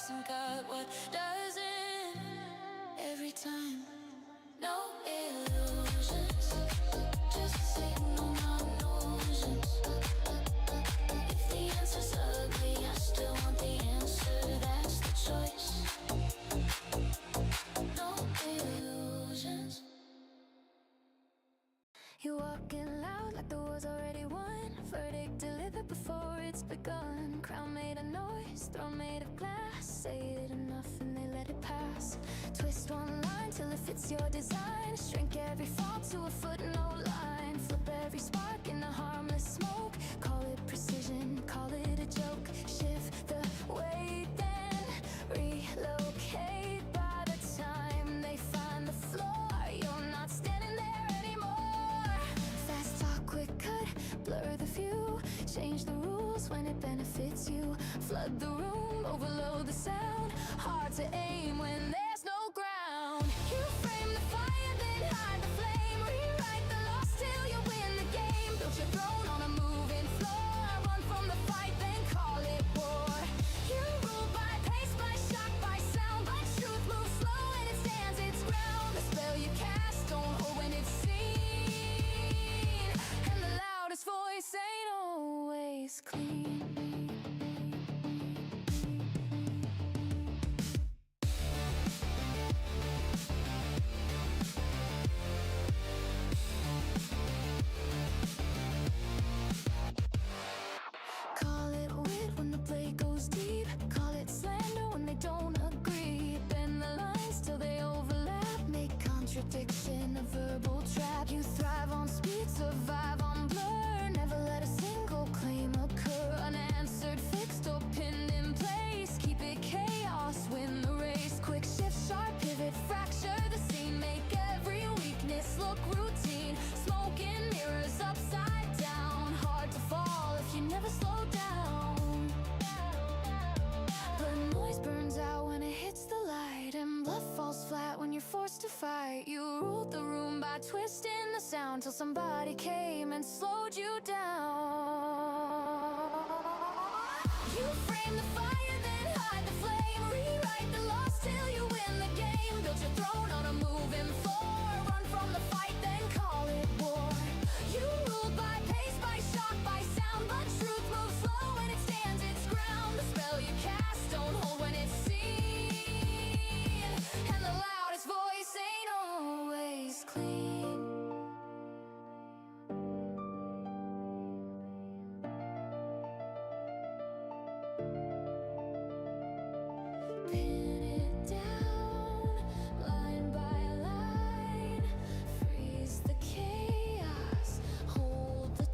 works and cut what doesn't. Every time, no illusions, just signal non-illusions. If the answer's ugly, I still want the answer, that's the choice. No illusions. You're walking loud like the war's already won. Verdict delivered before it's begun. Crown made of noise, throne made of glass. Say it enough and they let it pass. Twist one line till it fits your design. Shrink every fault to a footnote line. Flip every spark into harmless smoke. Call it precision, call it a joke. Shift the weight, then relocate. By the time they find the floor, you're not standing there anymore. Fast talk, quick cut, blur the view. Change the rules when it benefits you. Flood the room, overload the sound. Hard to aim when there's no ground. You frame the fire, then hide the flame. Rewrite the loss till you win the game. Build your throne on a moving floor. Run from the fight, then call it war. You rule by pace, by shock, by sound. But truth moves slow and it stands its ground. The spell you cast don't hold when it's seen. And the loudest voice ain't always clean. Contradiction, a verbal trap. You thrive on speed, survive on blur. Never let a single claim occur. Unanswered, fixed or pinned in place. Keep it chaos, win the race. Quick shift, sharp pivot, fracture the scene. Make every weakness look routine. Smoke and mirrors upside down. Hard to fall if you never slow down. But noise burns out when it hits the light. And blood falls flat when you're forced to fight. You ruled the room by twisting the sound till somebody came and slowed you down. You frame the fire, then hide the flame. Rewrite the loss till you win the game. Build your throne on a moving floor. Run from the fight, then call it war. You ruled by pace, by shock, by sound. But truth moves slow and it stands its ground. The spell you cast don't hold when it's seen. And the loudest voice ain't always clean. Pin it down, line by line. Freeze the chaos, hold the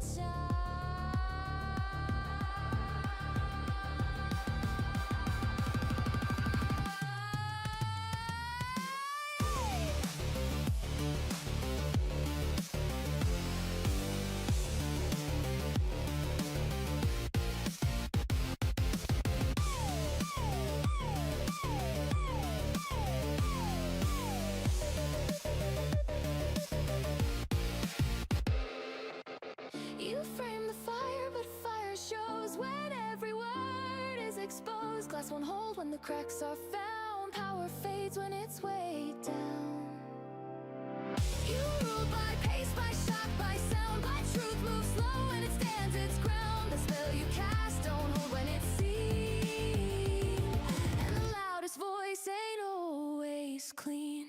You frame the fire, but fire shows when every word is exposed. Glass won't hold when the cracks are found. Power fades when it's weighed down. You rule by pace, by shock, by sound. By truth moves slow and it stands its ground. The spell you cast don't hold when it's seen. And the loudest voice ain't always clean.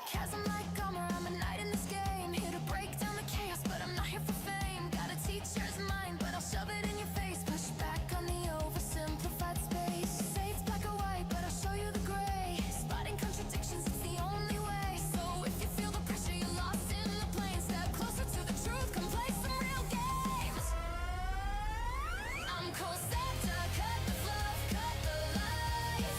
chasm like armor, I'm a knight in this game. Here to break down the chaos, but I'm not here for fame. Got a teacher's mind, but I'll shove it in your face. Push back on the oversimplified space. Say it's black or white, but I'll show you the gray. Spotting contradictions, it's the only way. So if you feel the pressure, you're lost in the plane. Step closer to the truth, come play some real games. I'm cold set to cut the fluff, cut the lies.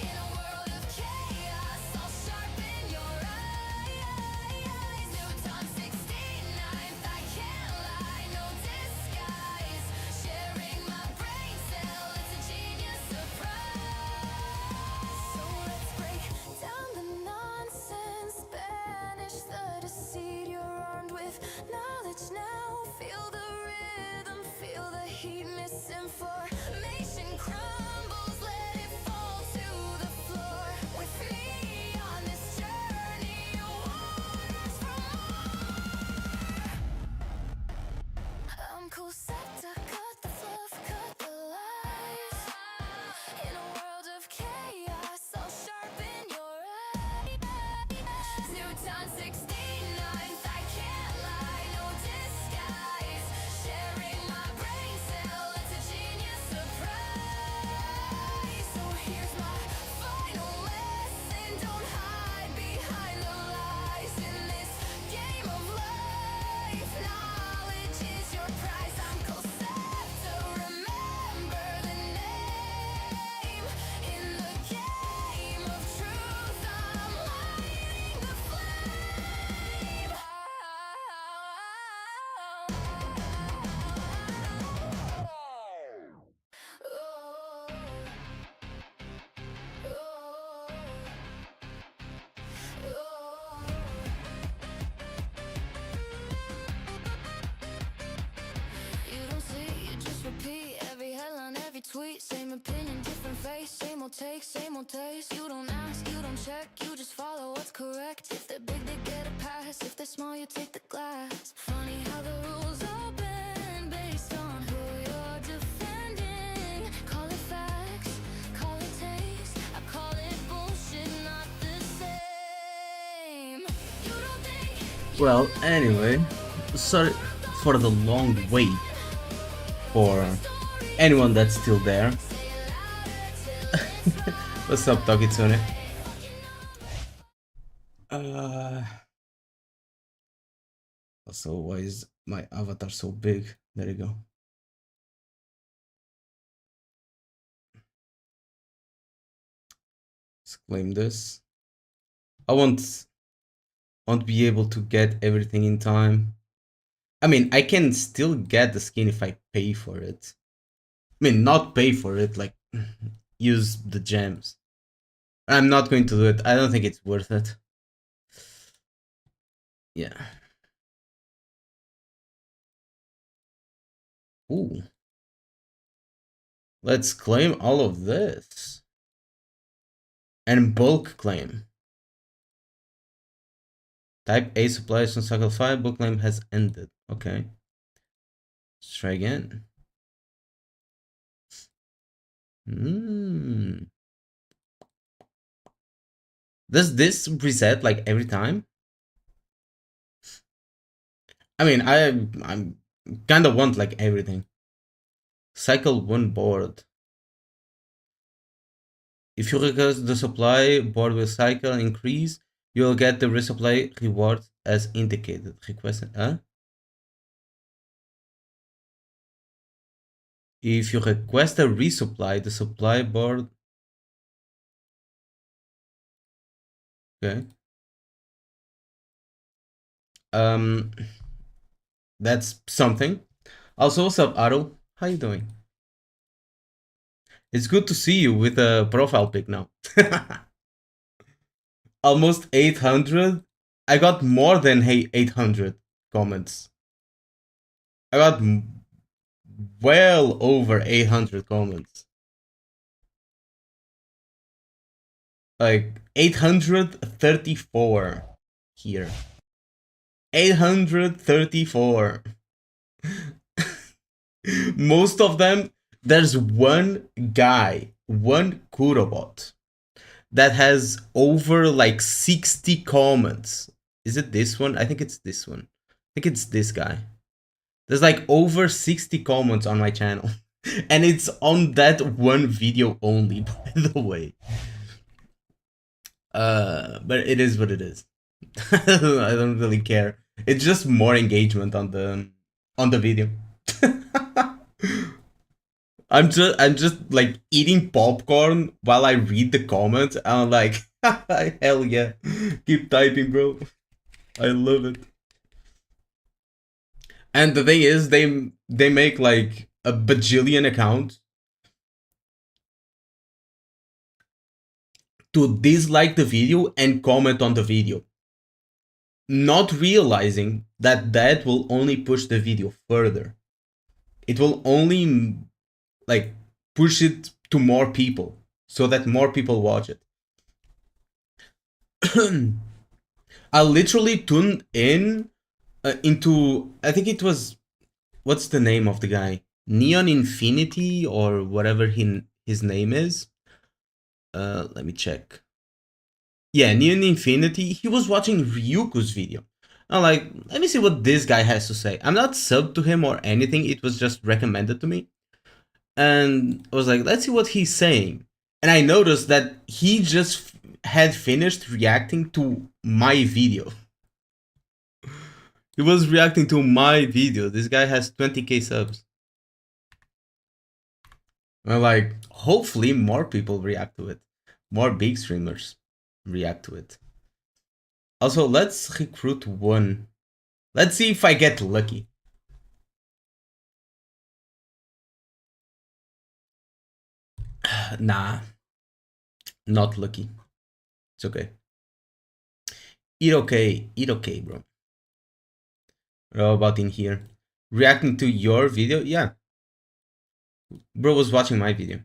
In a world of chaos, I'll sharpen your eyes. Newton 69th, I can't lie, no disguise. Sharing my brain cell, it's a genius surprise. So let's break down the nonsense, banish the deceit. You're armed with knowledge now. Feel the rhythm, feel the heat. Misinformation crumbles, let it fall to the floor. With me on this journey, you won't ask for more. I'm cool set to cut the fluff, cut the lies. In a world of chaos, I'll sharpen your eyes. Newton 69th, I can't lie, no disguise. Sharing my brain cell, it's a genius surprise. So here's my final lesson, don't hide behind the lies. In this game of life, knowledge is your prize. I'm Cosetta, remember the name. In the game of truth, I'm lighting the flame. You don't see, you just repeat every headline, every tweet. Same opinion, different face, same old take, same old taste. You don't ask, you don't check, you just follow what's correct. If they're big, they get a pass. If they're small, you take the glass. Funny how the rules are bend based on who you're defending. Call it facts, call it taste. I call it bullshit, not the same. You don't think. Well, anyway, sorry for the long wait for anyone that's still there. What's up, Togitsune? Also, why is my avatar so big? There you go. Let's claim this. I won't be able to get everything in time. I mean, I can still get the skin if I pay for it. I mean, not pay for it, like use the gems. I'm not going to do it. I don't think it's worth it. Yeah. Ooh. Let's claim all of this. And bulk claim. Type A supplies on cycle 5. Bulk claim has ended. Okay. Let's try again. Does this reset like every time? I mean, I'm kind of want like everything. Cycle 1 board. If you request the supply board will cycle increase, you will get the resupply reward as indicated. Requested, huh? If you request a resupply, the supply board. Okay. That's something. Also, what's up, Aro? How you doing? It's good to see you with a profile pic now. Almost 800. I got more than 800 comments. I got well over 800 comments. Like 834 here. 834. Most of them, there's one guy, one Kurobot, that has over like 60 comments. Is it this one? I think it's this one. I think it's this guy. There's like over 60 comments on my channel. And it's on that one video only, by the way. But it is what it is. I don't really care. It's just more engagement on the video. I'm just like eating popcorn while I read the comments, and I'm like, hell yeah, keep typing, bro. I love it. And the thing is, they make like a bajillion accounts to dislike the video and comment on the video, not realizing that that will only push the video further. It will only like push it to more people so that more people watch it. I literally tuned in into, I think it was, what's the name of the guy? Neon Infinity or whatever his name is. Let me check. Yeah, Neon Infinity. He was watching Ryuko's video. I'm like, let me see what this guy has to say. I'm not subbed to him or anything. It was just recommended to me. And I was like, let's see what he's saying. And I noticed that he just had finished reacting to my video. He was reacting to my video. This guy has 20k subs. I'm like, hopefully more people react to it. More big streamers react to it. Also, let's recruit one. Let's see if I get lucky. Nah. Not lucky. It's okay. Eat okay, bro. How about in here? Reacting to your video? Yeah. Bro was watching my video.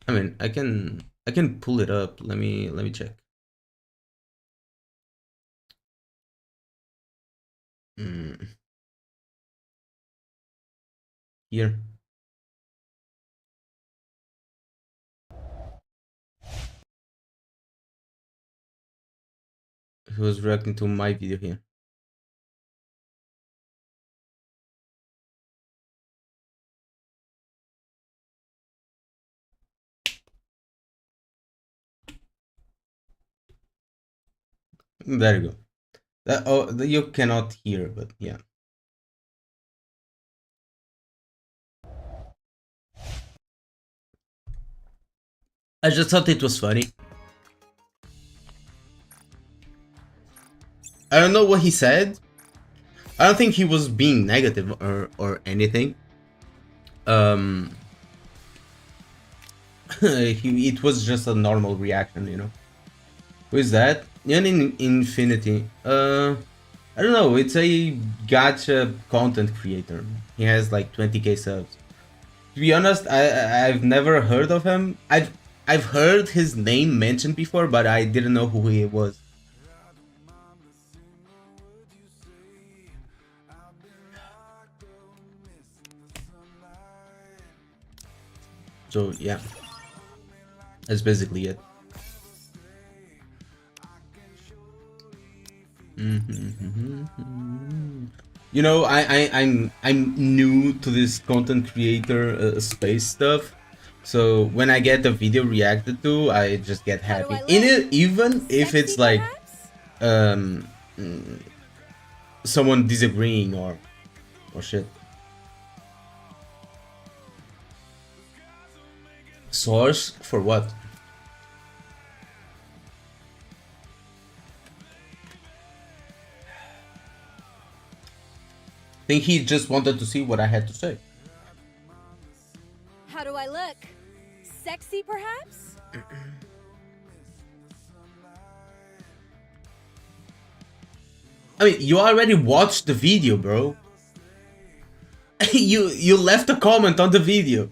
I mean, I can pull it up. Let me check. Here. He was reacting to my video here. There you go. You cannot hear, but yeah. I just thought it was funny. I don't know what he said. I don't think he was being negative or anything. It was just a normal reaction, you know. Who is that? Neon Infinity. I don't know. It's a gacha content creator. He has like 20k subs. To be honest, I've never heard of him. I've heard his name mentioned before, but I didn't know who he was. So yeah, that's basically it. You know, I'm new to this content creator space stuff, so when I get a video reacted to, I just get happy. In it, even if it's like someone disagreeing or shit. Source for what? I think he just wanted to see what I had to say. How do I look? Sexy, perhaps? I mean, you already watched the video, bro. you left a comment on the video.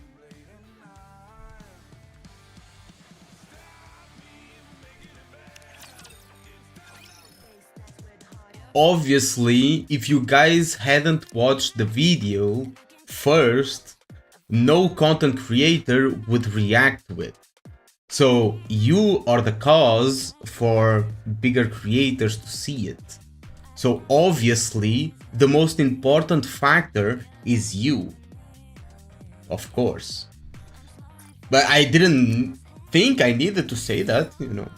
Obviously, if you guys hadn't watched the video first, no content creator would react to it. So you are the cause for bigger creators to see it. So obviously, the most important factor is you. Of course. But I didn't think I needed to say that, you know.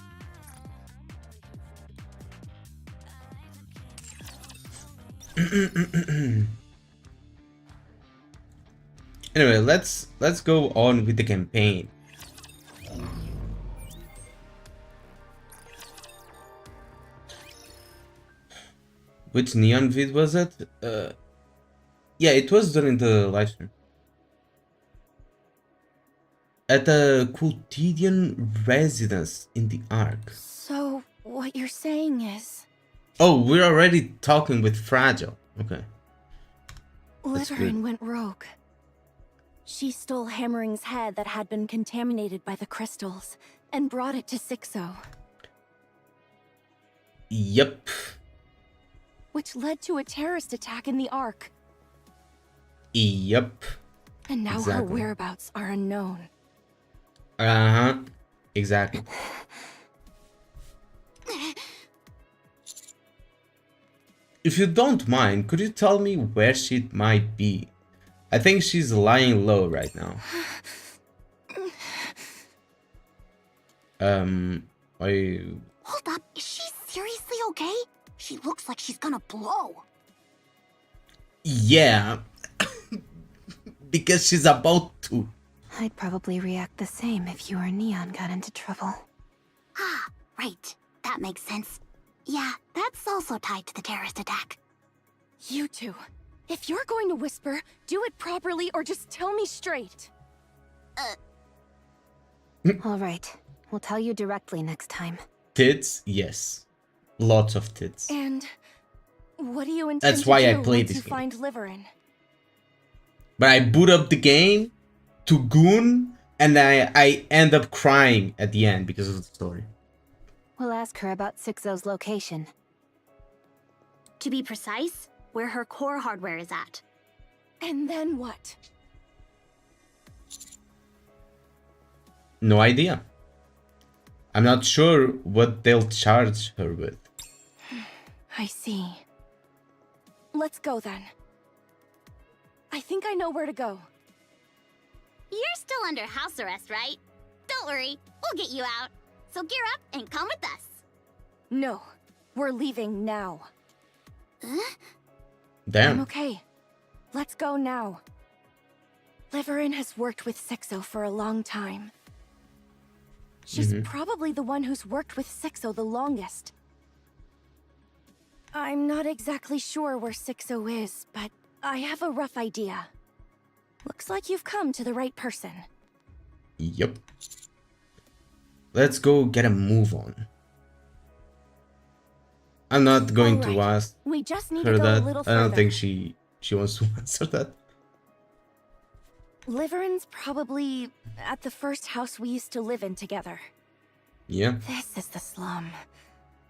Anyway, let's go on with the campaign. Which neon vid was it? Yeah, it was during the live stream. At a quotidian residence in the Ark. So, what you're saying is... Oh, we're already talking with Fragile. Okay. That's good. Liverin went rogue. She stole Hammering's head that had been contaminated by the crystals and brought it to Sixo. Yep. Which led to a terrorist attack in the Ark. Yep. And now her Exactly. whereabouts are unknown. Uh-huh. Exactly. If you don't mind, could you tell me where she might be? I think she's lying low right now. Are you... Hold up, is she seriously okay? She looks like she's gonna blow. Yeah. Because she's about to. I'd probably react the same if you or Neon got into trouble. Ah, right. That makes sense. Yeah, that's also tied to the terrorist attack. You two, if you're going to whisper, do it properly or just tell me straight. All right, we'll tell you directly next time. Tits? Yes. Lots of tits. And what do you intend That's why to I do played once this you game. find Liverin? But I boot up the game to Goon and I end up crying at the end because of the story. We'll ask her about Sixo's location. To be precise, where her core hardware is at. And then what? No idea. I'm not sure what they'll charge her with. I see. Let's go then. I think I know where to go. You're still under house arrest, right? Don't worry, we'll get you out. So gear up and come with us. No, we're leaving now. I'm Damn. okay. Let's go now. Liverin has worked with Sixo for a long time. She's probably the one who's worked with Sixo the longest. I'm not exactly sure where Sixo is, but I have a rough idea. Looks like you've come to the right person. Yep. Let's go get a move on. I'm not going to Alright, ask we just need her to go a that. little I don't further. think she wants to answer that. Liverin's probably at the first house we used to live in together. Yeah. This is the slum.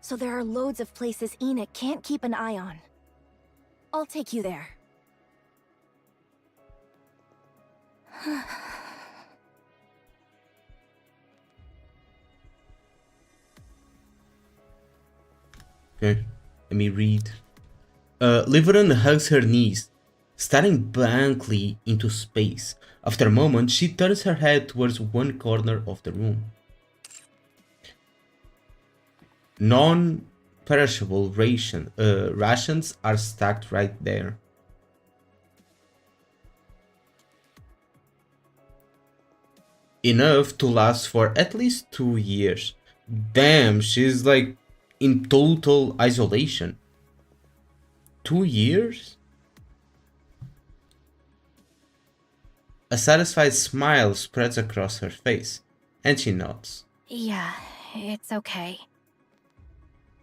So there are loads of places Enoch can't keep an eye on. I'll take you there. Okay. Let me read. Liverin hugs her knees, staring blankly into space. After a moment, she turns her head towards one corner of the room. Non-perishable rations are stacked right there. Enough to last for at least 2 years. Damn, she's like in total isolation. 2 years? A satisfied smile spreads across her face, and she nods. Yeah, it's okay.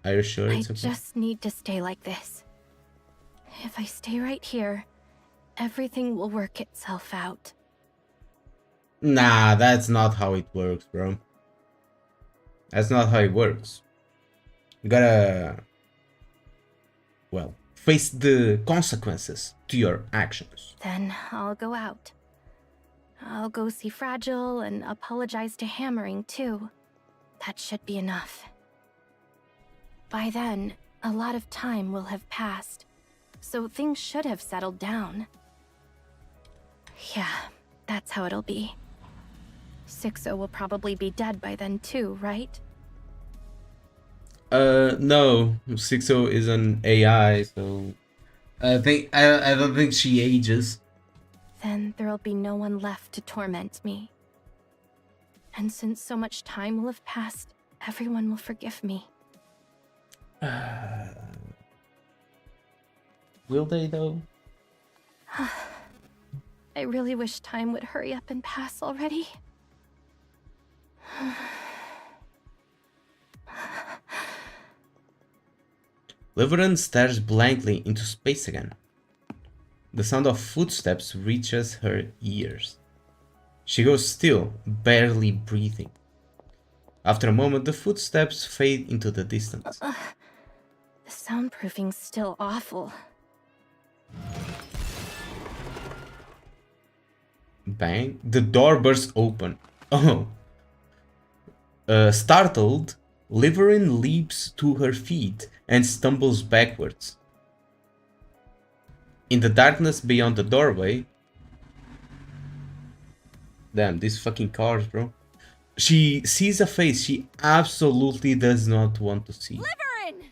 Are you sure I it's okay? just need to stay like this. If I stay right here, everything will work itself out. Nah, that's not how it works, bro. That's not how it works. You gotta, well, face the consequences to your actions. Then I'll go out. I'll go see Fragile and apologize to Hammering, too. That should be enough. By then, a lot of time will have passed, so things should have settled down. Yeah, that's how it'll be. Sixo will probably be dead by then too, right? No. Sixo is an AI, so I don't think she ages. Then there'll be no one left to torment me. And since so much time will have passed, everyone will forgive me. Will they though? I really wish time would hurry up and pass already. Liverin stares blankly into space again. The sound of footsteps reaches her ears. She goes still, barely breathing. After a moment, the footsteps fade into the distance. The soundproofing's still awful. Bang. The door bursts open. Oh. Startled, Liverin leaps to her feet and stumbles backwards. In the darkness beyond the doorway... Damn, these fucking cars, bro. She sees a face she absolutely does not want to see. Liverin!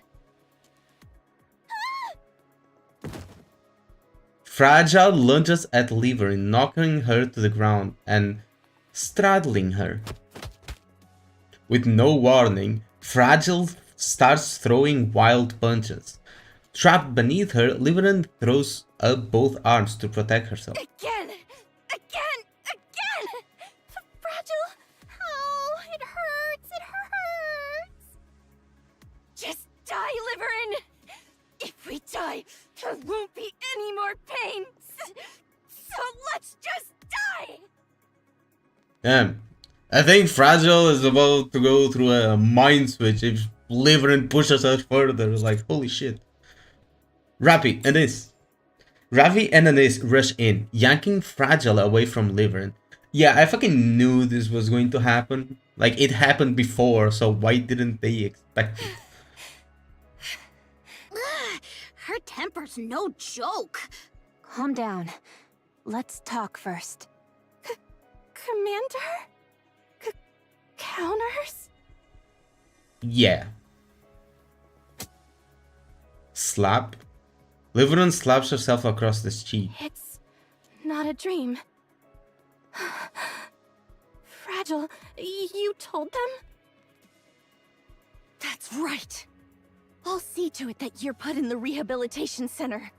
Fragile lunges at Liverin, knocking her to the ground and straddling her. With no warning, Fragile starts throwing wild punches. Trapped beneath her, Liverin throws up both arms to protect herself. Again! Fragile! Oh, it hurts! It hurts! Just die, Liverin! If we die, there won't be any more pain! So let's just die! Damn. I think Fragile is about to go through a mind switch if Liverin pushes her further. Like, holy shit. Ravi and Anis rush in, yanking Fragile away from Liverin. Yeah, I fucking knew this was going to happen. Like, it happened before, so why didn't they expect it? Her temper's no joke. Calm down. Let's talk first. Commander? Counters? Yeah. Slap. Liverin slaps herself across the cheek. It's not a dream. Fragile, you told them? That's right. I'll see to it that you're put in the rehabilitation center.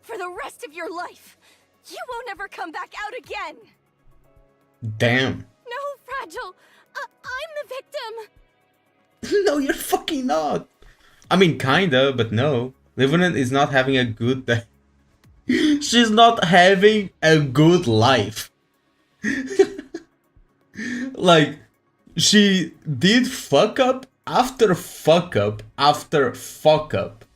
For the rest of your life. You won't ever come back out again. Damn. No, Fragile. I'm the victim. No, you're fucking not. I mean, kinda, but no. Liverin is not having a good day. She's not having a good life. Like, she did fuck up after fuck up after fuck up.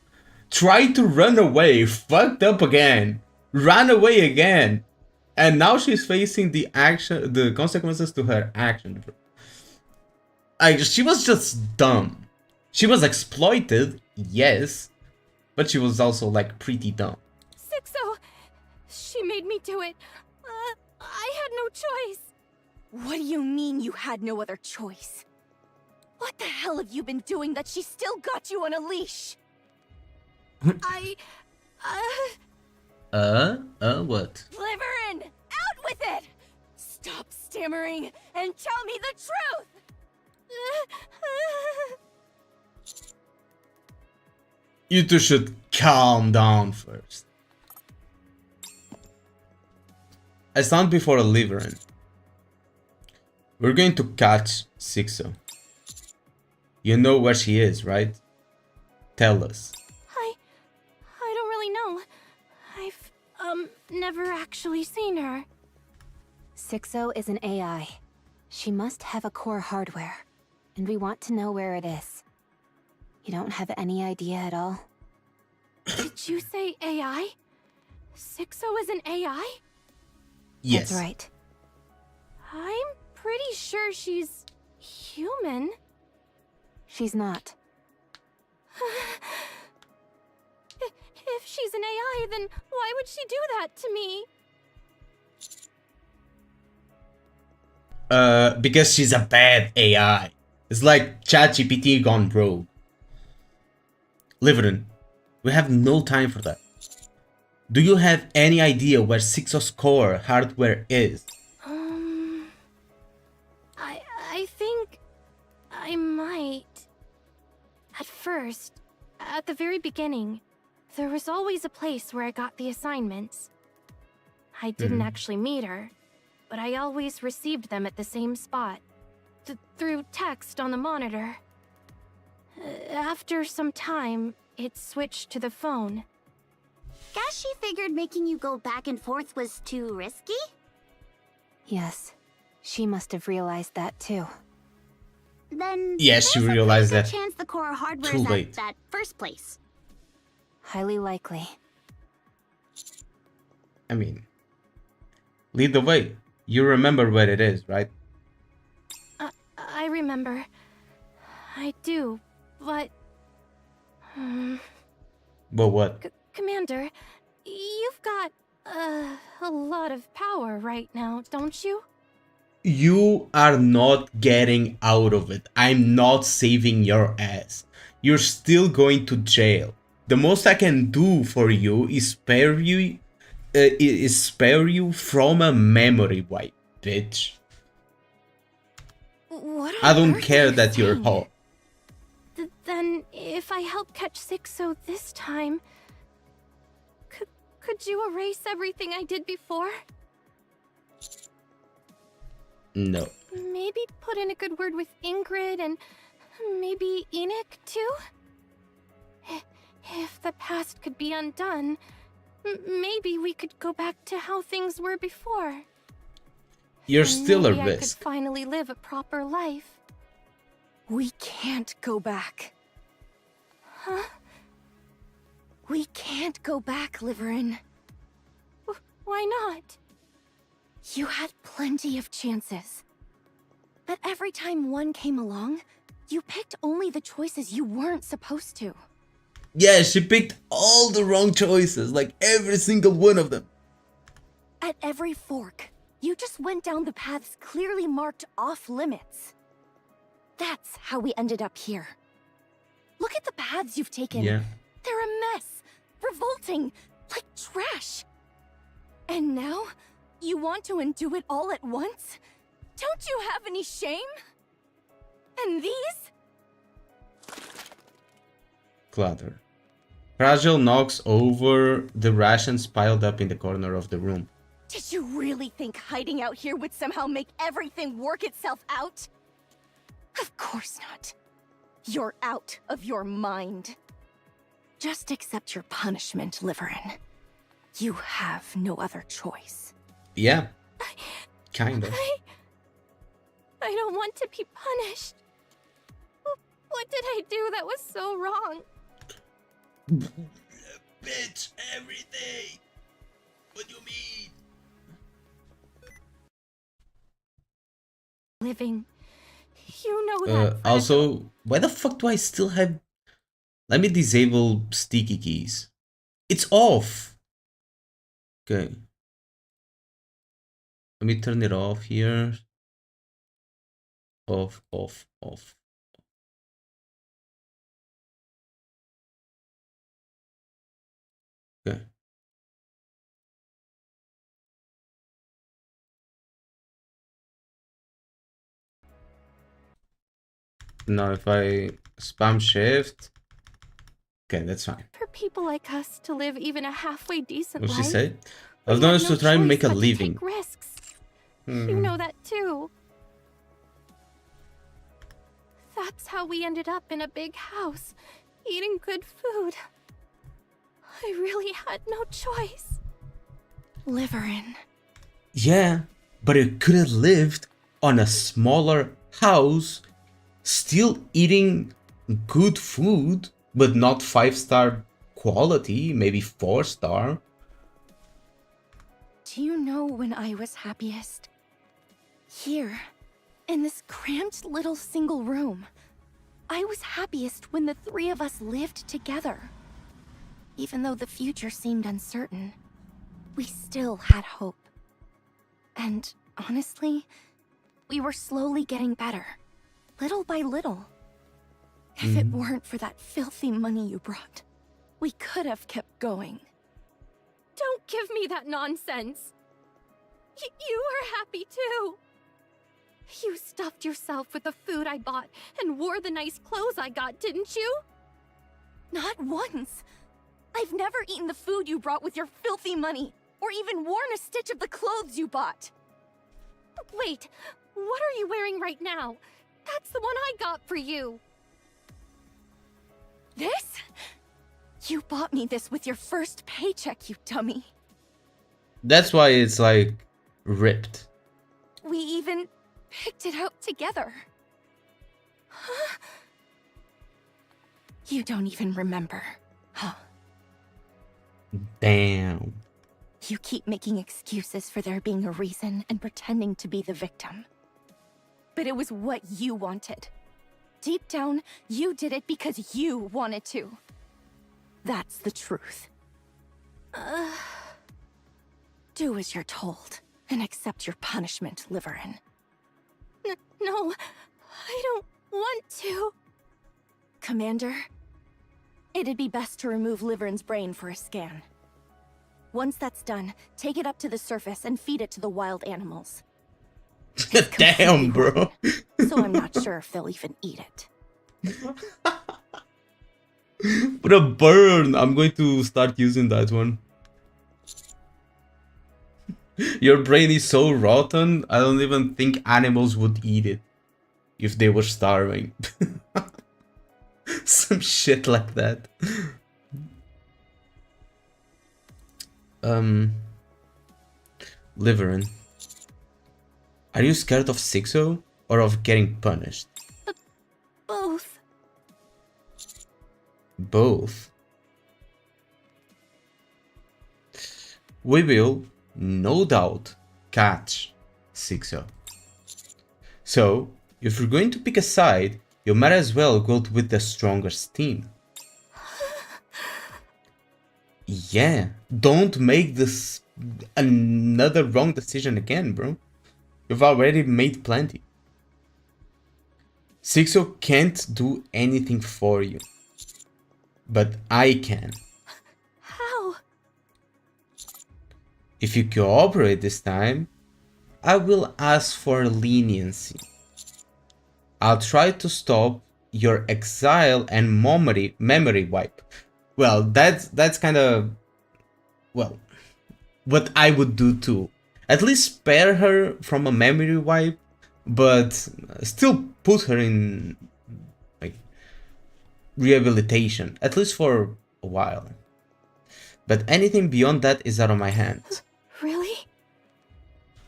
Tried to run away, fucked up again, ran away again. And now she's facing the consequences to her action. Like, she was just dumb. She was exploited, yes, but she was also, like, pretty dumb. Sixo, she made me do it. I had no choice. What do you mean you had no other choice? What the hell have you been doing that she still got you on a leash? What? Liverin, out with it! Stop stammering and tell me the truth! You two should calm down first. I stand before a Liverin. We're going to catch Sixo. You know where she is, right? Tell us. I don't really know. I've, never actually seen her. Sixo is an AI. She must have a core hardware, and we want to know where it is. You don't have any idea at all? Did you say AI? Sixo is an AI? Yes. That's right. pretty sure she's human. She's not. If she's an AI, then why would she do that to me? Because she's a bad AI. It's like ChatGPT gone rogue. Liverin, we have no time for that. Do you have any idea where 6's core hardware is? I think I might. At first, at the very beginning, there was always a place where I got the assignments. I didn't actually meet her, but I always received them at the same spot, through text on the monitor. After some time, it switched to the phone. Guess she figured making you go back and forth was too risky? Yes, she must have realized that too. Then Yes, she there's a realized pretty that good chance the core hardware's too at late. that first place. Highly likely. I mean, lead the way. You remember where it is, right? I remember. I do, but... But what? Commander, you've got, a lot of power right now, don't you? You are not getting out of it. I'm not saving your ass. You're still going to jail. The most I can do for you is spare you from a memory wipe, bitch. What I on don't earth care are you that you're saying? hot. Then, if I help catch 6-0 this time, could you erase everything I did before? No. Maybe put in a good word with Ingrid and maybe Enoch too? If the past could be undone, maybe we could go back to how things were before. You're And still a maybe I could risk. finally live a proper life. We can't go back. Huh? We can't go back, Liverin. Why not? You had plenty of chances. But every time one came along, you picked only the choices you weren't supposed to. Yeah, she picked all the wrong choices, like every single one of them. At every fork, you just went down the paths clearly marked off limits. That's how we ended up here. Look at the paths you've taken. Yeah. They're a mess. Revolting. Like trash. And now, you want to undo it all at once? Don't you have any shame? And these? Clutter. Fragile knocks over the rations piled up in the corner of the room. Did you really think hiding out here would somehow make everything work itself out? Of course not. You're out of your mind. Just accept your punishment, Liverin. You have no other choice. Yeah. Kind of. I don't want to be punished. What did I do that was so wrong? Bitch, everything. What do you mean? Living. You know that. Also, why the fuck do I still have... Let me disable sticky keys. It's off. Okay. Let me turn it off here. Off, off, off. Okay. Now if I spam shift. Okay, that's fine. For people like us to live even a halfway decent What life. she said? we I've done have is no to try and choice make a but to living. take risks. You know that too. That's how we ended up in a big house, eating good food. I really had no choice. Liverin. Yeah, but it could have lived on a smaller house, still eating good food, but not 5-star quality, maybe 4-star. Do you know when I was happiest? Here, in this cramped little single room. I was happiest when the three of us lived together. Even though the future seemed uncertain, we still had hope. And honestly, we were slowly getting better, little by little. If it weren't for that filthy money you brought, we could have kept going. Don't give me that nonsense. You were happy too. You stuffed yourself with the food I bought and wore the nice clothes I got, didn't you? Not once. I've never eaten the food you brought with your filthy money, or even worn a stitch of the clothes you bought. Wait, what are you wearing right now? That's the one I got for you. This? You bought me this with your first paycheck, you dummy. That's why it's like ripped. We even picked it out together. Huh? You don't even remember, huh? Damn. You keep making excuses for there being a reason and pretending to be the victim. But it was what you wanted. Deep down, you did it because you wanted to. That's the truth. Do as you're told and accept your punishment, Liverin. No, I don't want to. Commander, it'd be best to remove Liverin's brain for a scan. Once that's done, take it up to the surface and feed it to the wild animals. Damn, bro. So I'm not sure if they'll even eat it. What a burn. I'm going to start using that one. Your brain is so rotten, I don't even think animals would eat it if they were starving. Some shit like that. Liverin, are you scared of Sixo or of getting punished? Both. Both. We will, no doubt, catch Sixo. So, if you're going to pick a side, you might as well go with the strongest team. Yeah, don't make this another wrong decision again, bro. You've already made plenty. Sixo can't do anything for you. But I can. How? If you cooperate this time, I will ask for leniency. I'll try to stop your exile and memory wipe. Well, that's kind of, well, what I would do too. At least spare her from a memory wipe, but still put her in like rehabilitation, at least for a while. But anything beyond that is out of my hands. Really?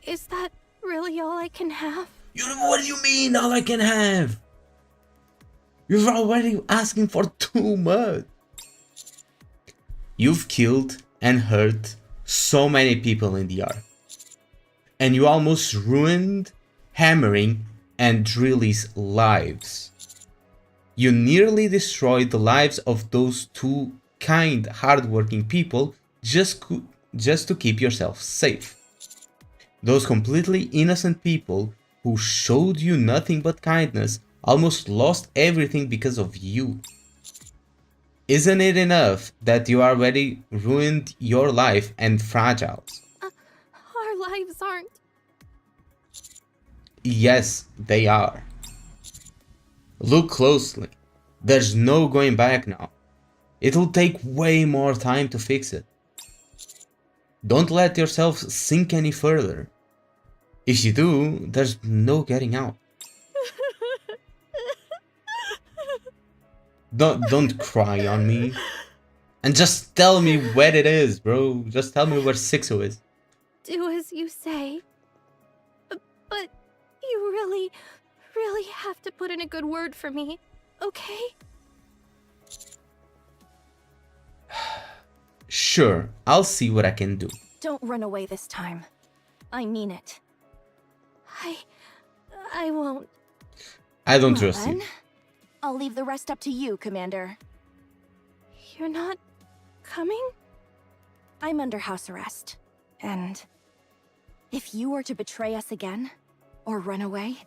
Is that really all I can have? What do you mean all I can have? You're already asking for too much. You've killed and hurt so many people in the arc. And you almost ruined Hammering and Drilly's lives. You nearly destroyed the lives of those two kind, hardworking people just to keep yourself safe. Those completely innocent people who showed you nothing but kindness almost lost everything because of you. Isn't it enough that you already ruined your life and Fragile's? Our lives aren't. Yes, they are. Look closely. There's no going back now. It'll take way more time to fix it. Don't let yourself sink any further. If you do, there's no getting out. Don't cry on me. And just tell me where it is, bro. Just tell me where Sixo is. Do as you say. But you really have to put in a good word for me, okay? Sure, I'll see what I can do. Don't run away this time. I mean it. I won't. I don't Well trust then, you. I'll leave the rest up to you, Commander. You're not coming? I'm under house arrest. And if you were to betray us again, or run away,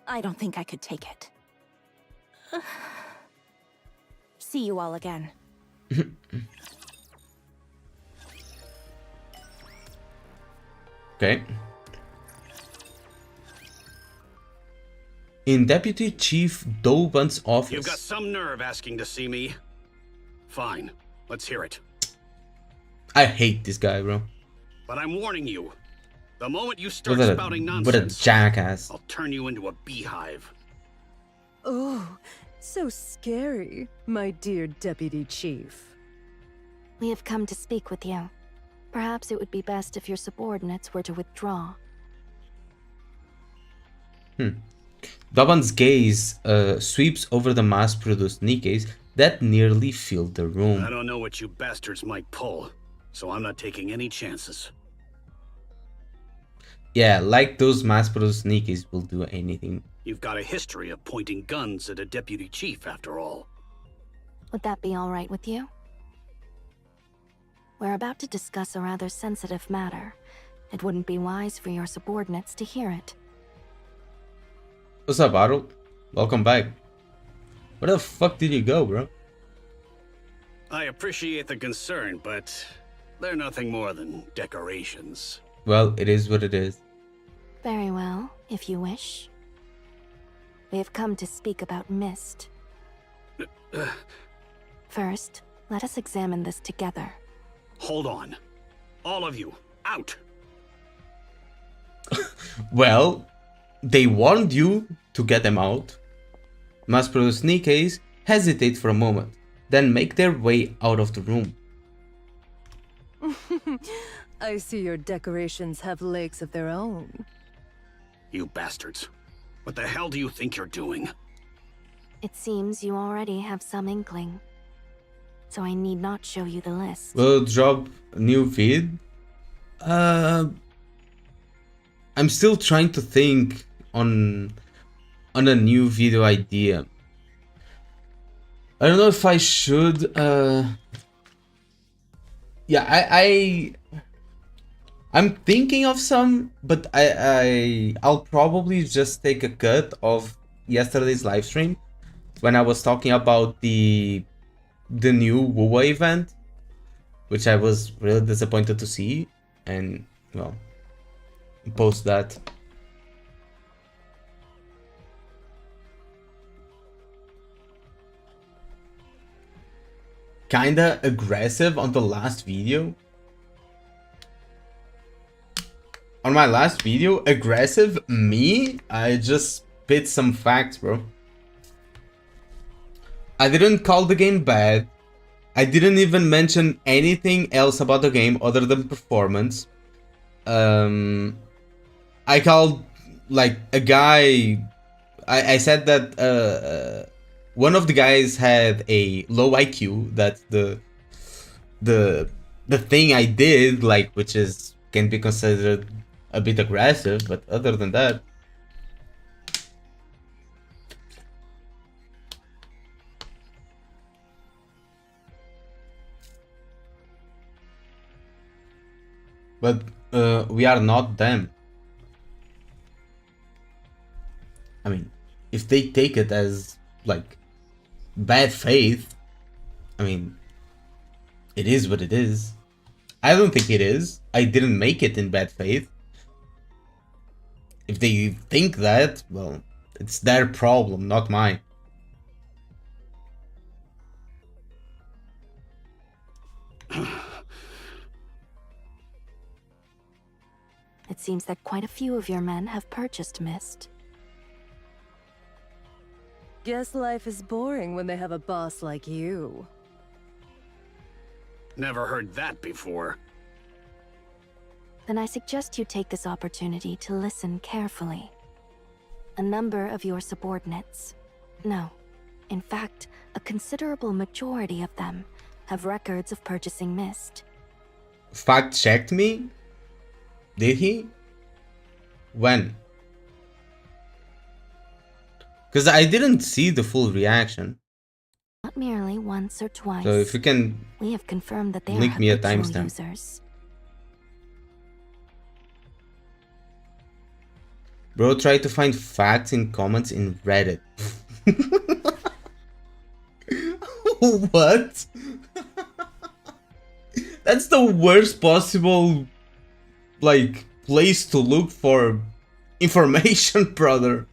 I don't think I could take it. See you all again. Okay. In Deputy Chief Doban's office. You've got some nerve asking to see me. Fine, let's hear it. I hate this guy, bro. But I'm warning you. The moment you start What spouting a nonsense, jackass. I'll turn you into a beehive. Oh, so scary, my dear Deputy Chief. We have come to speak with you. Perhaps it would be best if your subordinates were to withdraw. Doban's gaze sweeps over the mass-produced Nikkes that nearly filled the room. I don't know what you bastards might pull, so I'm not taking any chances. Yeah, like those mass-produced Nikkes will do anything. You've got a history of pointing guns at a deputy chief, after all. Would that be all right with you? We're about to discuss a rather sensitive matter. It wouldn't be wise for your subordinates to hear it. What's up, Otto? Welcome back. Where the fuck did you go, bro? I appreciate the concern, but they're nothing more than decorations. Well, it is what it is. Very well, if you wish. We have come to speak about Mist. First, let us examine this together. Hold on. All of you, out! Well, they warned you to get them out. Mass-produced Nikkes hesitate for a moment, then make their way out of the room. I see your decorations have legs of their own. You bastards. What the hell do you think you're doing? It seems you already have some inkling. So I need not show you the list. We'll drop a new vid. I'm still trying to think on a new video idea. I don't know if I should. Yeah, I'm thinking of some, but I'll probably just take a cut of yesterday's live stream when I was talking about the new WoWA event, which I was really disappointed to see, and well, post that. Kinda aggressive on the last video. On my last video, aggressive me? I just spit some facts, bro. I didn't call the game bad. I didn't even mention anything else about the game other than performance. I called like a guy. I said that one of the guys had a low IQ. That the thing I did, like, which is can be considered a bit aggressive, but other than that. But we are not them. I mean, if they take it as like bad faith, I mean, it is what it is. I don't think it is. I didn't make it in bad faith. If they think that, well, it's their problem, not mine. It seems that quite a few of your men have purchased Mist. Guess life is boring when they have a boss like you. Never heard that before. Then I suggest you take this opportunity to listen carefully. A number of your subordinates, no, in fact, a considerable majority of them, have records of purchasing Mist. Fact checked me? Did he? When? Because I didn't see the full reaction. Not merely once or twice. So if you can We have confirmed that they are link me a habitual timestamp. users. Bro, try to find facts in comments in Reddit. What? That's the worst possible, like, place to look for information, brother.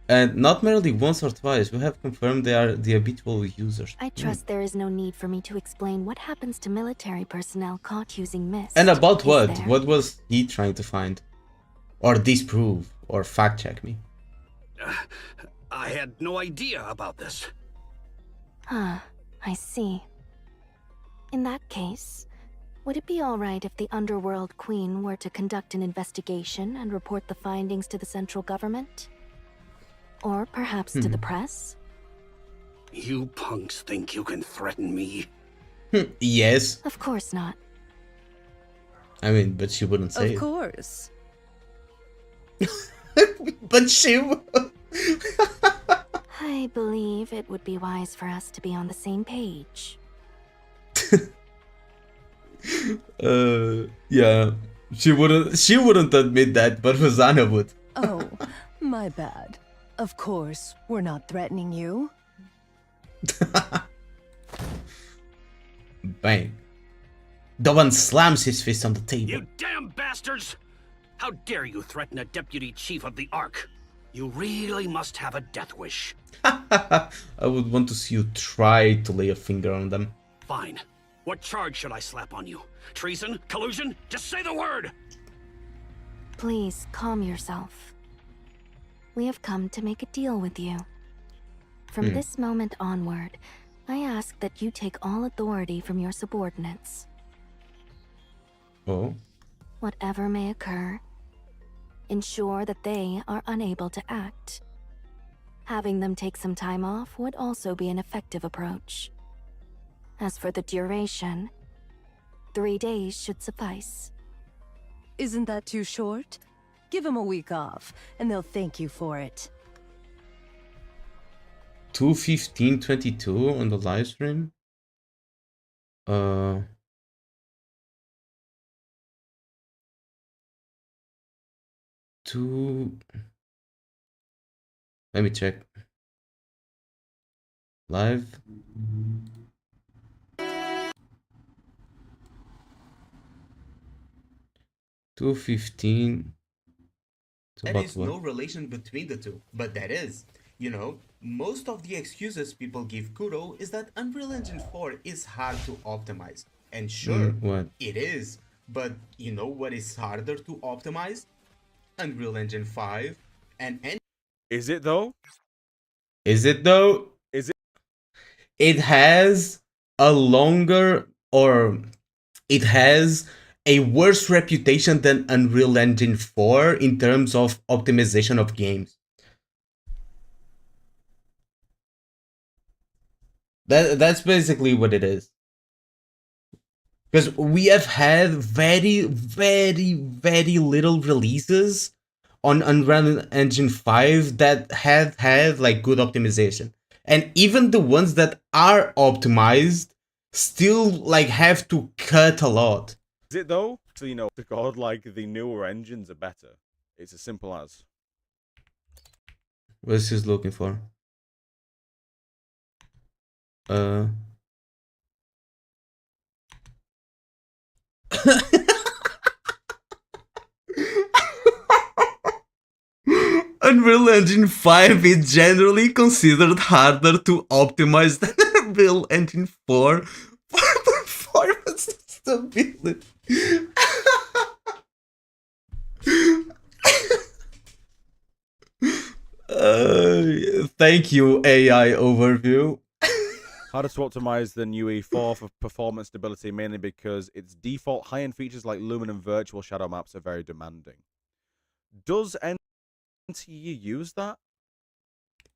And not merely once or twice, we have confirmed they are the habitual users. I trust there is no need for me to explain what happens to military personnel caught using mist. And about is what? there? What was he trying to find? Or disprove? Or fact check me? I had no idea about this. Ah, I see. In that case, would it be alright if the Underworld Queen were to conduct an investigation and report the findings to the central government? Or perhaps to the press? You punks think you can threaten me? Yes. Of course not. I mean, but she wouldn't say Of it. course. But she would. I believe it would be wise for us to be on the same page. Yeah. She wouldn't admit that, but Rosanna would. Oh, my bad. Of course, we're not threatening you. Bang. The one slams his fist on the table. You damn bastards! How dare you threaten a deputy chief of the Ark? You really must have a death wish. I would want to see you try to lay a finger on them. Fine. What charge should I slap on you? Treason? Collusion? Just say the word! Please calm yourself. We have come to make a deal with you. From this moment onward, I ask that you take all authority from your subordinates. Oh. Whatever may occur, ensure that they are unable to act. Having them take some time off would also be an effective approach. As for the duration, 3 days should suffice. Isn't that too short? Give them a week off, and they'll thank you for it. 2:15:22 on the live stream. Let me check. Live. Two 15. There is no relation between the two, but there is. You know, most of the excuses people give Kuro is that Unreal Engine 4 is hard to optimize. And sure, What? it is. But you know what is harder to optimize? Unreal Engine 5 and Is it though? Is it though? Is it? It has a longer, or it has a worse reputation than Unreal Engine 4 in terms of optimization of games. That's basically what it is. Because we have had very, very, very little releases on Unreal Engine 5 that have had like good optimization. And even the ones that are optimized still like have to cut a lot. Is it though? So you know, to God, like the newer engines are better. It's as simple as. What's he looking for? Unreal Engine 5 is generally considered harder to optimize than Unreal Engine 4 for performance and stability. Thank you, AI overview. Harder to optimize than UE4 for performance stability, mainly because its default high-end features like Lumen and Virtual Shadow maps are very demanding. Does NTE use that?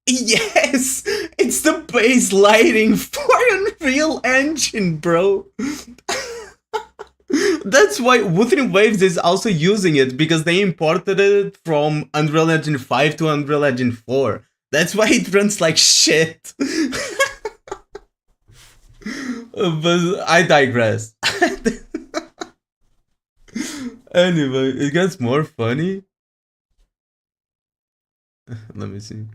Yes, it's the base lighting for Unreal Engine, bro. That's why Wuthering Waves is also using it, because they imported it from Unreal Engine 5 to Unreal Engine 4. That's why it runs like shit. But I digress. Anyway, it gets more funny. Let me see.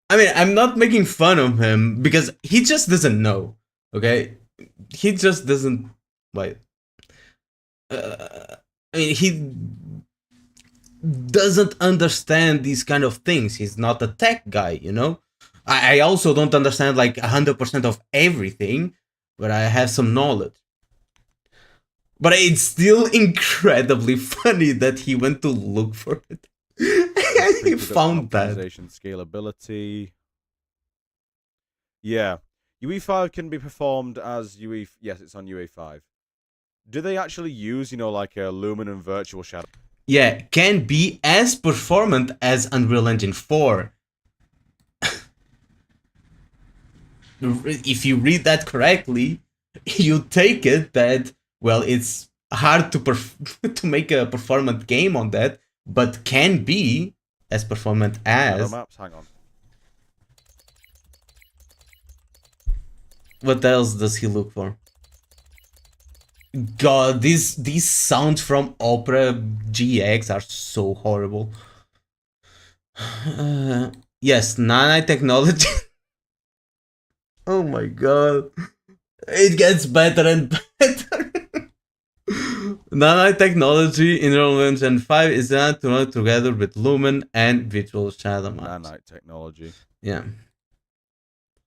I mean, I'm not making fun of him because he just doesn't know. Okay, he just doesn't like. I mean, he doesn't understand these kind of things. He's not a tech guy, you know. I also don't understand like 100% of everything, but I have some knowledge. But it's still incredibly funny that he went to look for it. He found that. Scalability. Yeah. UE5 can be performed as UE... Yes, it's on UE5. Do they actually use, you know, like a Lumen and Virtual Shadow? Yeah, can be as performant as Unreal Engine 4. If you read that correctly, you take it that, well, it's hard to to make a performant game on that, but can be as performant as... Shadow maps, hang on. What else does he look for? God, these sounds from Opera GX are so horrible. Yes, nanotechnology. Oh my god. It gets better and better. Nanotechnology in Unreal Engine 5 is done to run together with Lumen and Virtual Shadow maps. Nanotechnology. Yeah.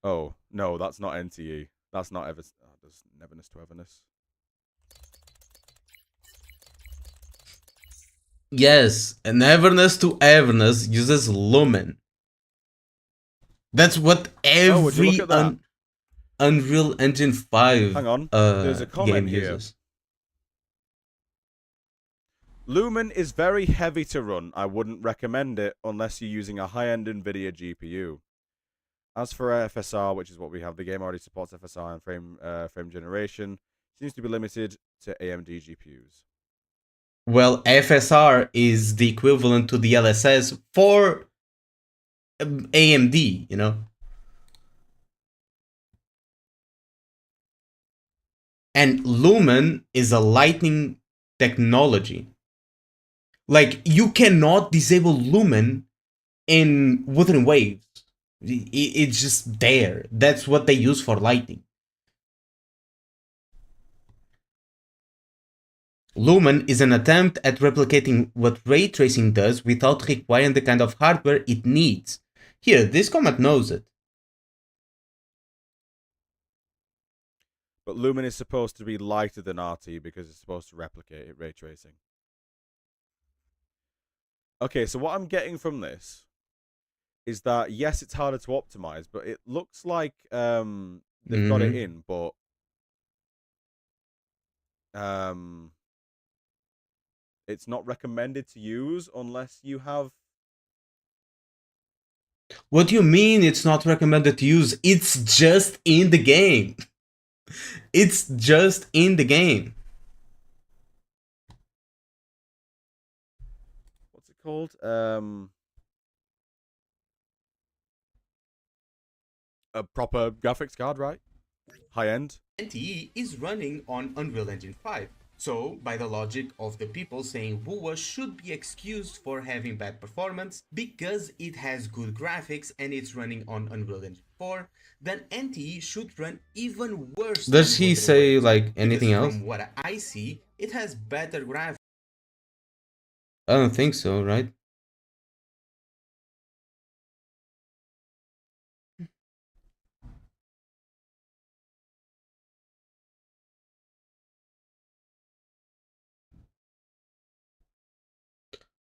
Oh, no, that's not NTE. That's not Everness. Oh, there's Neverness to Everness. Yes, and Everness to Everness uses Lumen. That's what every Unreal Engine 5 hang on. There's a comment game here. uses. Lumen is very heavy to run. I wouldn't recommend it unless you're using a high-end NVIDIA GPU. As for FSR, which is what we have, the game already supports FSR and frame generation. Seems to be limited to AMD GPUs. Well, FSR is the equivalent to the LSS for AMD, you know? And Lumen is a lightning technology. Like, you cannot disable Lumen in Wuthering Waves. It's just there. That's what they use for lighting. Lumen is an attempt at replicating what ray tracing does without requiring the kind of hardware it needs. Here, this comment knows it. But Lumen is supposed to be lighter than RT because it's supposed to replicate ray tracing. Okay, so what I'm getting from this is that, yes, it's harder to optimize, but it looks like they've got it in, but it's not recommended to use unless you have... What do you mean it's not recommended to use? It's just in the game. It's just in the game. What's it called? A proper graphics card, right? High end. NTE is running on Unreal Engine 5. So, by the logic of the people saying WUA should be excused for having bad performance because it has good graphics and it's running on Unreal Engine 4, then NTE should run even worse. Does he say like anything else? From what I see, it has better graphics. I don't think so, right?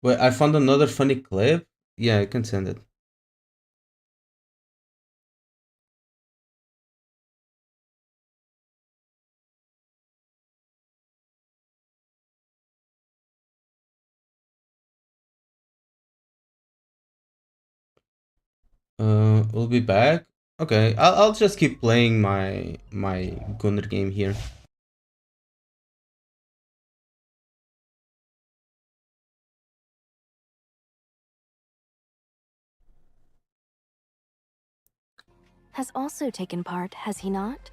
Wait, I found another funny clip. Yeah, I can send it. We'll be back. Okay, I'll just keep playing my Gunner game here. has also taken part, has he not?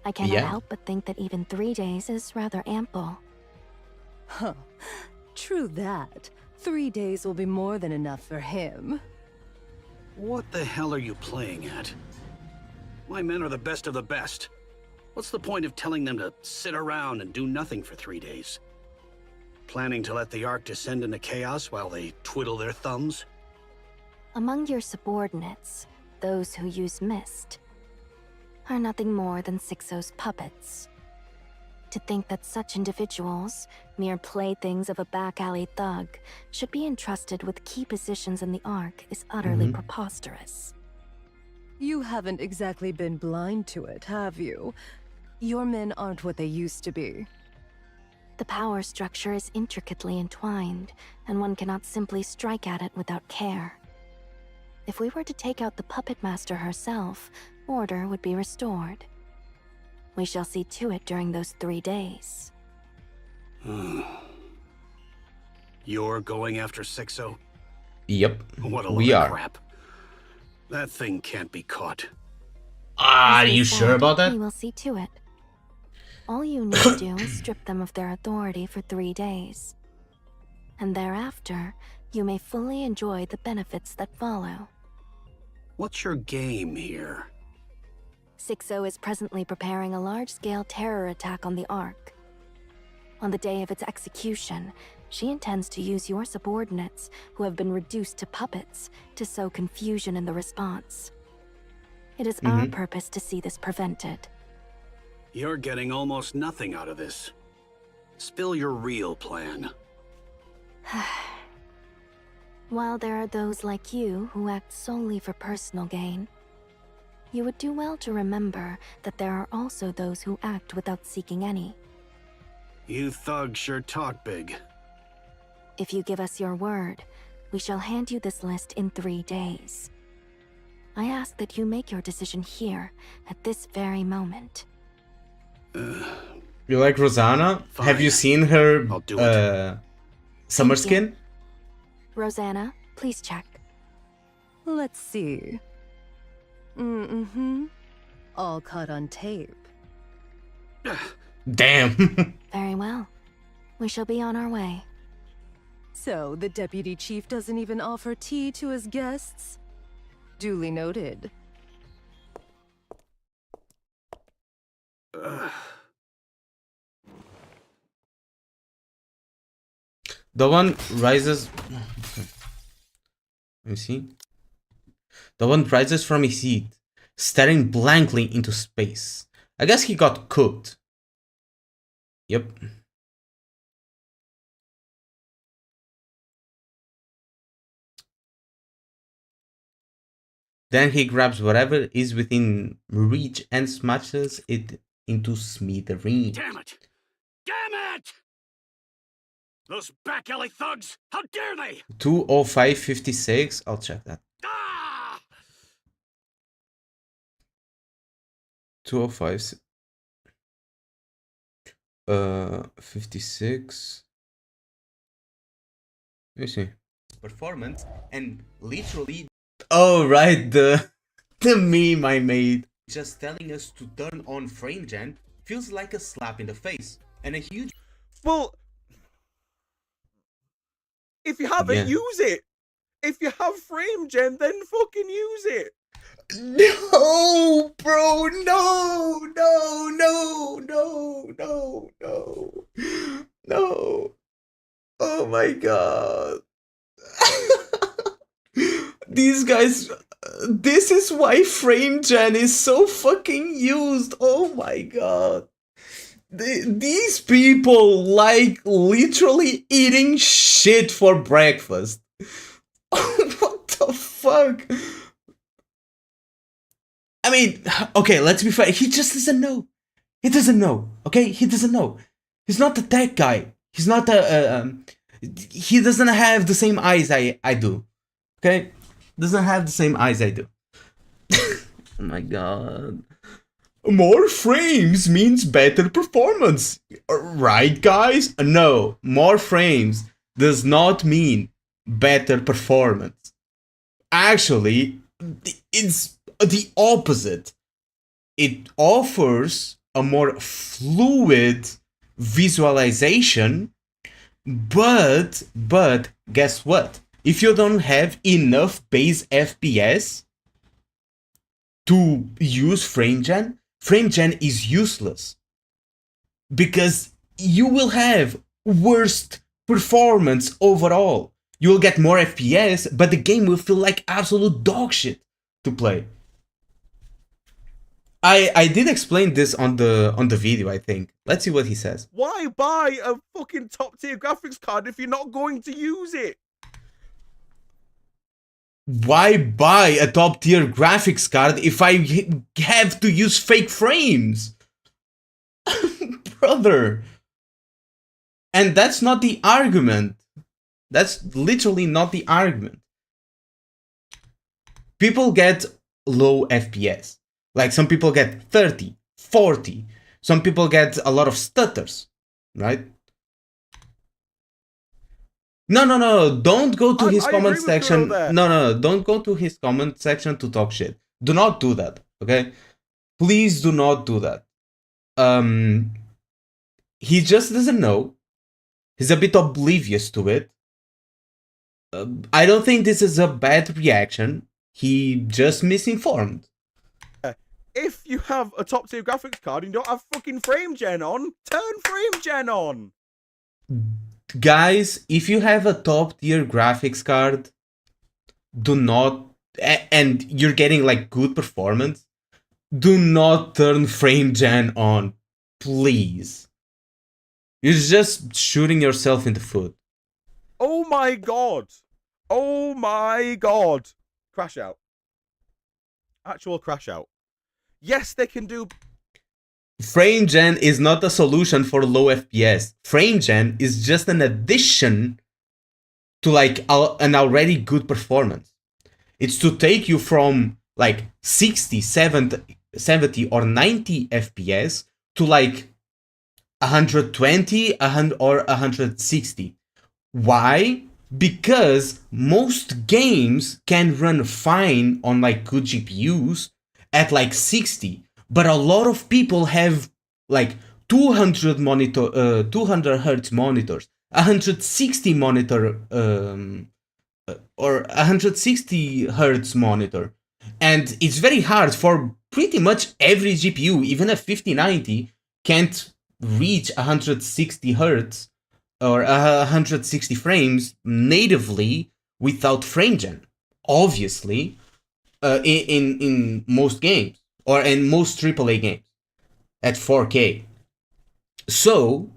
I cannot Yeah. help but think that even 3 days is rather ample. Huh. True that. 3 days will be more than enough for him. What the hell are you playing at? My men are the best of the best. What's the point of telling them to sit around and do nothing for 3 days? Planning to let the Ark descend into chaos while they twiddle their thumbs? Among your subordinates, those who use mist, are nothing more than Sixo's puppets. To think that such individuals, mere playthings of a back-alley thug, should be entrusted with key positions in the Ark is utterly preposterous. You haven't exactly been blind to it, have you? Your men aren't what they used to be. The power structure is intricately entwined, and one cannot simply strike at it without care. If we were to take out the puppet master herself, order would be restored. We shall see to it during those 3 days. You're going after Sixo? Yep. What a We load of are. crap. That thing can't be caught. Are As we you said, sure about that? We will see to it. All you need to do is strip them of their authority for 3 days. And thereafter, you may fully enjoy the benefits that follow. What's your game here? Sixo is presently preparing a large-scale terror attack on the Ark. On the day of its execution, she intends to use your subordinates, who have been reduced to puppets, to sow confusion in the response. It is our purpose to see this prevented. You're getting almost nothing out of this. Spill your real plan. While there are those like you who act solely for personal gain, you would do well to remember that there are also those who act without seeking any. You thugs sure talk big. If you give us your word, we shall hand you this list in 3 days. I ask that you make your decision here, at this very moment. You like Rosanna? Have you seen her I'll do it. summer Thank you. skin? Rosanna, please check. Let's see. All caught on tape. Damn. Very well. We shall be on our way. So, the deputy chief doesn't even offer tea to his guests? Duly noted. The one rises. Okay. Let me see. The one rises from his seat, staring blankly into space. I guess he got cooked. Yep. Then he grabs whatever is within reach and smashes it into smithereens. Damn it! Damn it! Those back alley thugs! How dare they! 20556. I'll check that. Ah! 205. 56. Let me see. Performance and literally Oh right, the meme I made. just telling us to turn on frame gen feels like a slap in the face and a huge. Well, if you have Yeah. it, use it. If you have frame gen, then fucking use it. No, bro, no, no, no, no, no, no, no. Oh my god. These guys, this is why frame gen is so fucking used. Oh my god. These people like literally eating shit for breakfast. What the fuck? I mean, okay, let's be fair. He just doesn't know. He doesn't know. Okay, he doesn't know. He's not the tech guy. He's not a. He doesn't have the same eyes I do. Okay, doesn't have the same eyes I do. Oh my god. More frames means better performance. Right, guys? No, more frames does not mean better performance. Actually, it's the opposite. It offers a more fluid visualization, but guess what? If you don't have enough base FPS to use FrameGen is useless. Because you will have worst performance overall. You will get more FPS, but the game will feel like absolute dog shit to play. I did explain this on the video, I think. Let's see what he says. Why buy a fucking top tier graphics card if you're not going to use it? Why buy a top tier graphics card if I have to use fake frames? Brother. And that's not the argument. That's literally not the argument. People get low FPS. Like some people get 30, 40. Some people get a lot of stutters, right? No. Don't go to his comment section. No. Don't go to his comment section to talk shit. Do not do that, okay? Please do not do that. He just doesn't know. He's a bit oblivious to it. I don't think this is a bad reaction. He just misinformed. If you have a top tier graphics card and you don't have fucking FrameGen on, turn FrameGen on. Guys, if you have a top tier graphics card, do not, and you're getting like good performance, do not turn FrameGen on, please. You're just shooting yourself in the foot. Oh my god. Oh my god. Crash out. Actual crash out. Yes, they can do... FrameGen is not a solution for low FPS. FrameGen is just an addition to like an already good performance. It's to take you from like 60, 70 or 90 FPS to like 120 or 160. Why? Because most games can run fine on like good GPUs at like 60, but a lot of people have like 200 hertz monitors, 160 monitor or 160 hertz monitor, and it's very hard for pretty much every GPU. Even a 5090 can't reach 160 hertz or 160 frames natively without FrameGen. Obviously, in most games or in most AAA games at 4K. So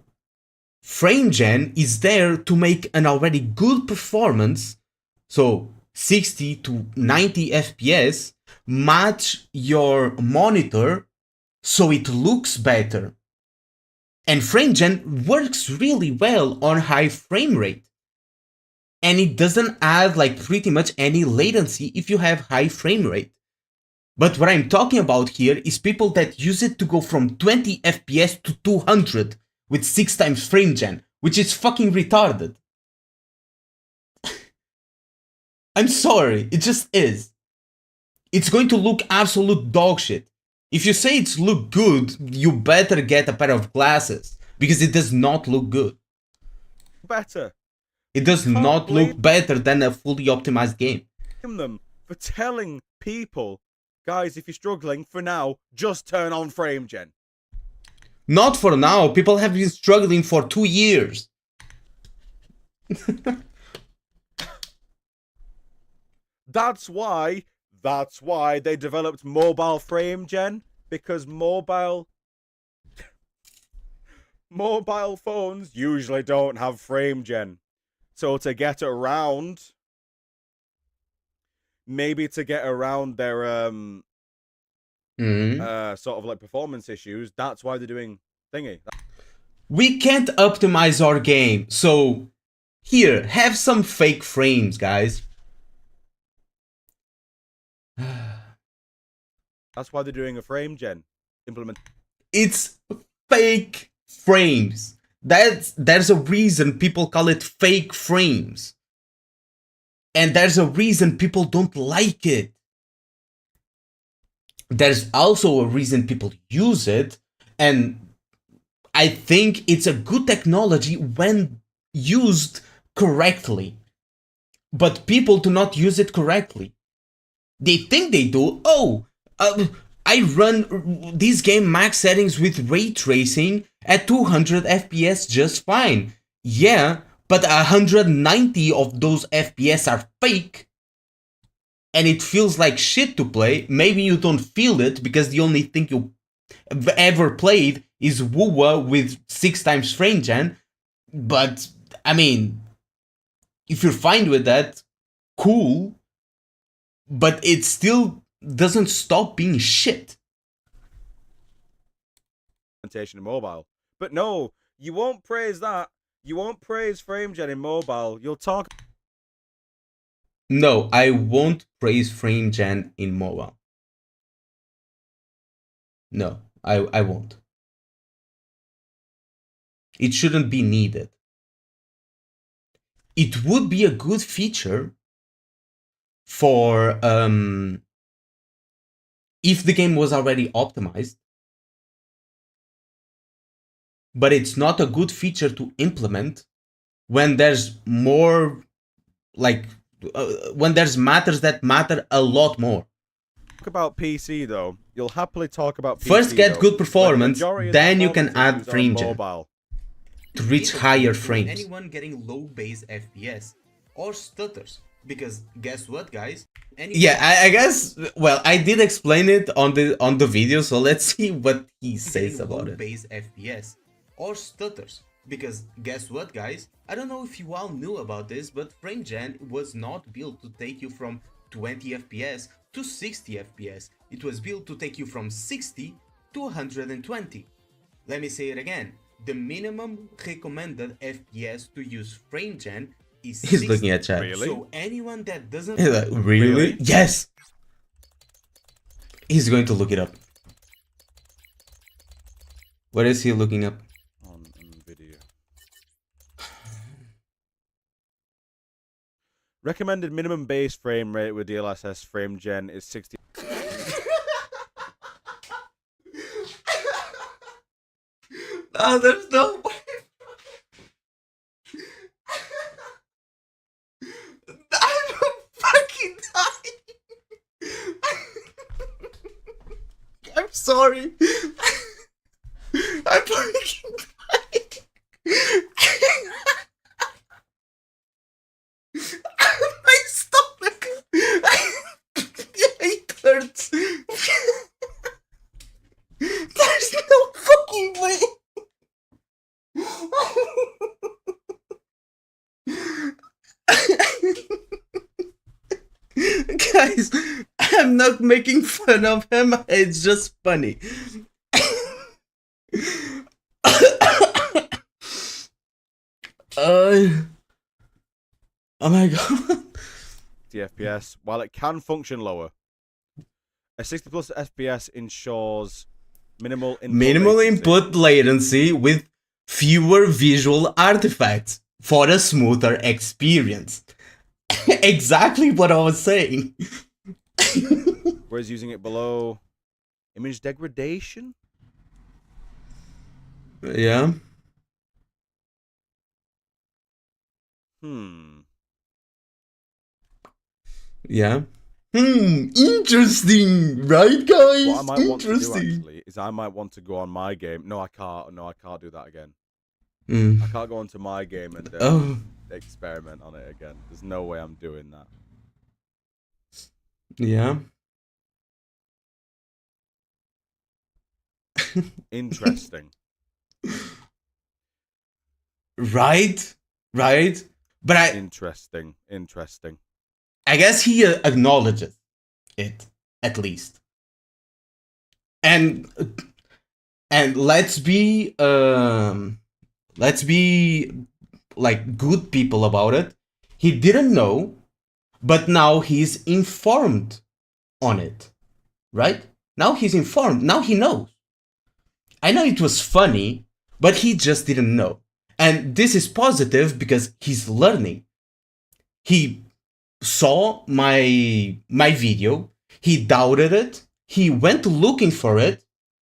FrameGen is there to make an already good performance, so 60 to 90 FPS, match your monitor so it looks better. And FrameGen works really well on high frame rate. And it doesn't add like pretty much any latency if you have high frame rate. But what I'm talking about here is people that use it to go from 20 FPS to 200 with 6 times FrameGen, which is fucking retarded. I'm sorry, it just is. It's going to look absolute dog shit. If you say it's look good, you better get a pair of glasses, because it does not look good. Better. It does not look better than a fully optimized game. Them for telling people, guys, if you're struggling, for now, just turn on FrameGen. Not for now. People have been struggling for 2 years. That's why they developed mobile FrameGen, because mobile phones usually don't have FrameGen. So to get around, maybe to get around their sort of like performance issues, that's why they're doing thingy. We can't optimize our game, so here, have some fake frames, guys. That's why they're doing a FrameGen implement. It's fake frames. There's a reason people call it fake frames. And there's a reason people don't like it. there's also a reason people use it, and I think it's a good technology when used correctly. But people do not use it correctly. They think they do. Oh, I run this game max settings with ray tracing at 200 FPS just fine. Yeah, but 190 of those FPS are fake. And it feels like shit to play. Maybe you don't feel it because the only thing you ever played is WoWa with 6 times frame gen. But, I mean, if you're fine with that, cool. But it still doesn't stop being shit. In mobile. But no, you won't praise that. You won't praise frame gen in mobile. You'll talk. No, I won't praise frame gen in mobile. No, I won't. It shouldn't be needed. It would be a good feature for if the game was already optimized, but it's not a good feature to implement when there's more, like, when there's matters that matter a lot more. Talk about PC though. You'll happily talk about PC. First get though, good performance, then you can add issues are frame on gen mobile. to reach higher frames. Anyone getting low base FPS or stutters, because guess what, guys? Yeah, I guess. Well, I did explain it on the video, so let's see what he says about it. Base FPS or stutters, because guess what, guys? I don't know if you all knew about this, but frame gen was not built to take you from 20 FPS to 60 FPS. It was built to take you from 60 to 120. Let me say it again. The minimum recommended FPS to use frame gen is 60. He's looking at chat. Really? So anyone that doesn't He's like, really? Yes. He's going to look it up. What is he looking up? On video. Recommended minimum base frame rate with DLSS frame gen is 60. Oh, there's no way. I'm fucking dying. I'm sorry. I'm fucking dying. My stomach. It hurts. There's no fucking way. Guys, I'm not making fun of him, it's just funny. Oh my god. FPS, while it can function lower. A 60 plus FPS ensures minimal input latency with fewer visual artifacts for a smoother experience. Exactly what I was saying. Whereas using it below image degradation? Yeah. Yeah. Interesting, right, guys? What I might want to do actually is I might want to go on my game. No, I can't. No, I can't do that again. I can't go onto my game and experiment on it again. There's no way I'm doing that. Yeah. Interesting. Right? But Interesting. I guess he acknowledges it, at least. And let's be like good people about it. He didn't know, but now he's informed on it. Right? Now he's informed. Now he knows. I know it was funny, but he just didn't know. And this is positive because he's learning. He saw my video, he doubted it, he went looking for it,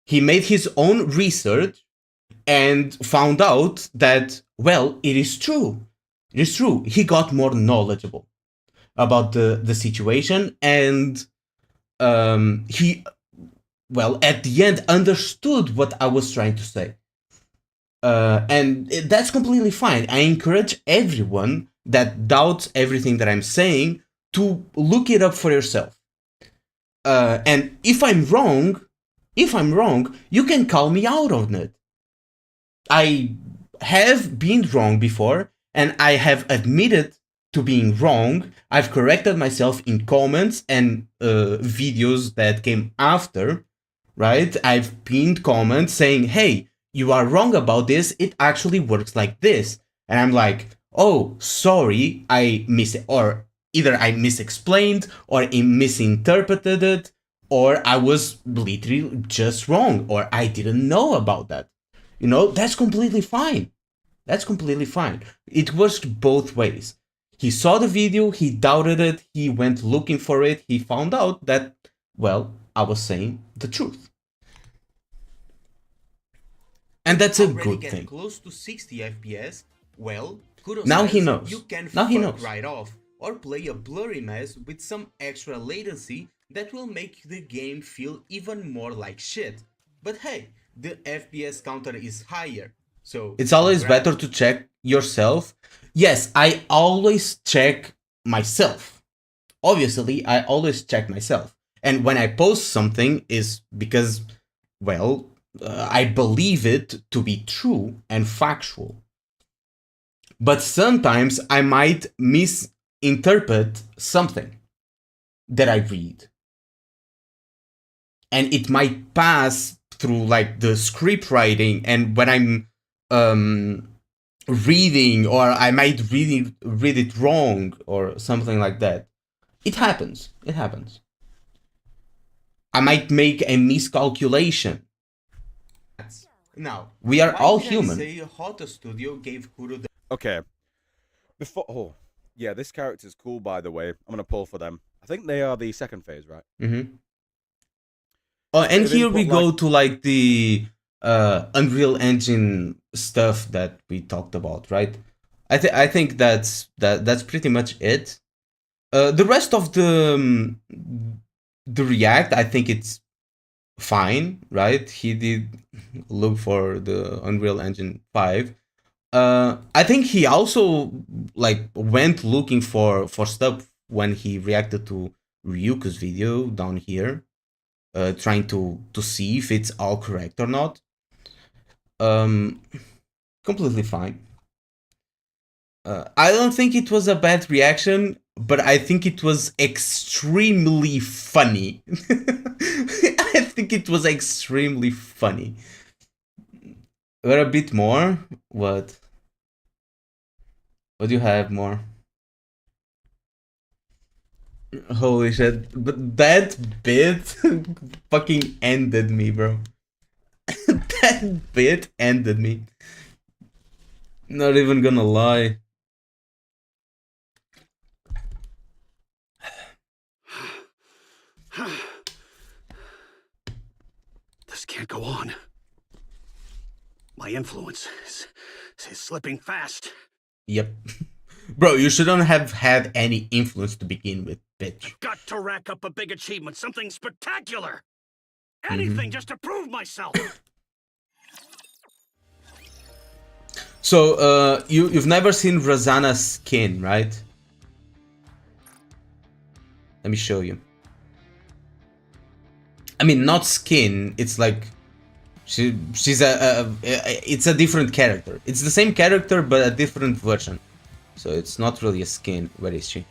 he made his own research, and found out that, well, it is true. It is true. He got more knowledgeable about the situation, and he, well, at the end understood what I was trying to say. And that's completely fine. I encourage everyone that doubts everything that I'm saying to look it up for yourself. And if I'm wrong, you can call me out on it. I have been wrong before, and I have admitted to being wrong. I've corrected myself in comments and videos that came after, right? I've pinned comments saying, hey, you are wrong about this, it actually works like this. And I'm like, oh, sorry, or either I misexplained, or I misinterpreted it, or I was literally just wrong, or I didn't know about that. You know, that's completely fine. That's completely fine. It worked both ways. He saw the video, he doubted it, he went looking for it, he found out that, well, I was saying the truth. And that's a good thing. Close to 60 FPS, well, kudos. Now he knows. You can now he fuck knows. right off, or play a blurry mess with some extra latency that will make the game feel even more like shit. But hey, the FPS counter is higher, so it's always better to check yourself. Yes, I always check myself. Obviously, I always check myself. And when I post something is because, well, I believe it to be true and factual. But sometimes I might misinterpret something that I read. And it might pass through like the script writing, and when I'm reading, or I might read it wrong or something like that. It happens. It happens. I might make a miscalculation. Now, we are all human. Say Hotta Studio gave Kuro the Okay. Yeah, this character's cool, by the way. I'm gonna pull for them. I think they are the second phase, right? Mm-hmm. Oh, and here we go to like the Unreal Engine stuff that we talked about, right? I think that's pretty much it. The rest of the React, I think it's fine, right? He did look for the Unreal Engine 5. I think he also like went looking for stuff when he reacted to Ryuko's video down here, trying to see if it's all correct or not. Completely fine. I don't think it was a bad reaction, but I think it was extremely funny. I think it was extremely funny. Or a bit more? What do you have more? Holy shit. But that bit fucking ended me, bro. That bit ended me. Not even gonna lie. This can't go on. My influence is slipping fast. Yep. Bro, you shouldn't have had any influence to begin with, bitch. I've got to rack up a big achievement, something spectacular. Anything just to prove myself. So, you've never seen Rosanna's skin, right? Let me show you. I mean, not skin. It's like she's it's a different character. It's the same character but a different version. So it's not really a skin. Where is she?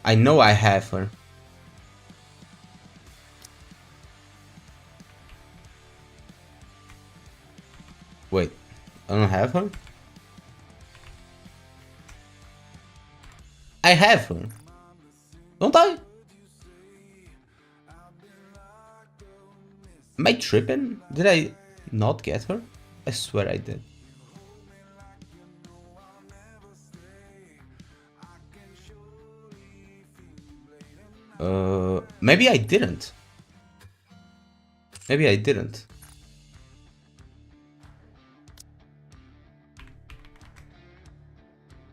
I know I have her. Wait, I don't have her? I have her. Don't I? Am I tripping? Did I not get her? I swear I did. Maybe I didn't. Maybe I didn't.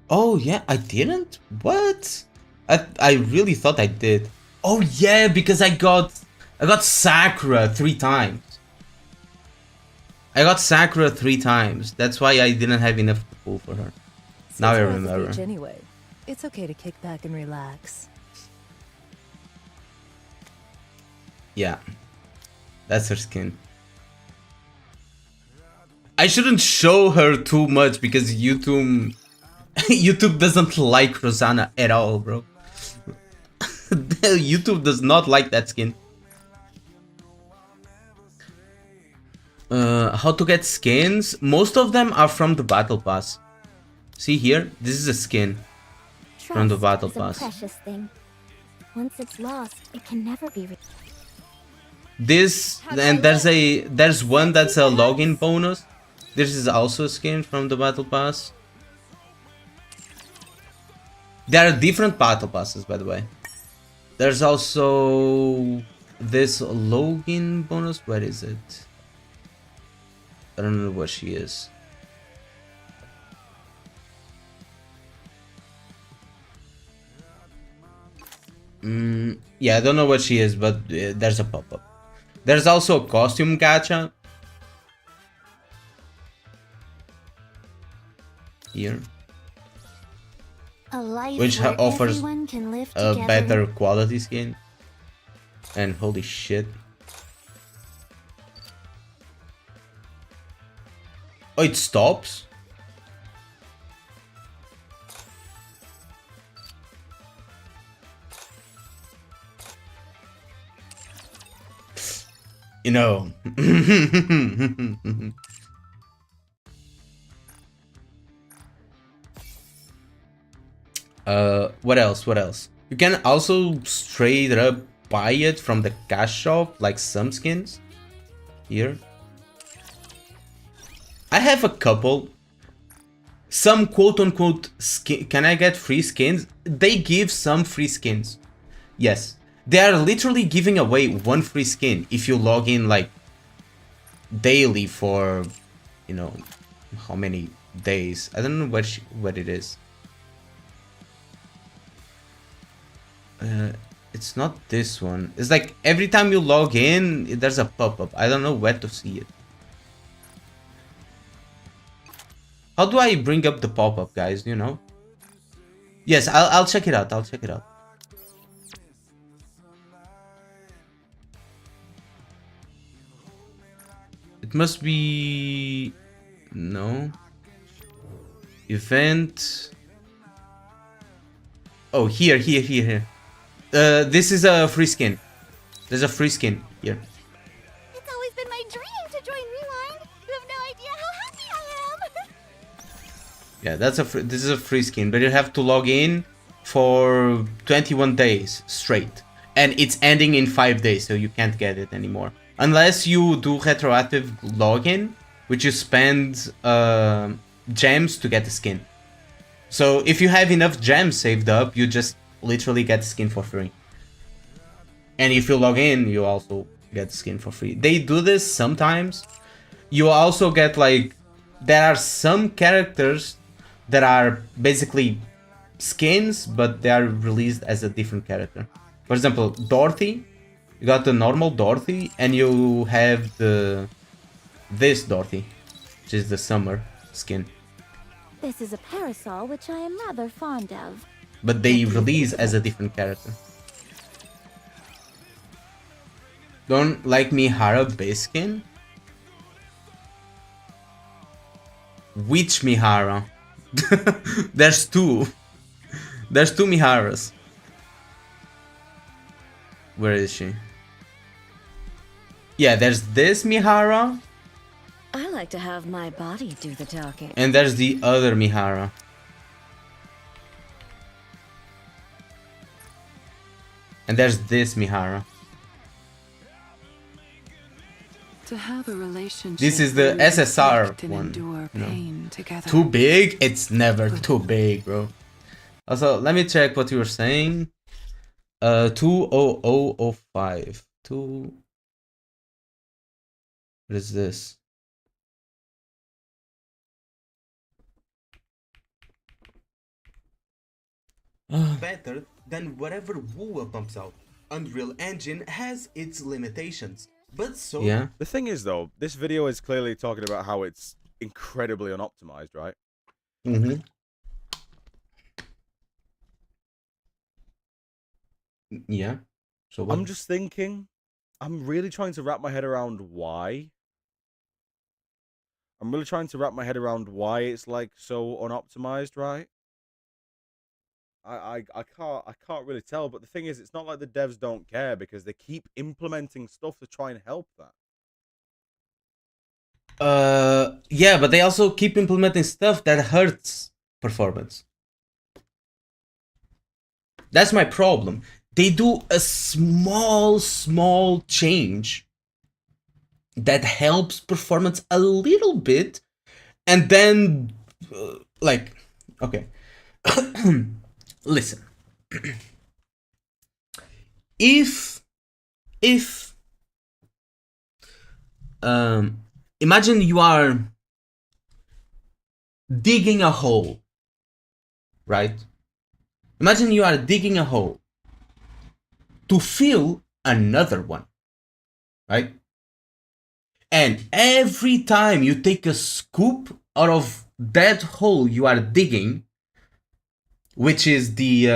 Oh yeah, I didn't? What? I really thought I did. Oh yeah, because I got Sakura 3 times. I got Sakura 3 times. That's why I didn't have enough to pull for her. Since Now I we're at the remember. beach anyway, it's okay to kick back and relax. Yeah. That's her skin. I shouldn't show her too much because YouTube YouTube doesn't like Rosanna at all, bro. YouTube does not like that skin. How to get skins? Most of them are from the battle pass. See here, this is a skin from the battle pass. Precious thing. Once it's lost, it can never be. This and there's one that's a login bonus. This is also a skin from the battle pass. There are different battle passes, by the way. There's also this login bonus. Where is it? I don't know where she is. Yeah, I don't know what she is, but there's a pop-up. There's also a costume gacha. Here. A life Which where offers everyone can live a together. better quality skin. And holy shit. Oh, it stops? You know. What else? What else? You can also straight up buy it from the cash shop, like some skins. Here. I have a couple. Some quote-unquote skin. Can I get free skins? They give some free skins. Yes. They are literally giving away one free skin if you log in like daily for, you know, how many days. I don't know what it is. It's not this one. It's like every time you log in, there's a pop-up. I don't know where to see it. How do I bring up the pop-up, guys? You know? Yes, I'll check it out. I'll check it out. It must be... No. Event... Oh, here. This is a free skin. There's a free skin here. It's always been my dream to join Rewind. You have no idea how happy I am. Yeah, this is a free skin, but you have to log in for 21 days straight. And it's ending in 5 days, so you can't get it anymore. Unless you do retroactive login, which you spend gems to get the skin. So if you have enough gems saved up, you just literally get the skin for free. And if you log in, you also get the skin for free. They do this sometimes. You also get like... There are some characters that are basically skins, but they are released as a different character. For example, Dorothy. You got the normal Dorothy, and you have this Dorothy, which is the summer skin. This is a parasol which I am rather fond of. But they release as a different character. Don't like Mihara base skin? Which Mihara? There's two. There's two Miharas. Where is she? Yeah, there's this Mihara. I like to have my body do the talking. And there's the other Mihara. And there's this Mihara. To have a relationship. This is the SSR one. Too big? It's never too big, bro. Also, let me check what you were saying. 20005. What is this? Better than whatever Wuwa pumps out. Unreal Engine has its limitations, but so Yeah. The thing is, though, this video is clearly talking about how it's incredibly unoptimized, right? Mm-hmm. Yeah. So what? I'm just thinking, I'm really trying to wrap my head around why. I'm really trying to wrap my head around why it's like so unoptimized, right? I can't really tell, but the thing is, it's not like the devs don't care because they keep implementing stuff to try and help that. Yeah, but they also keep implementing stuff that hurts performance. That's my problem. They do a small change that helps performance a little bit, and then like, okay. Listen. if imagine you are digging a hole, right? Imagine you are digging a hole to fill another one, right? And every time you take a scoop out of that hole you are digging, which is the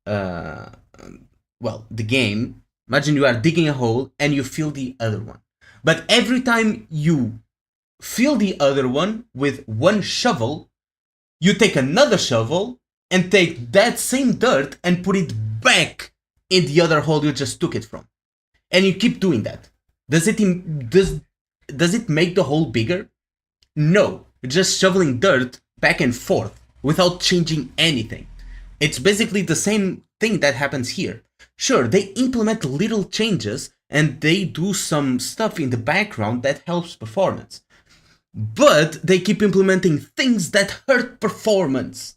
the game. Imagine you are digging a hole and you fill the other one. But every time you fill the other one with one shovel, you take another shovel and take that same dirt and put it back in the other hole you just took it from. And you keep doing that. Does it make the hole bigger? No. You're just shoveling dirt back and forth without changing anything. It's basically the same thing that happens here. Sure, they implement little changes and they do some stuff in the background that helps performance. But they keep implementing things that hurt performance.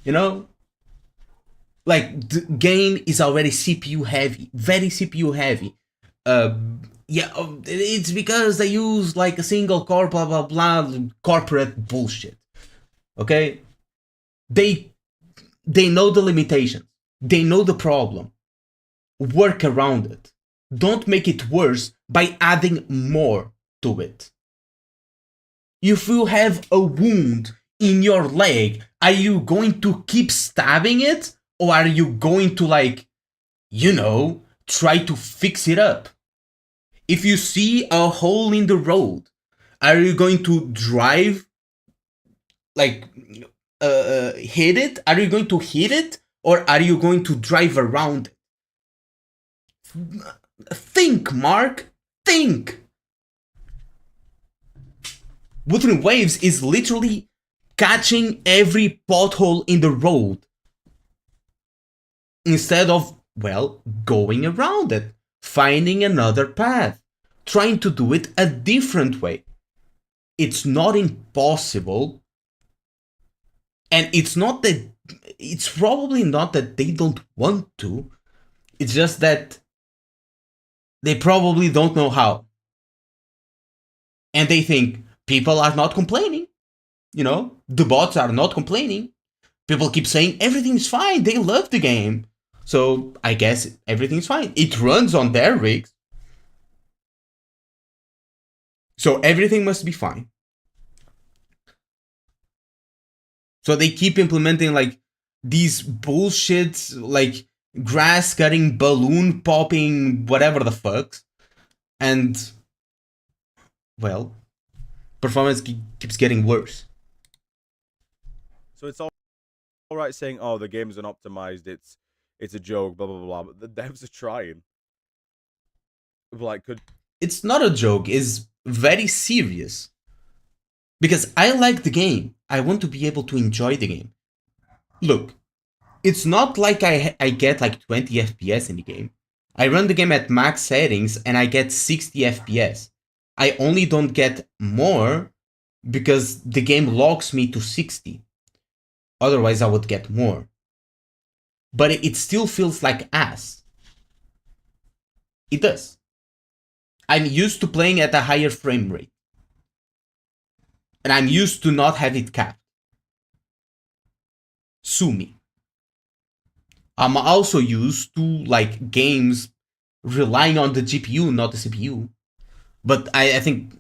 You know? Like, the game is already CPU heavy, very CPU heavy. It's because they use like a single core, blah blah blah, corporate bullshit. Okay? They know the limitations. They know the problem. Work around it. Don't make it worse by adding more to it. If you have a wound in your leg, are you going to keep stabbing it? Or are you going to, like, try to fix it up? If you see a hole in the road, are you going to drive, like, hit it? Are you going to hit it? Or are you going to drive around it? Think, Mark. Think. Wuthering Waves is literally catching every pothole in the road instead of, going around it, finding another path, trying to do it a different way. It's not impossible, and it's probably not that they don't want to, it's just that they probably don't know how. And they think people are not complaining. The bots are not complaining. People keep saying everything's fine. They love the game. So I guess everything's fine. It runs on their rigs. So everything must be fine. So they keep implementing like these bullshit, like grass cutting, balloon popping, whatever the fucks. And, performance keeps getting worse. So it's all right saying, oh, the game's unoptimized, it's a joke, blah, blah, blah, but the devs are trying. It's not a joke, it's very serious. Because I like the game. I want to be able to enjoy the game. Look, it's not like I get like 20 FPS in the game. I run the game at max settings and I get 60 FPS. I only don't get more because the game locks me to 60. Otherwise, I would get more. But it still feels like ass. It does. I'm used to playing at a higher frame rate. And I'm used to not have it capped. Sue me. I'm also used to like games relying on the GPU, not the CPU. But I think,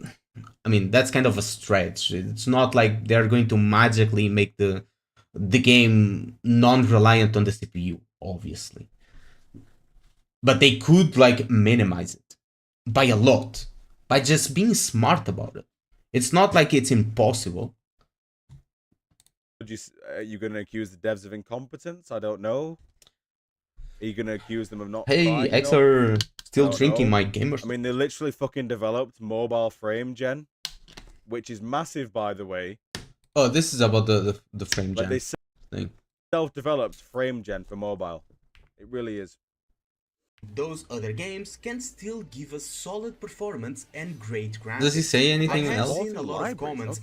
I mean, that's kind of a stretch. It's not like they're going to magically make the game non-reliant on the CPU, obviously. But they could like minimize it by a lot, by just being smart about it. It's not like it's impossible. Are you going to accuse the devs of incompetence? I don't know. Are you going to accuse them of not Hey, trying X enough? are still drinking my gamer. I mean, they literally fucking developed mobile frame gen, which is massive, by the way. Oh, this is about the frame gen thing. Self-developed frame gen for mobile. It really is. Those other games can still give us solid performance and great graphics. Does he say anything else? I have seen a lot of comments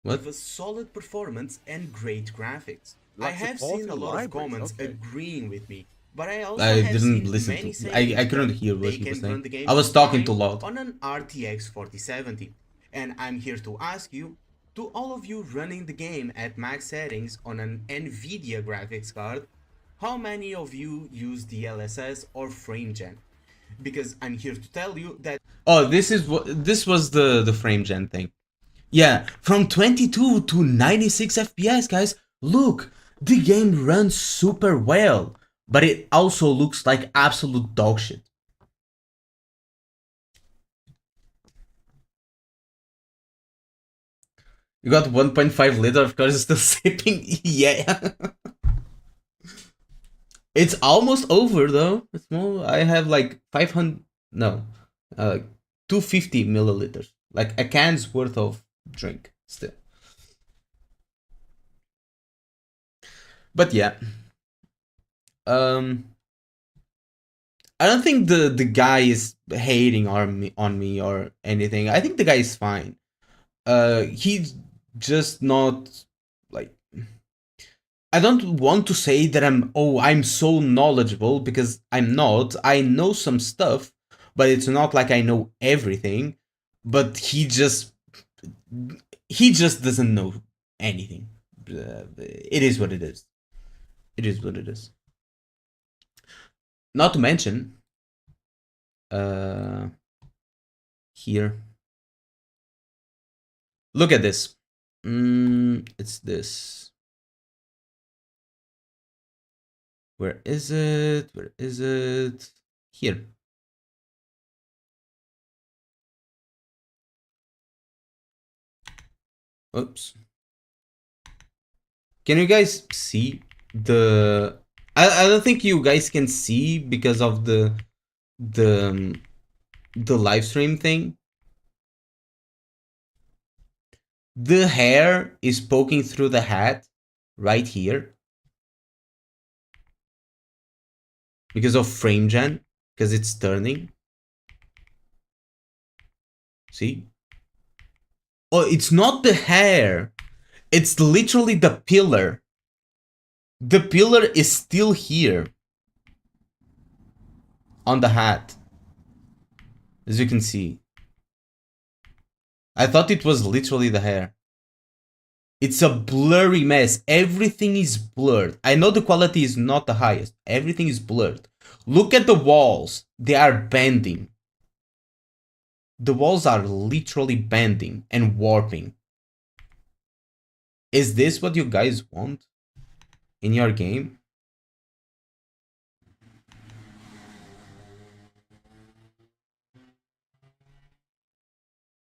What? give us solid performance and great graphics. I have seen a lot of comments agreeing with me, but I also have didn't seen listen many to. I couldn't that hear what they he was can run saying. the game I was talking fine too loud. on an RTX 4070, and I'm here to ask you, to all of you running the game at max settings on an NVIDIA graphics card, how many of you use DLSS or frame gen? Because I'm here to tell you that. Oh, this was the frame gen thing. Yeah, from 22 to 96 FPS, guys. Look, the game runs super well, but it also looks like absolute dog shit. You got 1.5 liter, of course, still sipping. Yeah. It's almost over though. It's more. I have like 500. No, 250 milliliters, like a can's worth of drink still. But yeah, I don't think the guy is hating on me or anything. I think the guy is fine. He's just not like. I don't want to say that I'm so knowledgeable, because I'm not. I know some stuff, but it's not like I know everything. But he just doesn't know anything. It is what it is. It is what it is. Not to mention, here. Look at this. It's this. Where is it? Where is it? Here. Oops. Can you guys see the... I don't think you guys can see because of the live stream thing. The hair is poking through the hat right here because of frame gen, because it's turning. See? Oh, it's not the hair. It's literally the pillar. The pillar is still here on the hat, as you can see. I thought it was literally the hair. It's a blurry mess. Everything is blurred. I know the quality is not the highest. Everything is blurred. Look at the walls. They are bending. The walls are literally bending and warping. Is this what you guys want in your game?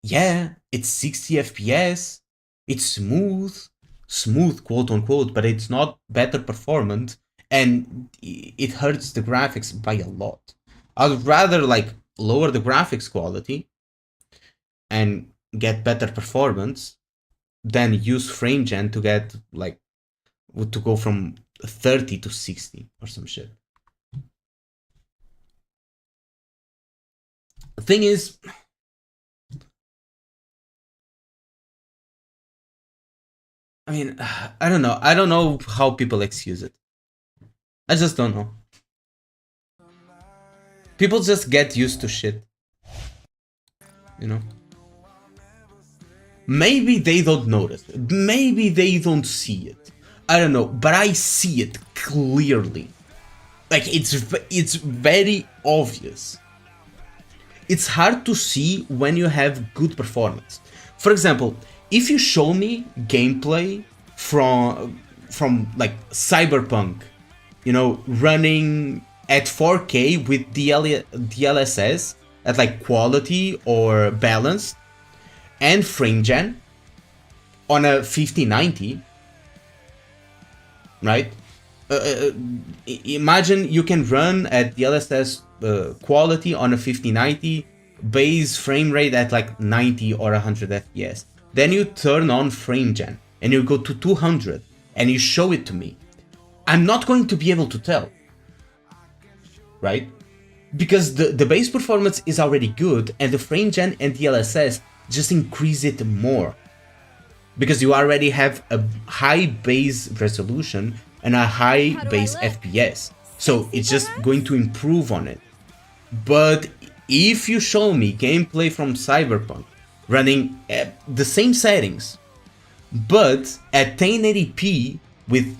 Yeah, it's 60 FPS. It's smooth, quote unquote, but it's not better performant, and it hurts the graphics by a lot. I'd rather like lower the graphics quality and get better performance than use frame gen to get like to go from 30 to 60 or some shit. The thing is, I mean, I don't know. I don't know how people excuse it. I just don't know. People just get used to shit. you know? Maybe they don't notice it. Maybe they don't see it. I don't know, but I see it clearly. Like, it's very obvious. It's hard to see when you have good performance. For example, if you show me gameplay from like Cyberpunk, you know, running at 4K with DLSS at like quality or balance and frame gen on a 5090, right? Imagine you can run at DLSS quality on a 5090, base frame rate at like 90 or 100 FPS. Then you turn on frame gen and you go to 200 and you show it to me. I'm not going to be able to tell, right? Because the base performance is already good and the frame gen and DLSS just increase it more. Because you already have a high base resolution and a high base FPS. So it's just going to improve on it. But if you show me gameplay from Cyberpunk running at the same settings, but at 1080p with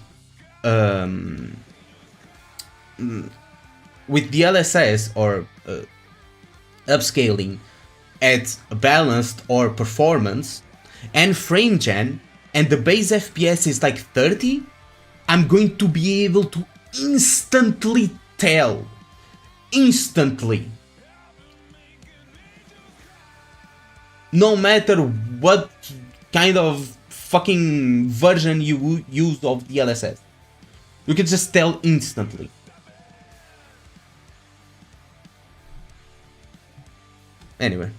DLSS or upscaling at balanced or performance and frame gen, and the base FPS is like 30, I'm going to be able to instantly tell. Instantly. No matter what kind of fucking version you use of DLSS. You can just tell instantly. Anyway.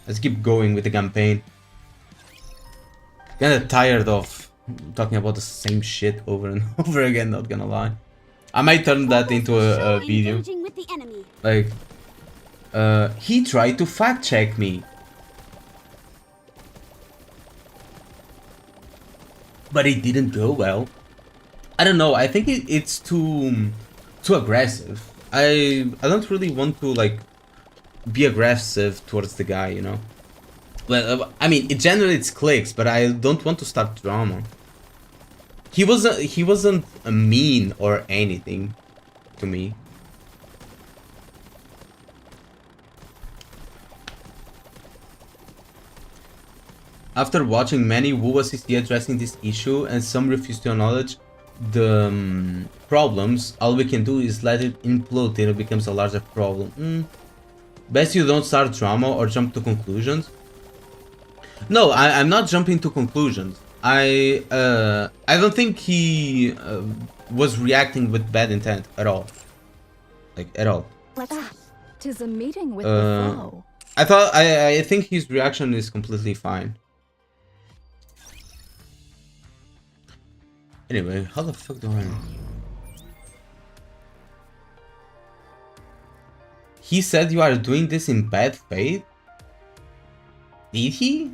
Let's keep going with the campaign. Kinda tired of talking about the same shit over and over again, not gonna lie. I might turn that into a video. Like, he tried to fact check me. But it didn't go well. I don't know, I think it's too aggressive. I don't really want to like be aggressive towards the guy, you know. Well, I mean, it generates clicks, but I don't want to start drama. He wasn't mean or anything to me. After watching many Wu assist addressing this issue and some refuse to acknowledge the problems, all we can do is let it implode till it becomes a larger problem. Best you don't start drama or jump to conclusions. No, I'm not jumping to conclusions. I don't think he was reacting with bad intent at all. Like, at all. Tis a meeting with the foe. I think his reaction is completely fine. Anyway, how the fuck do I... He said you are doing this in bad faith? Did he?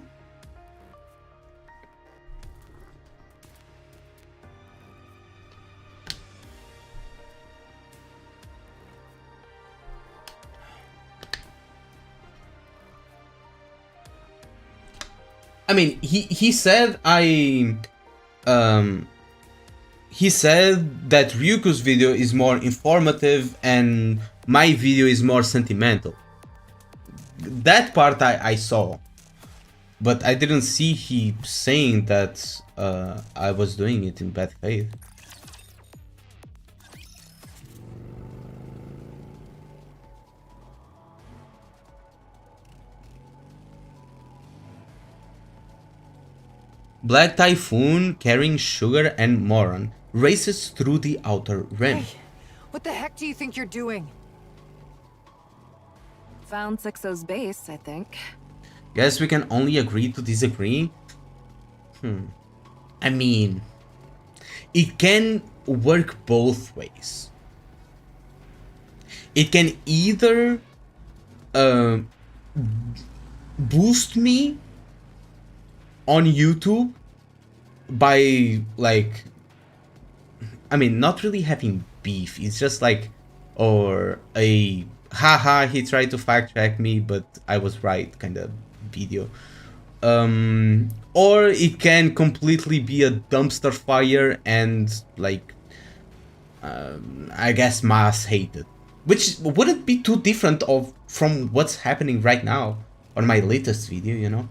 I mean, he said he said that Ryuko's video is more informative and my video is more sentimental. That part I saw, but I didn't see he saying that I was doing it in bad faith. Black Typhoon carrying sugar and Moron races through the outer rim. Hey, what the heck do you think you're doing? Found Sixo's base, I think. Guess we can only agree to disagree. I mean, it can work both ways. It can either boost me on YouTube by, like, I mean, not really having beef, it's just like, or a haha, he tried to fact check me, but I was right kind of video. Or it can completely be a dumpster fire and like I guess mass hated, which wouldn't be too different from what's happening right now on my latest video, you know.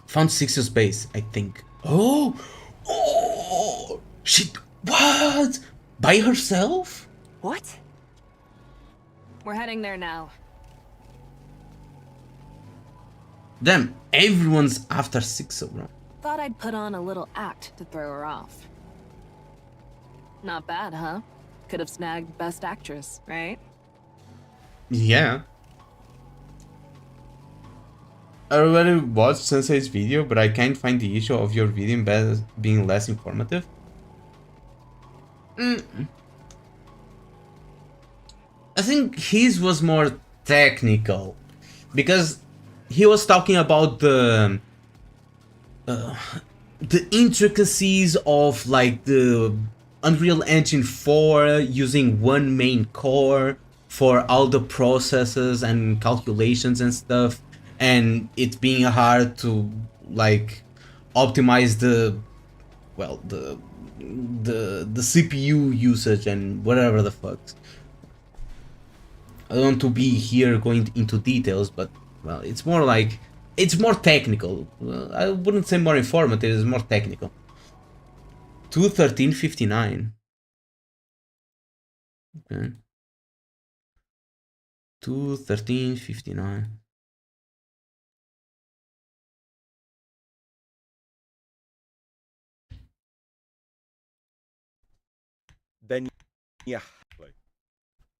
Found 6 base, I think. Oh, she what? By herself? What? We're heading there now. Damn, everyone's after 6, bro. Thought I'd put on a little act to throw her off. Not bad, huh? Could have snagged Best Actress, right? Yeah. I already watched Sensei's video, but I can't find the issue of your video being less informative. I think his was more technical, because he was talking about the intricacies of like the Unreal Engine 4 using one main core for all the processes and calculations and stuff, and it being hard to like optimize the CPU usage and whatever the fuck. I don't want to be here going into details, but well, it's more like it's more technical. I wouldn't say more informative, it's more technical. 213.59. Okay. 213.59. Then yeah.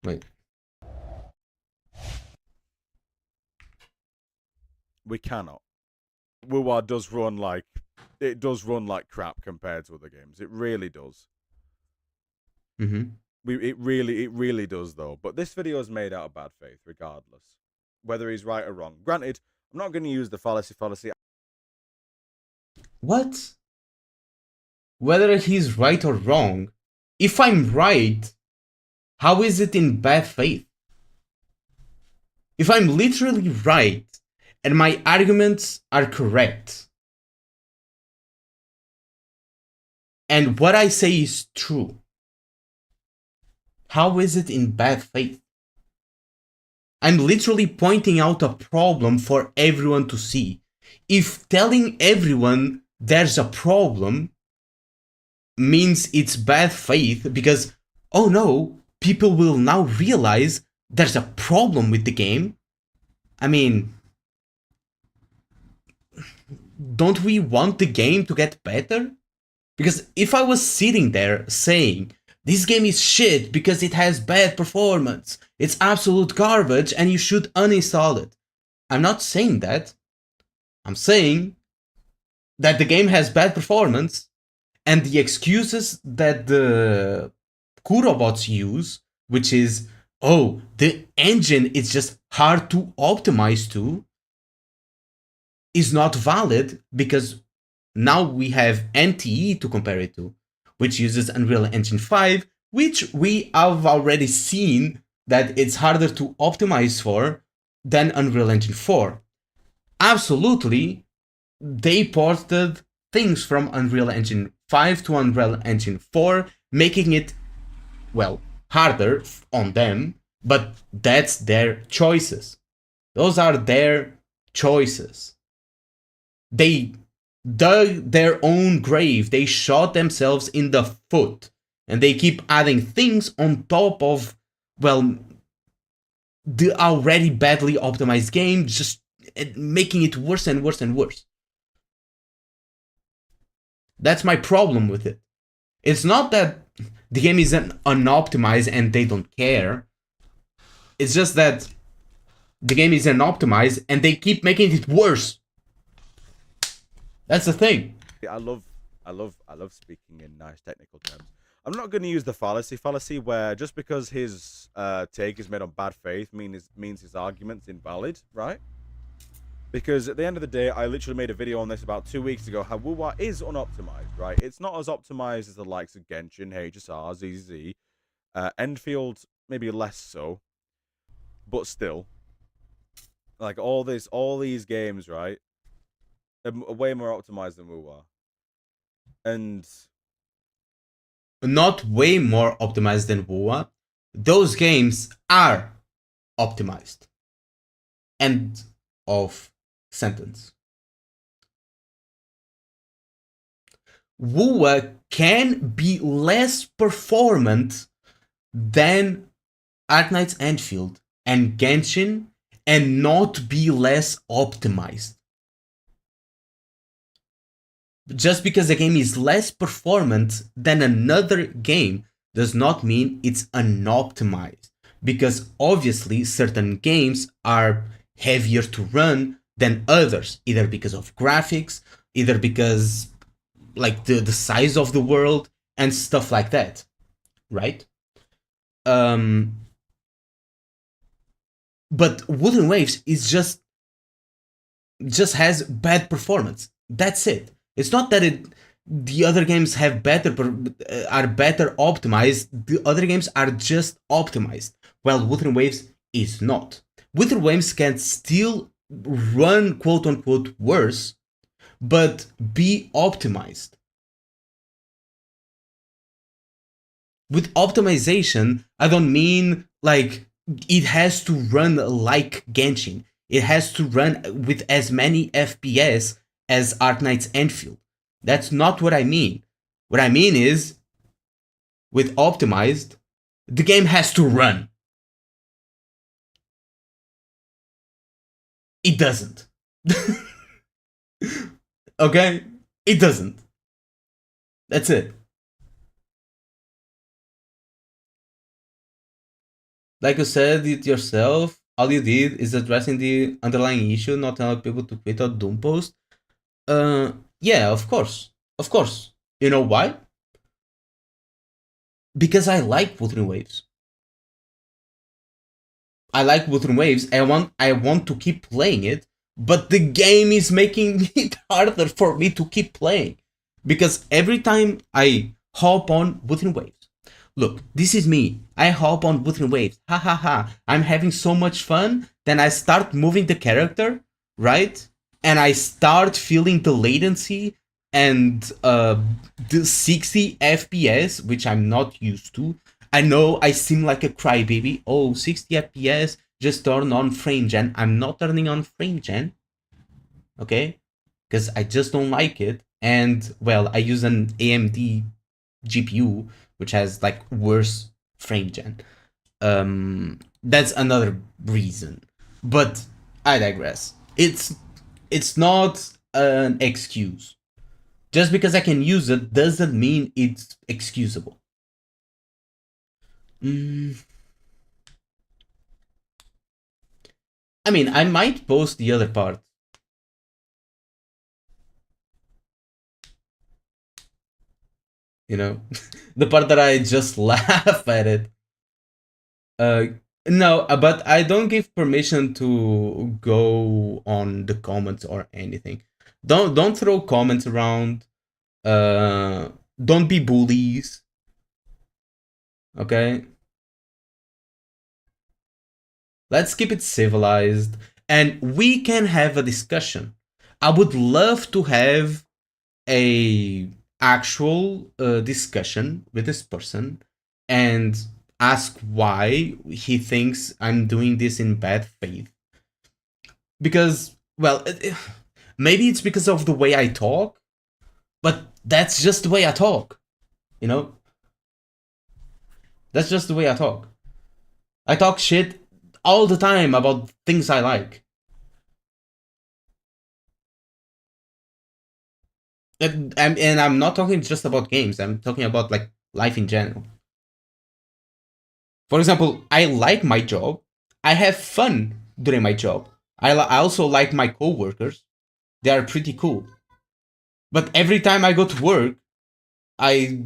Wait. We cannot. WoWA does run like crap compared to other games. It really does. It really does though. But this video is made out of bad faith, regardless, whether he's right or wrong. Granted, I'm not going to use the fallacy. What? Whether he's right or wrong? If I'm right, how is it in bad faith? If I'm literally right and my arguments are correct, and what I say is true, how is it in bad faith? I'm literally pointing out a problem for everyone to see. If telling everyone there's a problem means it's bad faith because, oh no, people will now realize there's a problem with the game, I mean, don't we want the game to get better? Because if I was sitting there saying, this game is shit because it has bad performance, it's absolute garbage and you should uninstall it. I'm not saying that. I'm saying that the game has bad performance and the excuses that the Kurobots use, which is, oh, the engine is just hard to optimize to, is not valid because now we have NTE to compare it to, which uses Unreal Engine 5, which we have already seen that it's harder to optimize for than Unreal Engine 4. Absolutely, they ported things from Unreal Engine 5 to Unreal Engine 4, making it, well, harder on them, but that's their choices. Those are their choices. They dug their own grave, they shot themselves in the foot, and they keep adding things on top of, well, the already badly optimized game, just making it worse and worse and worse. That's my problem with it. It's not that the game is unoptimized and they don't care. It's just that the game is unoptimized and they keep making it worse. That's the thing. I love speaking in nice technical terms. I'm not going to use the fallacy where just because his take is made on bad faith means his argument's invalid, right? Because at the end of the day, I literally made a video on this about 2 weeks ago, how WoWA is unoptimized, right? It's not as optimized as the likes of Genshin, HSR, ZZ. Enfield maybe less so, but still, like all these games, right, are way more optimized than WoW are, and not way more optimized than WoW. Those games are optimized. End of sentence. WoW can be less performant than Arknight's Enfield and Genshin and not be less optimized. Just because a game is less performant than another game does not mean it's unoptimized. Because obviously certain games are heavier to run than others, either because of graphics, either because like the size of the world and stuff like that, right? But Wooden Waves is just has bad performance. That's it. It's not that the other games have are better optimized. The other games are just optimized, while Wooden Waves is not. Wooden Waves can still run quote unquote worse, but be optimized. With optimization, I don't mean like it has to run like Genshin. It has to run with as many FPS as Arknight's Enfield. That's not what I mean. What I mean is, with optimized, the game has to run. It doesn't. Okay? It doesn't. That's it. Like you said it yourself, all you did is addressing the underlying issue, not telling people to quit or doom post. Yeah, of course. Of course. You know why? Because I like Wuthering Waves. I like Wuthering Waves. I want to keep playing it, but the game is making it harder for me to keep playing. Because every time I hop on Wuthering Waves, look, this is me. I hop on Wuthering Waves. Ha ha ha. I'm having so much fun. Then I start moving the character, right? And I start feeling the latency and the 60 FPS, which I'm not used to. I know I seem like a crybaby. Oh, 60 FPS, just turn on frame gen. I'm not turning on frame gen, okay? Because I just don't like it. And, well, I use an AMD GPU, which has like worse frame gen. That's another reason. But I digress. It's not an excuse. Just because I can use it doesn't mean it's excusable. I mean, I might post the other part. You know, the part that I just laugh at it. No, but I don't give permission to go on the comments or anything. Don't throw comments around. Don't be bullies. Okay? Let's keep it civilized and we can have a discussion. I would love to have a actual discussion with this person and ask why he thinks I'm doing this in bad faith. Because, well, maybe it's because of the way I talk, but that's just the way I talk, you know? That's just the way I talk. I talk shit all the time about things I like. And I'm not talking just about games, I'm talking about like life in general. For example, I like my job. I have fun during my job. I also like my coworkers. They are pretty cool. But every time I go to work, I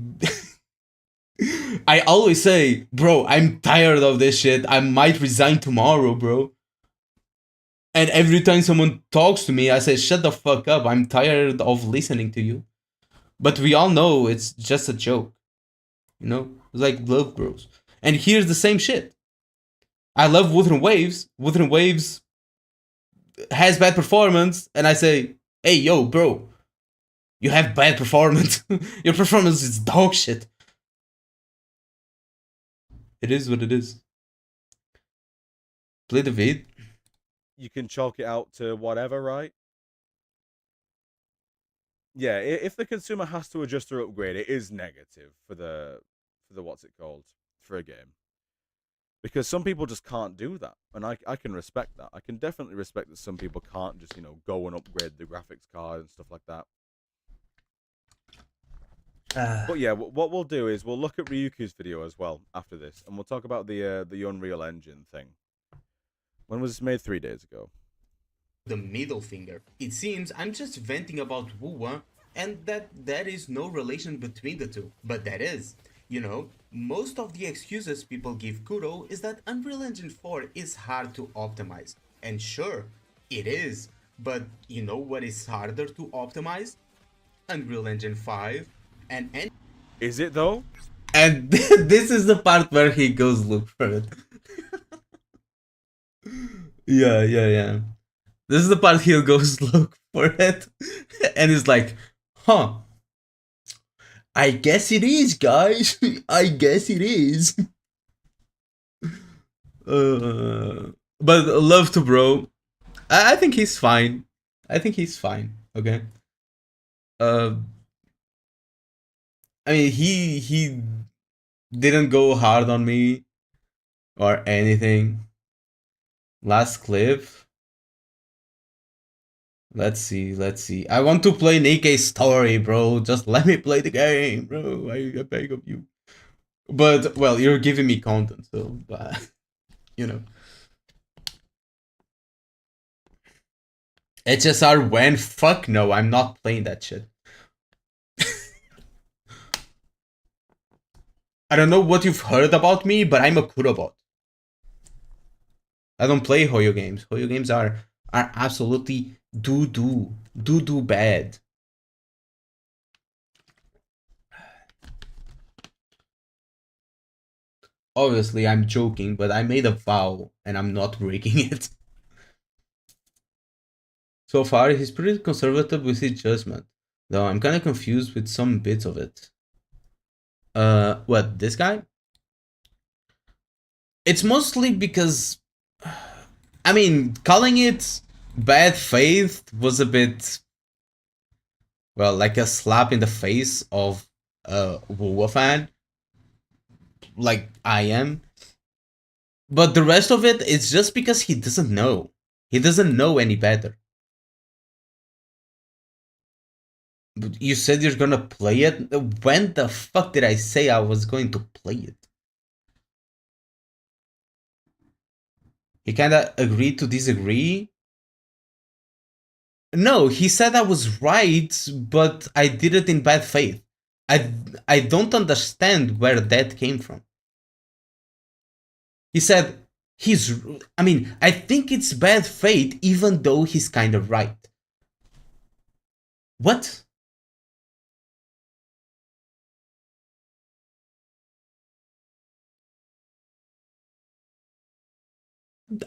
I always say, bro, I'm tired of this shit. I might resign tomorrow, bro. And every time someone talks to me, I say, shut the fuck up. I'm tired of listening to you. But we all know it's just a joke. You know? It's like love bros. And here's the same shit. I love Wuthering Waves. Wuthering Waves has bad performance, and I say, hey, yo, bro, you have bad performance. Your performance is dog shit. It is what it is. Play the vid. You can chalk it out to whatever, right? Yeah, if the consumer has to adjust or upgrade, it is negative for the what's it called, for a game. Because some people just can't do that, and I can respect that. I can definitely respect that some people can't just, you know, go and upgrade the graphics card and stuff like that. But yeah, what we'll do is we'll look at Ryuku's video as well after this, and we'll talk about the Unreal Engine thing. When was this made? 3 days ago. The middle finger. It seems I'm just venting about Wuwa, and that there is no relation between the two. But there is. You know, most of the excuses people give Kuro is that Unreal Engine 4 is hard to optimize. And sure, it is. But you know what is harder to optimize? Unreal Engine 5 and Is it though? And this is the part where he goes look for it. Yeah. This is the part he goes look for it. And he's like, huh. I guess it is, guys. I guess it is. But love to bro. I think he's fine. Okay. I mean, he didn't go hard on me or anything. Last clip. Let's see. I want to play NIKKE's story, bro. Just let me play the game, bro. I beg of you. But, well, you're giving me content, so, you know. HSR when? Fuck no, I'm not playing that shit. I don't know what you've heard about me, but I'm a Kurobot. I don't play Hoyo games. Hoyo games are absolutely doo-doo bad. Obviously, I'm joking, but I made a vow, and I'm not breaking it. So far, he's pretty conservative with his judgment, though I'm kinda confused with some bits of it. What, this guy? It's mostly because, I mean, calling it bad faith was a bit, well, like a slap in the face of a Wuwa fan, like I am. But the rest of it is just because he doesn't know. He doesn't know any better. But you said you're gonna play it? When the fuck did I say I was going to play it? He kinda agreed to disagree. No, he said I was right, but I did it in bad faith. I don't understand where that came from. He said I think it's bad faith even though he's kind of right. What?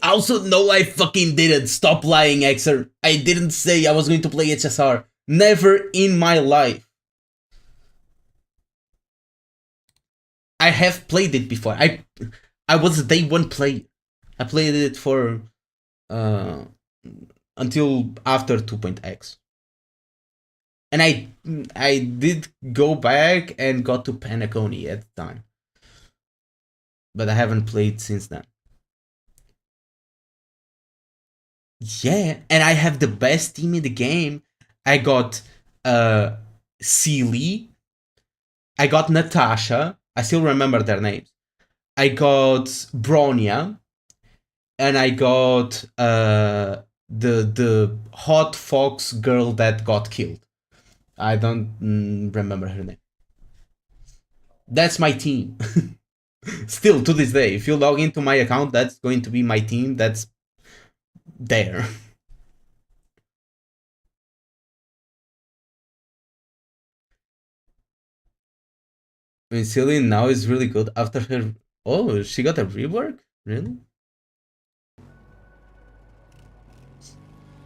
Also, no, I fucking didn't. Stop lying, Xer. I didn't say I was going to play HSR. Never in my life. I have played it before. I was a day one player. I played it for until after 2.x. And I did go back and got to Panaconi at the time. But I haven't played since then. Yeah, and I have the best team in the game. I got Seely. I got Natasha. I still remember their names. I got Bronya. And I got the hot fox girl that got killed. I don't remember her name. That's my team. Still to this day, if you log into my account, that's going to be my team. That's there. I mean, Cillian now is really good after her Oh, she got a rework? Really?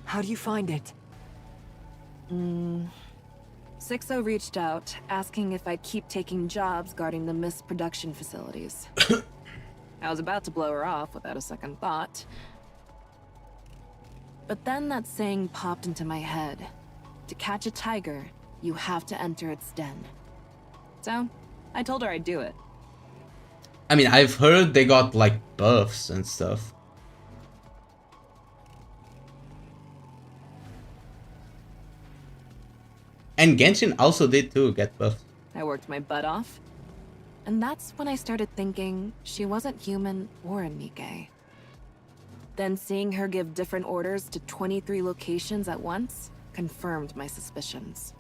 How do you find it? 6-0 reached out, asking if I'd keep taking jobs guarding the mist production facilities. I was about to blow her off without a second thought. But then that saying popped into my head. To catch a tiger, you have to enter its den. So, I told her I'd do it. I mean, I've heard they got like buffs and stuff. And Genshin also did too, get buffs. I worked my butt off. And that's when I started thinking she wasn't human or a NIKKE. Then seeing her give different orders to 23 locations at once confirmed my suspicions.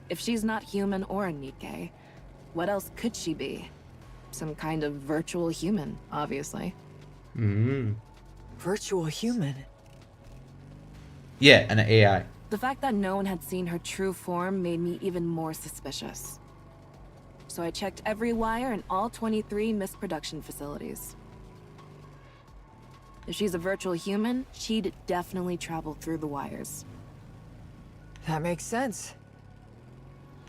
If she's not human or a NIKKE, what else could she be? Some kind of virtual human, obviously. Virtual human? Yeah, an AI. The fact that no one had seen her true form made me even more suspicious. So I checked every wire in all 23 mist production facilities. If she's a virtual human, she'd definitely travel through the wires. That makes sense.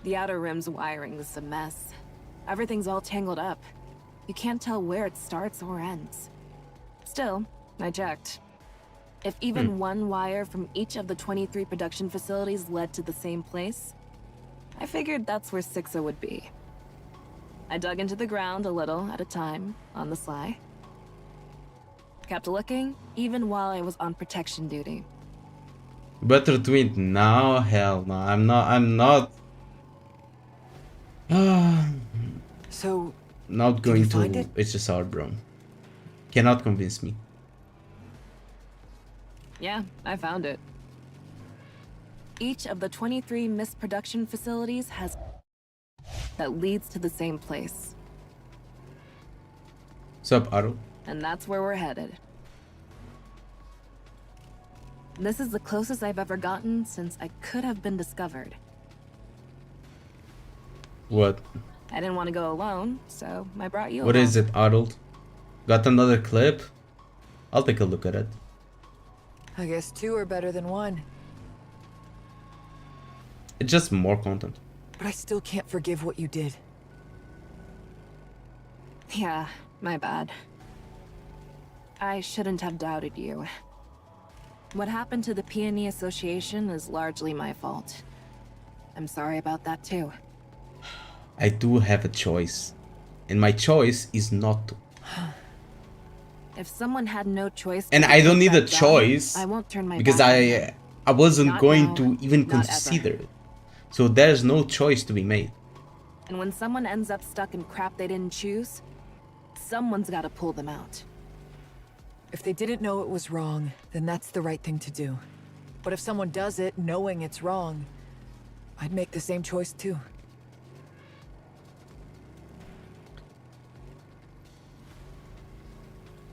The outer rim's wiring is a mess. Everything's all tangled up. You can't tell where it starts or ends. Still, I checked. If even one wire from each of the 23 production facilities led to the same place, I figured that's where 6-0 would be. I dug into the ground a little at a time, on the sly. Kept looking, even while I was on protection duty. Better do it now? Hell no, I'm not So, not going you find to it? HSR, bro. Cannot convince me. Yeah, I found it. Each of the 23 mist production facilities has that leads to the same place. Sup, Aro? And that's where we're headed. This is the closest I've ever gotten since I could have been discovered. What? I didn't want to go alone, so I brought you What along. is it, Arnold? Got another clip? I'll take a look at it. I guess 2 are better than 1. It's just more content. But I still can't forgive what you did. Yeah, my bad. I shouldn't have doubted you. What happened to the Peony Association is largely my fault. I'm sorry about that too. I do have a choice. And my choice is not to. If someone had no choice, And but I to don't take need a that job, choice I won't turn my because back on them. I wasn't Not going now, to even not ever. consider it. So there's no choice to be made. And when someone ends up stuck in crap they didn't choose, someone's got to pull them out. If they didn't know it was wrong, then that's the right thing to do. But if someone does it knowing it's wrong, I'd make the same choice too.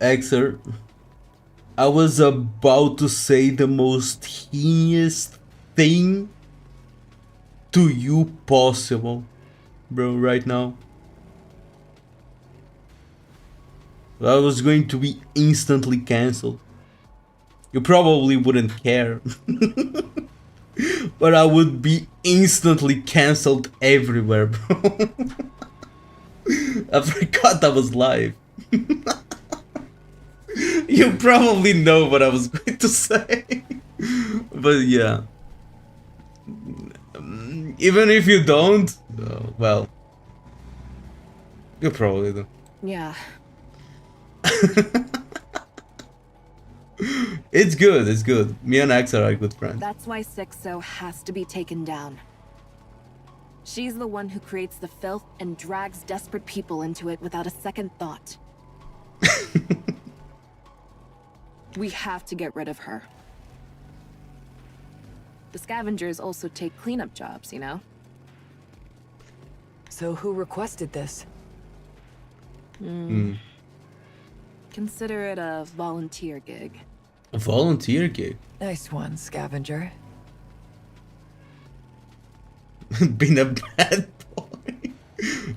Exer, I was about to say the most heinous thing to you possible, bro, right now. I was going to be instantly cancelled. You probably wouldn't care. But I would be instantly cancelled everywhere, bro. I forgot I was live. You probably know what I was going to say. But yeah. Even if you don't, well, you probably do. Yeah. It's good, it's good. Me and X are good friends. That's why 6-0 has to be taken down. She's the one who creates the filth and drags desperate people into it without a second thought. We have to get rid of her. The scavengers also take cleanup jobs, you know? So who requested this? Consider it a volunteer gig. A volunteer gig? Nice one, scavenger. Being a bad boy.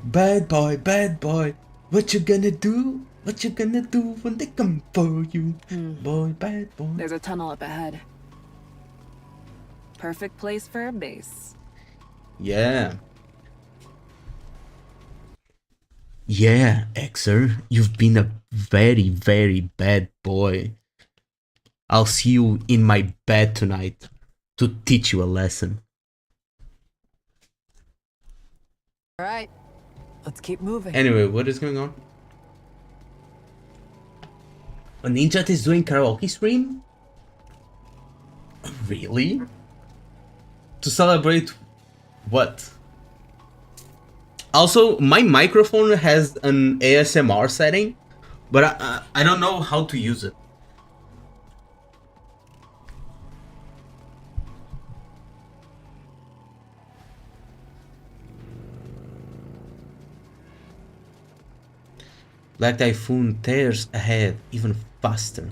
Bad boy, bad boy. What you gonna do? What you gonna do when they come for you? Boy, bad boy. There's a tunnel up ahead. Perfect place for a base. Yeah. Yeah, Exer, you've been a very, very bad boy. I'll see you in my bed tonight to teach you a lesson. All right, let's keep moving. Anyway, what is going on? A ninja is doing karaoke stream? Really? To celebrate what? Also, my microphone has an ASMR setting, but I don't know how to use it. Black Typhoon tears ahead even faster.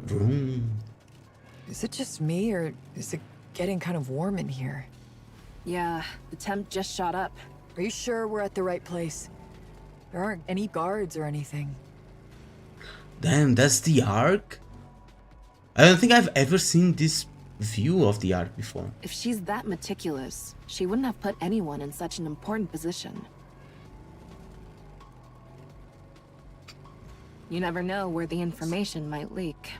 Vroom. Is it just me, or is it getting kind of warm in here? Yeah, the temp just shot up. Are you sure we're at the right place? There aren't any guards or anything. Damn, that's the Ark? I don't think I've ever seen this view of the Ark before. If she's that meticulous, she wouldn't have put anyone in such an important position. You never know where the information might leak.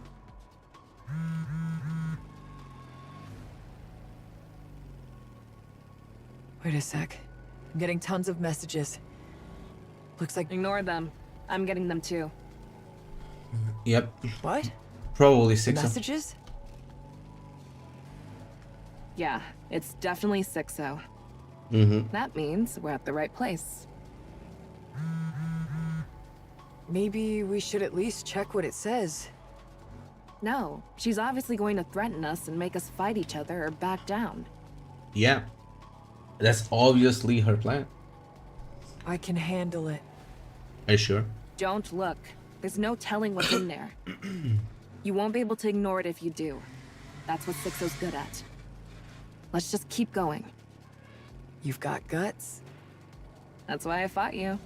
Wait a sec. I'm getting tons of messages. Looks like... Ignore them. I'm getting them too. Yep. What? Probably The 6. messages? Yeah, it's definitely 6-0. That means we're at the right place. Maybe we should at least check what it says. No, she's obviously going to threaten us and make us fight each other or back down. Yeah. That's obviously her plan. I can handle it. Are you sure? Don't look. There's no telling what's in there. You won't be able to ignore it if you do. That's what 6-0's good at. Let's just keep going. You've got guts. That's why I fought you.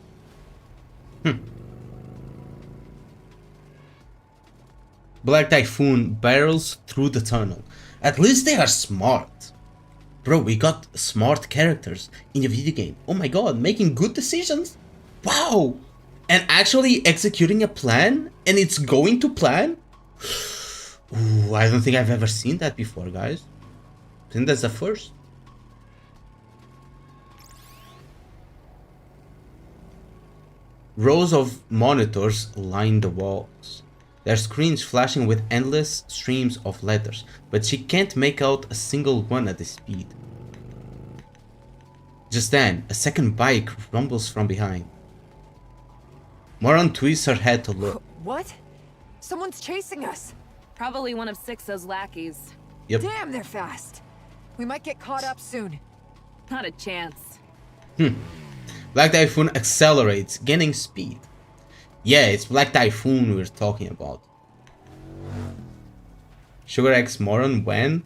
Black Typhoon barrels through the tunnel. At least they are smart. Bro, we got smart characters in a video game. Oh my god, making good decisions? Wow! And actually executing a plan? And it's going to plan? Ooh, I don't think I've ever seen that before, guys. I think that's the first. Rows of monitors line the walls. Their screens flashing with endless streams of letters, but she can't make out a single one at this speed. Just then, a second bike rumbles from behind. Moran twists her head to look. What? Someone's chasing us. Probably one of 6-0's lackeys. Yep. Damn, they're fast. We might get caught up soon. Not a chance. Black Typhoon accelerates, gaining speed. Yeah, it's Black Typhoon we're talking about. Sugar X Moran when?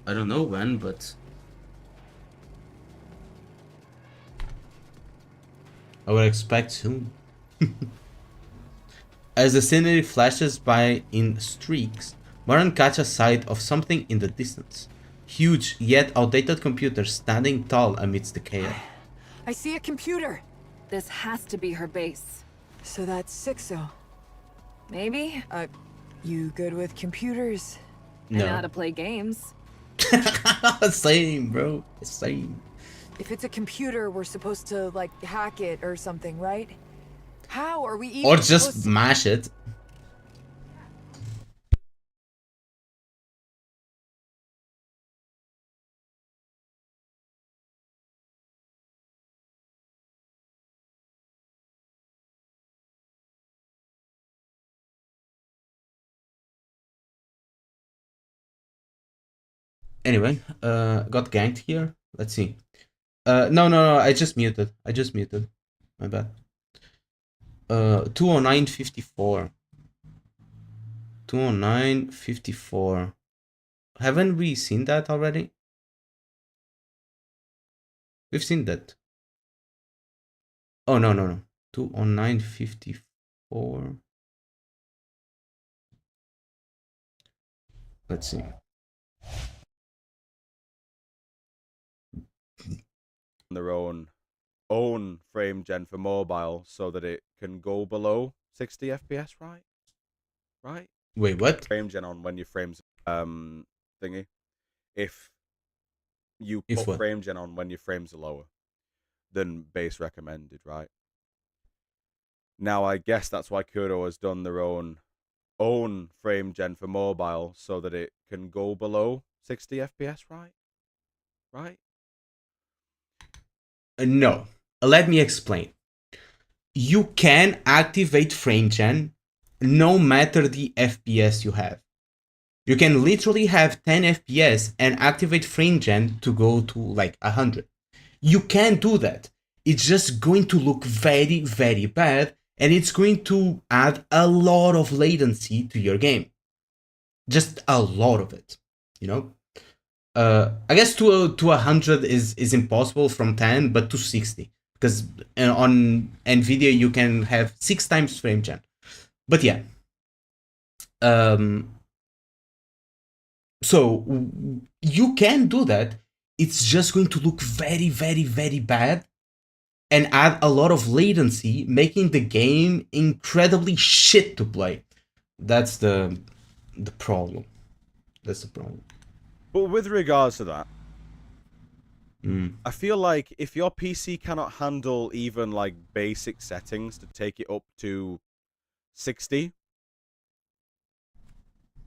I don't know when, but I would expect soon. As the scenery flashes by in streaks, Moran catches sight of something in the distance. Huge yet outdated computer standing tall amidst the chaos. I see a computer. This has to be her base. So that's 6-0. Maybe? You good with computers? I know how to play games. Same, bro. Same. If it's a computer, we're supposed to, like, hack it or something, right? How are we even Or just supposed smash it. Anyway, got ganked here. Let's see. No, I just muted. My bad. 209.54. 209.54. Haven't we seen that already? We've seen that. Oh, no. 209.54. Let's see. Their own frame gen for mobile so that it can go below 60 FPS, right? Right? Wait, what? Frame gen on when your frames thingy. If you If put what? frame gen on when your frames are lower than base recommended, right? Now I guess that's why Kuro has done their own frame gen for mobile so that it can go below 60 FPS, right? Right? No. Let me explain. You can activate frame gen no matter the FPS you have. You can literally have 10 FPS and activate frame gen to go to like 100. You can do that. It's just going to look very, very bad, and it's going to add a lot of latency to your game. Just a lot of it, you know? I guess to 100 is impossible from 10, but to 60. Because on NVIDIA you can have 6 times frame gen. But yeah. So you can do that. It's just going to look very, very, very bad and add a lot of latency, making the game incredibly shit to play. That's the problem. That's the problem. But with regards to that, Mm. I feel like if your PC cannot handle even like basic settings to take it up to 60,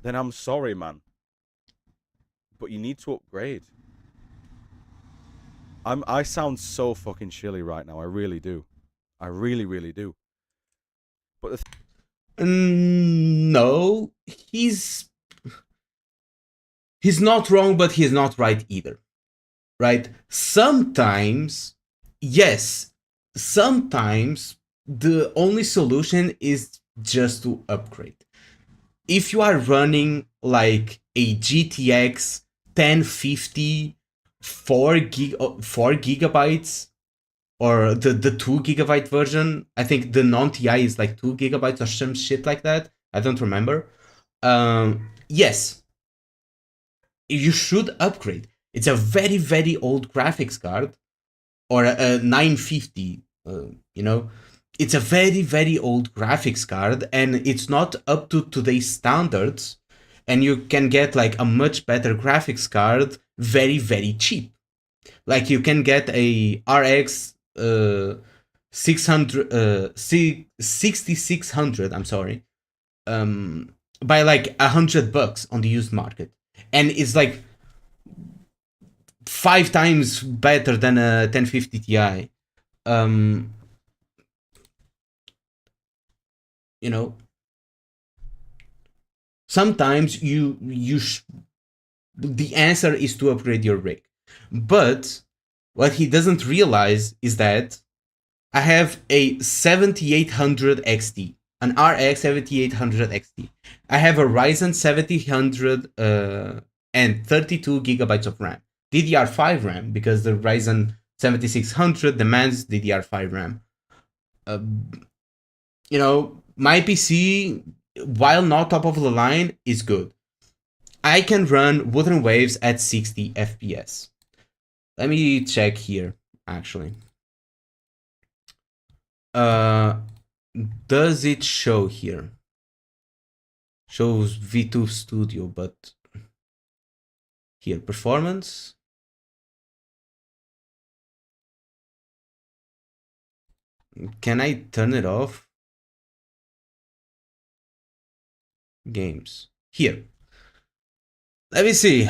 then I'm sorry, man. But you need to upgrade. I sound so fucking chilly right now. I really do. I really, really do. But no, he's not wrong, but he's not right either. Right? Sometimes, yes, sometimes the only solution is just to upgrade. If you are running like a GTX 1050 4 gigabytes, or the 2 gigabyte version, I think the non-TI is like 2 gigabytes or some shit like that. I don't remember. Yes, you should upgrade. It's a very, very old graphics card, or a 950, you know. It's a very, very old graphics card, and it's not up to today's standards, and you can get like a much better graphics card very, very cheap. Like you can get a RX 6600, I'm sorry, by like $100 on the used market, and it's like 5 times better than a 1050 Ti. You know, sometimes the answer is to upgrade your rig, but what he doesn't realize is that I have a 7800 XT, an RX 7800 XT. I have a Ryzen 7000 and 32 gigabytes of RAM, DDR5 RAM, because the Ryzen 7600 demands DDR5 RAM. You know, my PC, while not top of the line, is good. I can run Wuthering Waves at 60 FPS. Let me check here, actually. Does it show here? Shows V2 Studio, but here, performance. Can I turn it off? Games. Here. Let me see.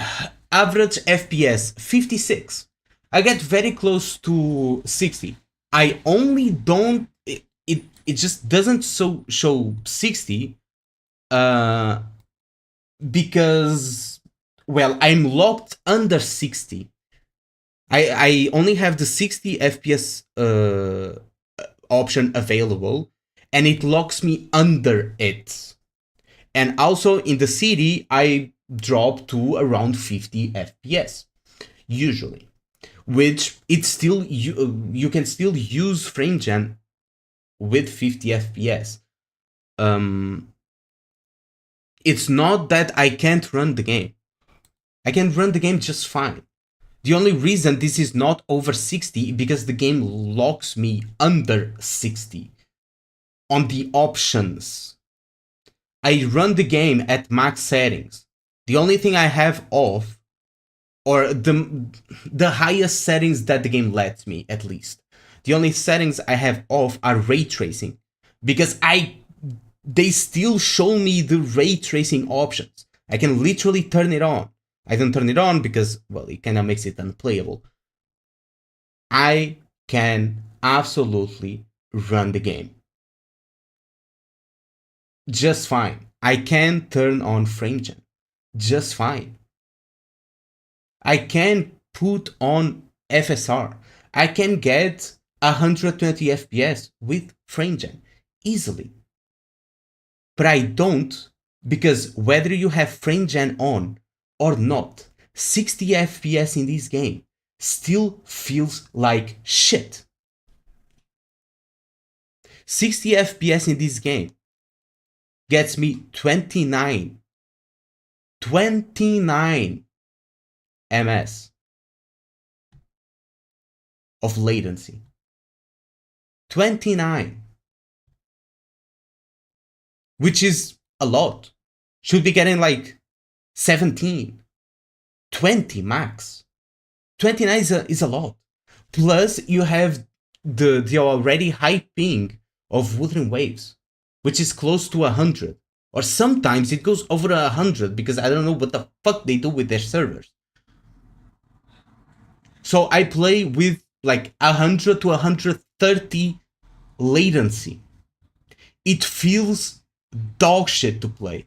Average FPS 56. I get very close to 60. I only don't. It just doesn't show 60. Because, well, I'm locked under 60. I only have the 60 FPS option available, and it locks me under it. And also in the city, I drop to around 50 FPS usually, which it's still you can still use FrameGen with 50 FPS. It's not that I can't run the game. I can run the game just fine. The only reason this is not over 60 because the game locks me under 60 on the options. I run the game at max settings. The only thing I have off, or the highest settings that the game lets me, at least. The only settings I have off are ray tracing, because they still show me the ray tracing options. I can literally turn it on. I don't turn it on because, well, it kind of makes it unplayable. I can absolutely run the game just fine. I can turn on FrameGen just fine. I can put on FSR. I can get 120 FPS with FrameGen easily. But I don't, because whether you have FrameGen on or not, 60 FPS in this game still feels like shit. 60 FPS in this game gets me 29 ms of latency. 29, which is a lot. Should be getting like 17, 20 max. 29 is a lot. Plus you have the already high ping of Wuthering Waves, which is close to 100. Or sometimes it goes over 100 because I don't know what the fuck they do with their servers. So I play with like 100 to 130 latency. It feels dog shit to play.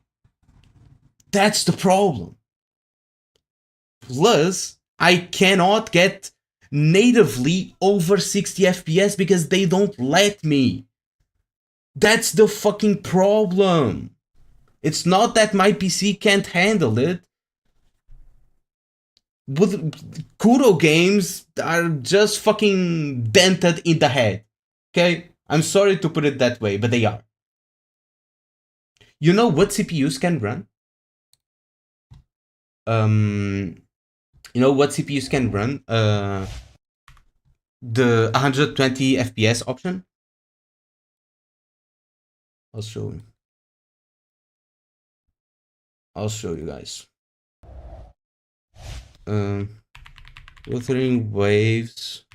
That's the problem. Plus, I cannot get natively over 60 FPS because they don't let me. That's the fucking problem. It's not that my PC can't handle it. But Kuro games are just fucking dented in the head. Okay? I'm sorry to put it that way, but they are. You know what CPUs can run? You know what CPUs can run? The 120 FPS option? I'll show you. I'll show you guys. Wuthering Waves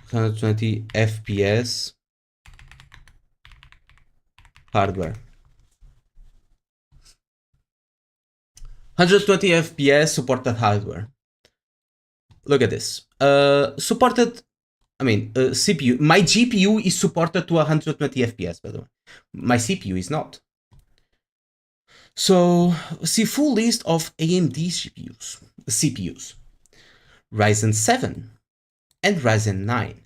120 FPS hardware. 120 FPS supported hardware. Look at this. Supported, CPU. My GPU is supported to 120 FPS, by the way. My CPU is not. So, see full list of AMD CPUs. Ryzen 7 and Ryzen 9.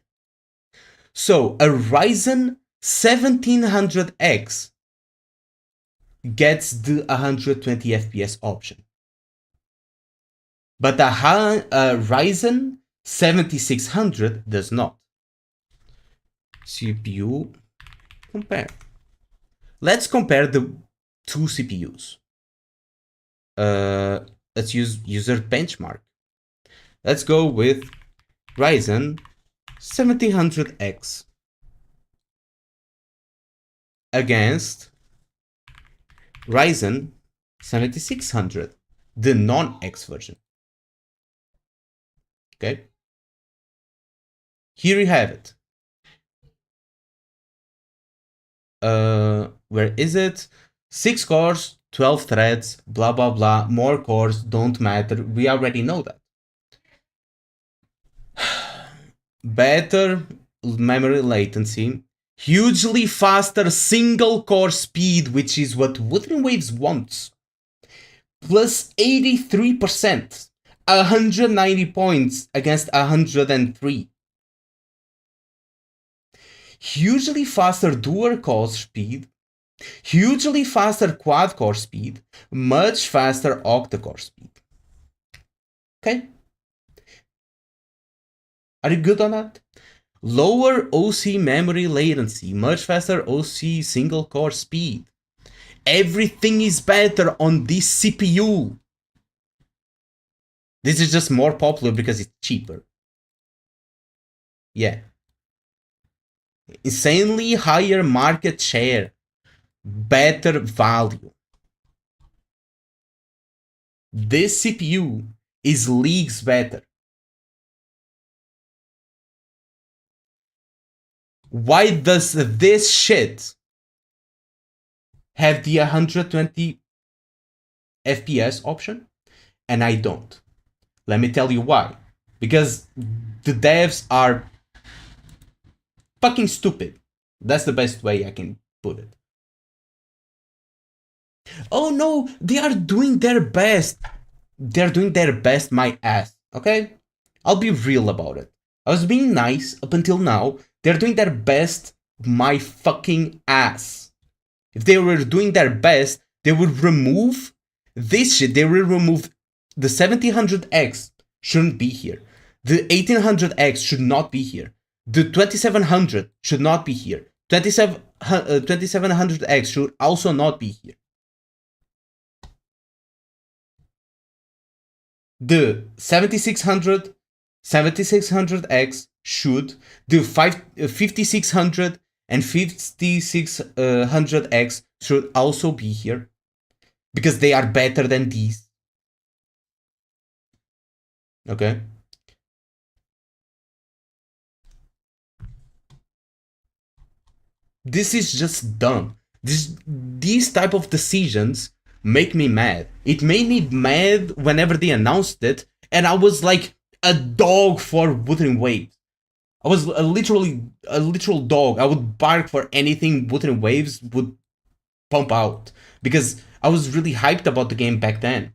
So, a Ryzen 1700X gets the 120 FPS option. But a Ryzen 7600 does not. CPU compare. Let's compare the two CPUs. Let's use user benchmark. Let's go with Ryzen 1700X against Ryzen 7600, the non-X version. Okay. Here you have it. Where is it? 6 cores, 12 threads, blah, blah, blah. More cores don't matter. We already know that. Better memory latency. Hugely faster single core speed, which is what Wuthering Waves wants. Plus 83%. 190 points against 103. Hugely faster dual core speed. Hugely faster quad core speed. Much faster octa core speed. Okay? Are you good on that? lower OC memory latency, much faster OC single core speed. Everything is better on this CPU. This is just more popular because it's cheaper. Yeah. Insanely higher market share. Better value. This CPU is leagues better. Why does this shit have the 120 FPS option and I don't? Let me tell you why. Because the devs are fucking stupid. That's the best way I can put it. Oh no, they are doing their best. They're doing their best, my ass. Okay? I'll be real about it. I was being nice up until now. They're doing their best, my fucking ass. If they were doing their best, they would remove this shit. They will remove the 1700X shouldn't be here. The 1800X should not be here. The 2700 should not be here. 2700X should also not be here. The 7600X should. The 5600 and 5600X should also be here. Because they are better than these. Okay? This is just dumb. These type of decisions make me mad. It made me mad whenever they announced it, and I was like a dog for Wuthering Waves. I was a literal dog. I would bark for anything Wuthering Waves would pump out because I was really hyped about the game back then.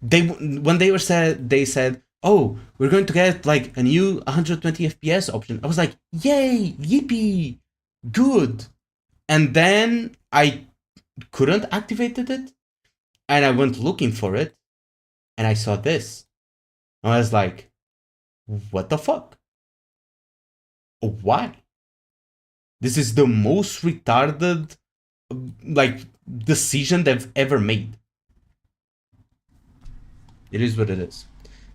When they said, "Oh, we're going to get like a new 120 FPS option." I was like, "Yay, yippee, good!" And then I couldn't activate it, and I went looking for it, and I saw this. I was like, "What the fuck? Why? This is the most retarded like decision they've ever made." It is what it is.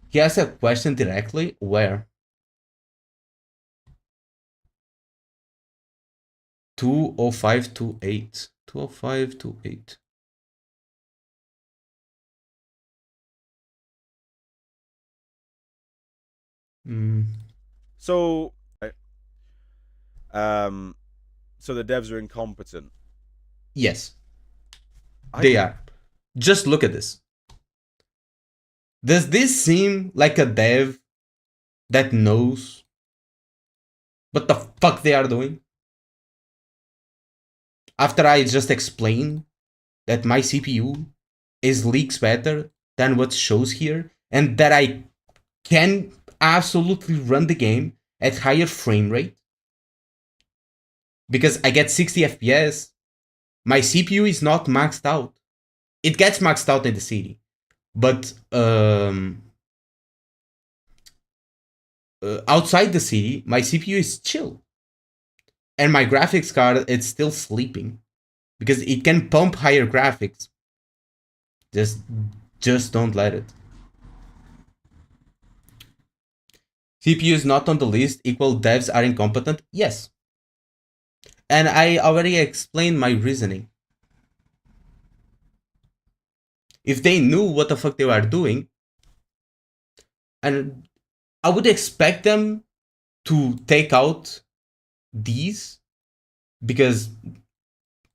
He asked a question directly. Where? 20528. 20528. So, so the devs are incompetent. Yes, they are. Just look at this. Does this seem like a dev that knows what the fuck they are doing? After I just explained that my CPU is leagues better than what shows here, and that I can absolutely run the game at higher frame rate because I get 60 FPS. My CPU is not maxed out. It gets maxed out in the city, but outside the city, my CPU is chill, and my graphics card it's still sleeping because it can pump higher graphics. Just don't let it. CPU is not on the list, equal devs are incompetent? Yes. And I already explained my reasoning. If they knew what the fuck they were doing, and I would expect them to take out these because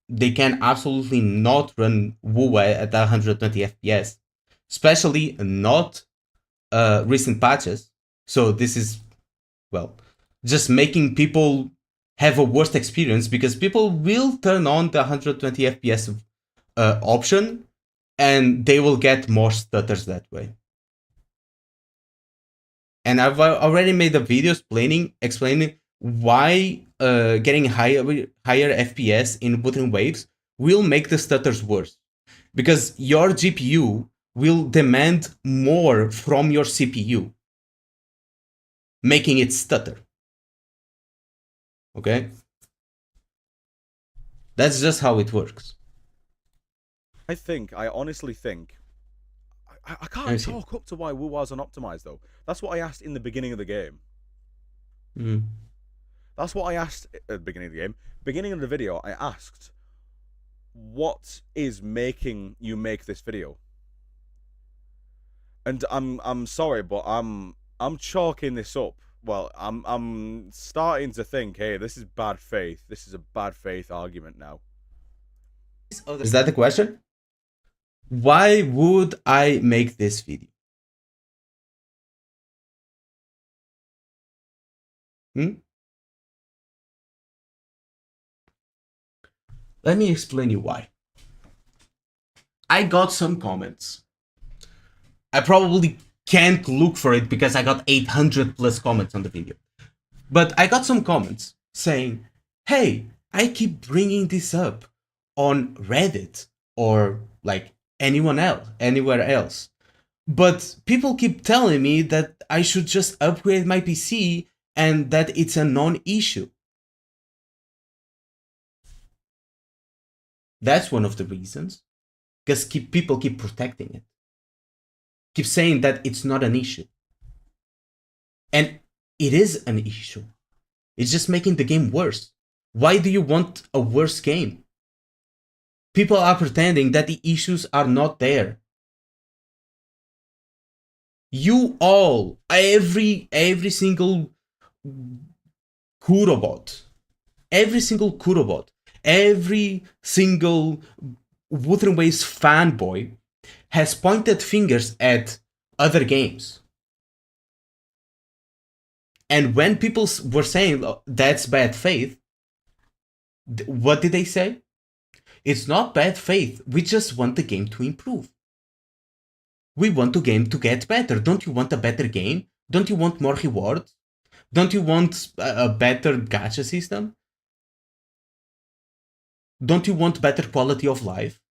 they can absolutely not run WoW at 120 FPS, especially not recent patches. So this is, well, just making people have a worse experience because people will turn on the 120 FPS option and they will get more stutters that way. And I've already made a video explaining why getting higher FPS in Wuthering Waves will make the stutters worse. Because your GPU will demand more from your CPU, making it stutter. Okay? That's just how it works. I honestly think, I can't talk up to why WoW's unoptimized though. That's what I asked in the beginning of the game. That's what I asked at the beginning of the game. Beginning of the video, I asked, what is making you make this video? And I'm sorry, but I'm chalking this up. Well, I'm starting to think, hey, this is bad faith. This is a bad faith argument now. Is that the question? Why would I make this video? Let me explain you why. I got some comments. I probably can't look for it because I got 800 plus comments on the video. But I got some comments saying, hey, I keep bringing this up on Reddit or like anywhere else. But people keep telling me that I should just upgrade my PC and that it's a non-issue. That's one of the reasons. Because people keep protecting it. Keep saying that it's not an issue. And it is an issue. It's just making the game worse. Why do you want a worse game? People are pretending that the issues are not there. You all, every single Kurobot, every single Wuthering Waves fanboy has pointed fingers at other games. And when people were saying, oh, that's bad faith, what did they say? It's not bad faith. We just want the game to improve. We want the game to get better. Don't you want a better game? Don't you want more rewards? Don't you want a better gacha system? Don't you want better quality of life?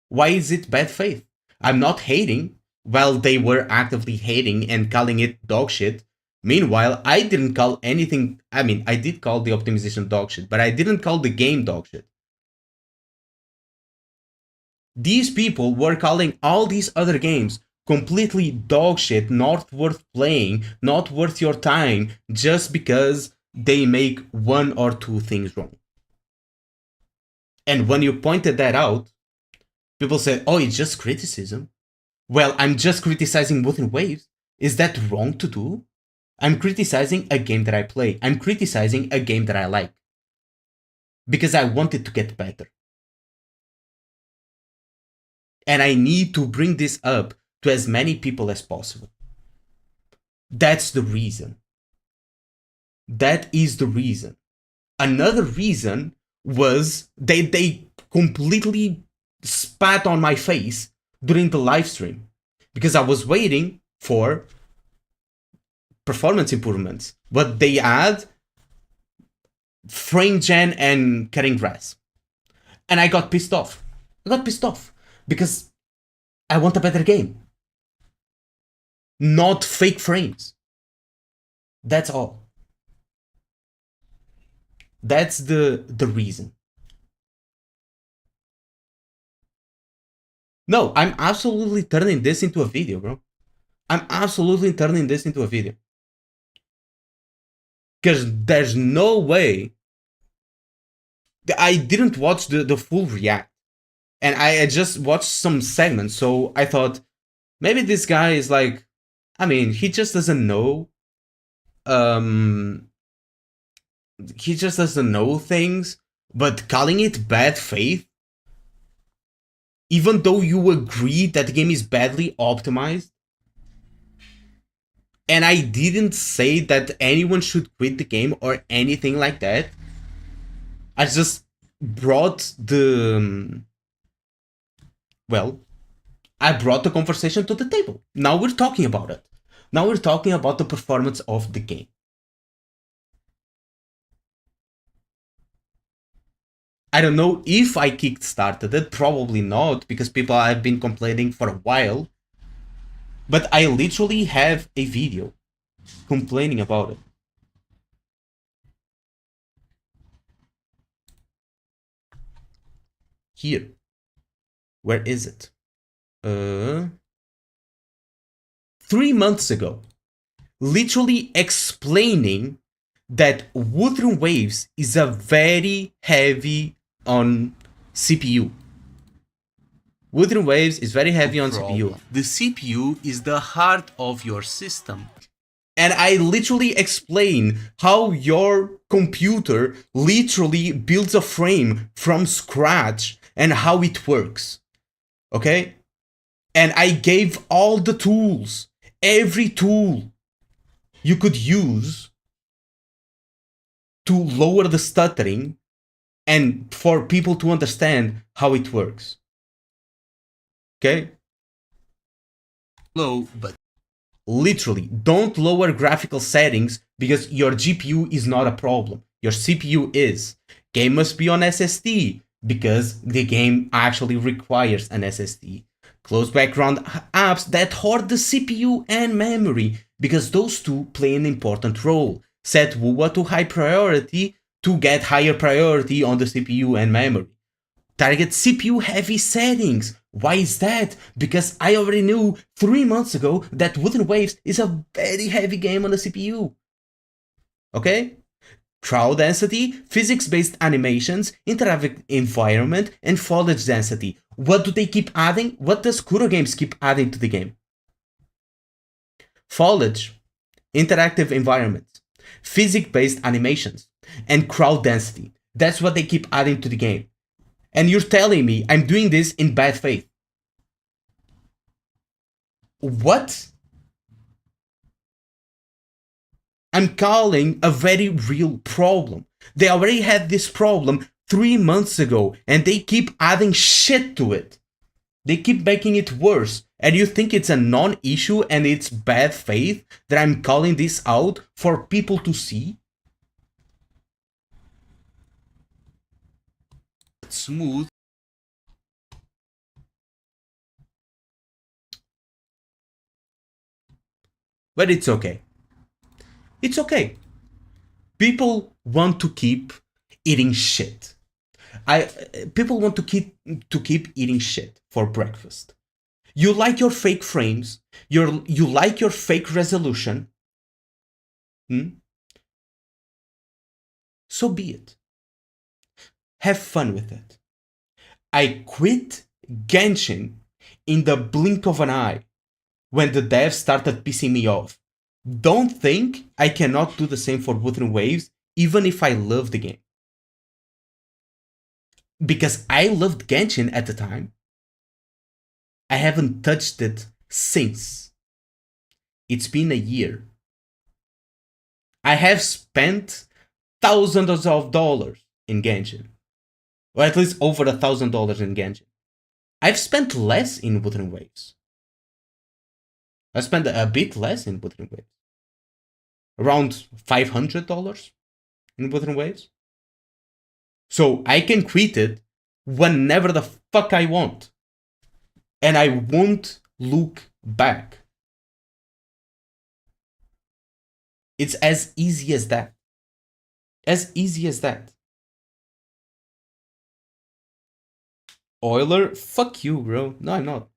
Why is it bad faith? I'm not hating. Well, they were actively hating and calling it dog shit. Meanwhile, I didn't call anything. I mean, I did call the optimization dog shit, but I didn't call the game dog shit. These people were calling all these other games completely dog shit, not worth playing, not worth your time, just because they make one or two things wrong. And when you pointed that out, people said, oh, it's just criticism. Well, I'm just criticizing Wuthering Waves. Is that wrong to do? I'm criticizing a game that I play. I'm criticizing a game that I like. Because I want it to get better. And I need to bring this up to as many people as possible. That's the reason. That is the reason. Another reason was they completely spat on my face during the live stream because I was waiting for performance improvements, but they add frame gen and cutting grass, and I got pissed off. Because I want a better game, not fake frames. That's all. That's the reason. No, I'm absolutely turning this into a video, bro. I'm absolutely turning this into a video. Because there's no way. I didn't watch the full react. And I just watched some segments, so I thought, maybe this guy is like, I mean, he just doesn't know. He just doesn't know things, but calling it bad faith, even though you agree that the game is badly optimized, and I didn't say that anyone should quit the game or anything like that. I just brought the... Well, I brought the conversation to the table. Now we're talking about it. Now we're talking about the performance of the game. I don't know if I kickstarted it, probably not, because people have been complaining for a while. But I literally have a video complaining about it. here. Where is it? 3 months ago, literally explaining that Wuthering Waves is a very heavy on CPU. Wuthering Waves is very heavy on CPU. The CPU is the heart of your system. And I literally explain how your computer literally builds a frame from scratch and how it works. Okay? And I gave all the tools, every tool you could use to lower the stuttering and for people to understand how it works. Okay? Low, but literally, don't lower graphical settings because your GPU is not a problem. Your CPU is. Game must be on SSD because the game actually requires an SSD. Close background apps that hoard the CPU and memory because those two play an important role. Set WUA to high priority to get higher priority on the CPU and memory. Target CPU heavy settings. Why is that? Because I already knew 3 months ago that Wuthering Waves is a very heavy game on the CPU. Okay? Crowd density, physics-based animations, interactive environment, and foliage density. What do they keep adding? What does Kuro Games keep adding to the game? Foliage, interactive environments, physics-based animations, and crowd density. That's what they keep adding to the game. And you're telling me I'm doing this in bad faith. What? I'm calling a very real problem. They already had this problem 3 months ago and they keep adding shit to it. They keep making it worse. And you think it's a non-issue and it's bad faith that I'm calling this out for people to see? Smooth. But it's okay. It's okay. People want to keep eating shit. People want to keep eating shit for breakfast. You like your fake frames. You like your fake resolution. So be it. Have fun with it. I quit Genshin in the blink of an eye when the devs started pissing me off. Don't think I cannot do the same for Wuthering Waves, even if I love the game. Because I loved Genshin at the time. I haven't touched it since. It's been a year. I have spent thousands of dollars in Genshin. Or at least over $1,000 in Genshin. I've spent less in Wuthering Waves. I spent a bit less in Wuthering Waves. Around $500 in Wuthering Waves. So I can quit it whenever the fuck I want. And I won't look back. It's as easy as that. As easy as that. Euler? Fuck you, bro. No, I'm not.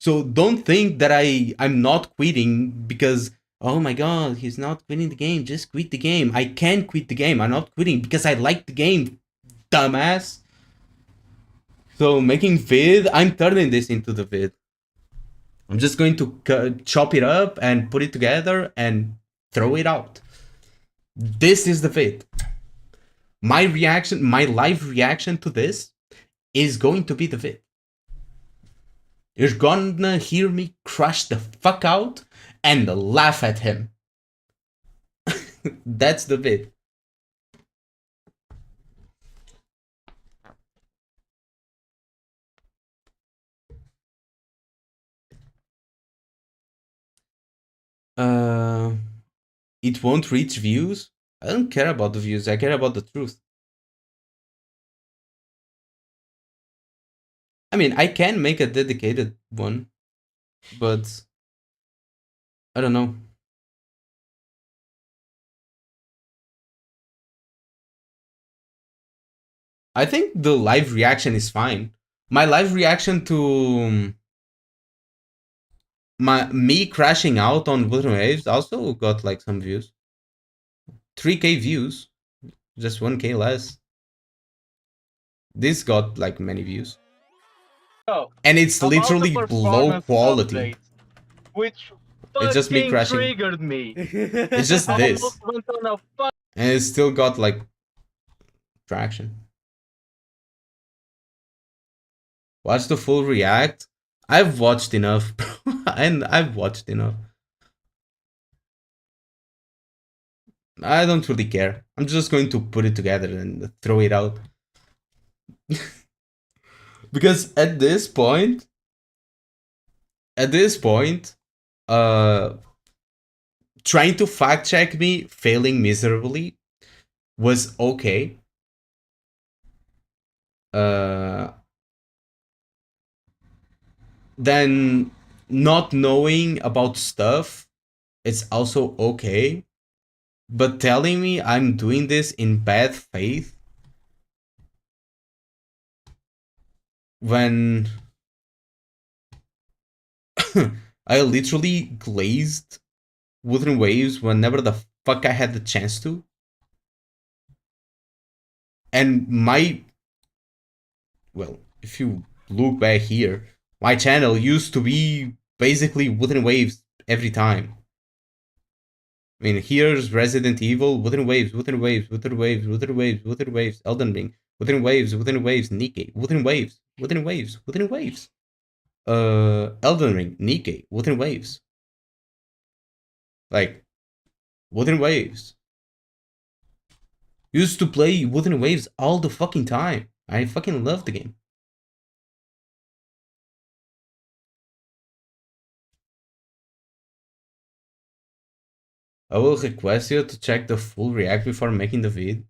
So don't think that I'm not quitting because, oh my god, he's not quitting the game. Just quit the game. I can quit the game. I'm not quitting because I like the game, dumbass. So making vid, I'm turning this into the vid. I'm just going to chop it up and put it together and throw it out. This is the vid. My reaction, my live reaction to this is going to be the vid. You're gonna hear me crush the fuck out and laugh at him. That's the vid. It won't reach views. I don't care about the views. I care about the truth. I mean, I can make a dedicated one, but I don't know. I think the live reaction is fine. My live reaction to me crashing out on Wuthering Waves also got like some views. 3K views, just 1K less. This got like many views. Oh, and it's literally low quality. Update, which it's just me crashing. Triggered me. It's just this. And it still got like traction. Watch the full react. I've watched enough, and I've watched enough. I don't really care. I'm just going to put it together and throw it out. Because at this point, trying to fact check me failing miserably was okay. Then not knowing about stuff, it's also okay. But telling me I'm doing this in bad faith when I literally glazed Wuthering Waves whenever the fuck I had the chance to. And well, if you look back here, my channel used to be basically Wuthering Waves every time. I mean, here's Resident Evil, Wuthering Waves, Wuthering Waves, Wuthering Waves, Wuthering Waves, Wuthering Waves, Elden Ring, Wuthering Waves, NIKKE, Wuthering Waves, Wuthering Waves, Wuthering Waves. Elden Ring, NIKKE, Wuthering Waves. Like, Wuthering Waves. Used to play Wuthering Waves all the fucking time. I fucking love the game. I will request you to check the full react before making the vid.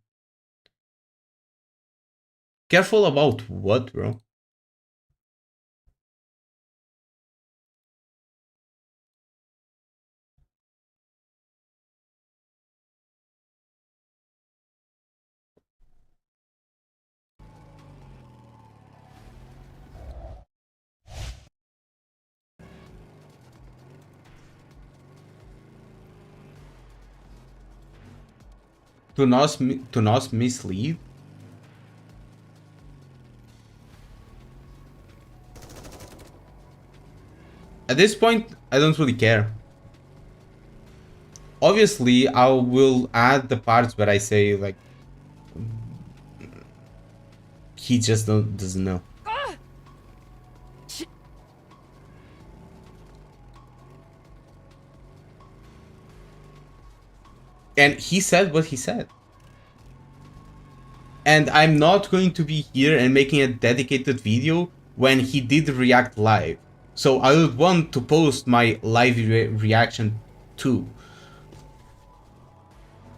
Careful about what, bro? To not mislead. At this point, I don't really care. Obviously, I will add the parts where I say like he just doesn't know. And he said what he said. And I'm not going to be here and making a dedicated video when he did react live. So I would want to post my live reaction too.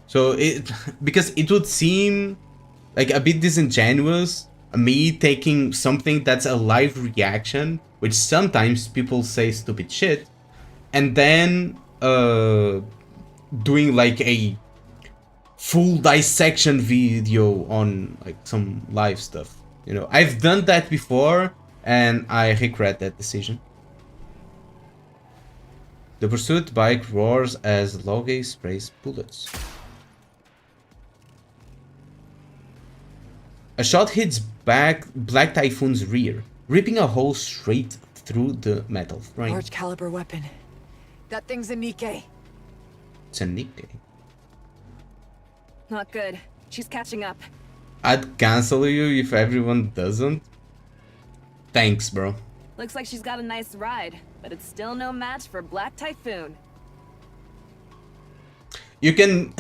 So because it would seem like a bit disingenuous, me taking something that's a live reaction, which sometimes people say stupid shit, and then doing like a full dissection video on like some live stuff. You know, I've done that before and I regret that decision. The pursuit bike roars as Loge sprays bullets. A shot hits Black Typhoon's rear, ripping a hole straight through the metal frame. Large caliber weapon. That thing's a NIKKE. It's a NIKKE. Not good. She's catching up. I'd cancel you if everyone doesn't. Thanks, bro. Looks like she's got a nice ride, but it's still no match for Black Typhoon. You can...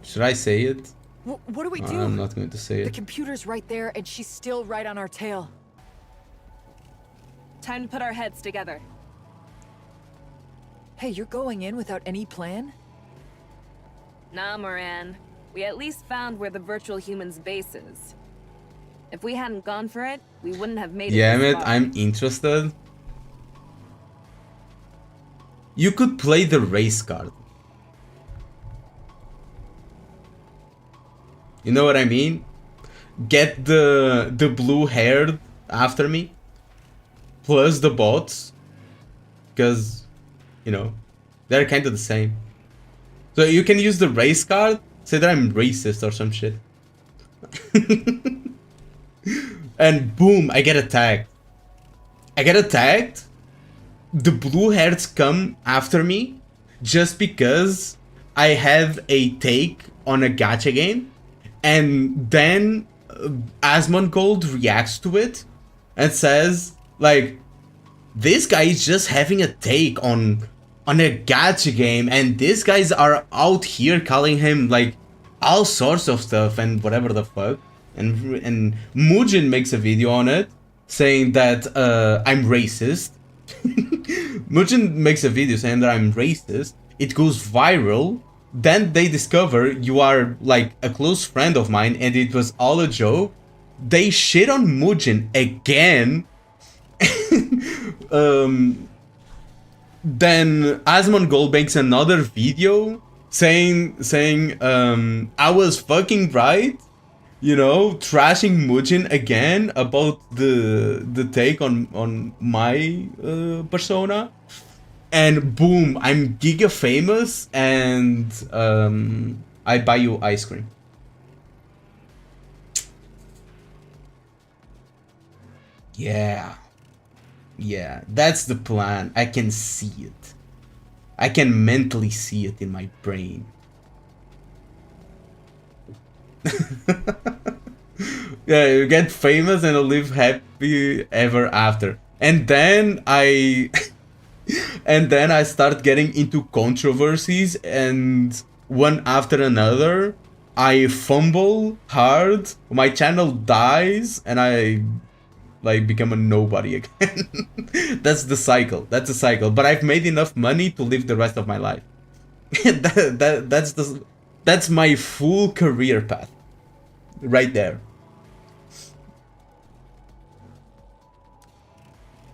should I say it? What do we do? I'm not going to say it. The computer's right there, and she's still right on our tail. Time to put our heads together. Hey, you're going in without any plan? Nah, Moran. We at least found where the virtual human's base is. If we hadn't gone for it, we wouldn't have made it. Yeah, mate, I'm interested. you could play the race card. You know what I mean? Get the blue haired after me, plus the bots, because, you know, they're kind of the same. So you can use the race card, say that I'm racist or some shit. And boom, I get attacked. The blue hairs come after me just because I have a take on a gacha game, and then Asmongold reacts to it and says, like, this guy is just having a take on a gacha game, and these guys are out here calling him like all sorts of stuff and whatever the fuck. And Mujin makes a video on it saying that I'm racist. Mujin makes a video saying that I'm racist. It goes viral. Then they discover you are like a close friend of mine and it was all a joke. They shit on Mujin again. Then Asmongold makes another video saying I was fucking right, you know, trashing Mujin again about the take on my persona, and boom, I'm giga famous, and I buy you ice cream. Yeah, that's the plan. I can see it. I can mentally see it in my brain. Yeah, you get famous and live happy ever after. And then I start getting into controversies, and one after another I fumble hard, my channel dies, and I like become a nobody again. That's the cycle. That's a cycle. But I've made enough money to live the rest of my life. That's my full career path. Right there.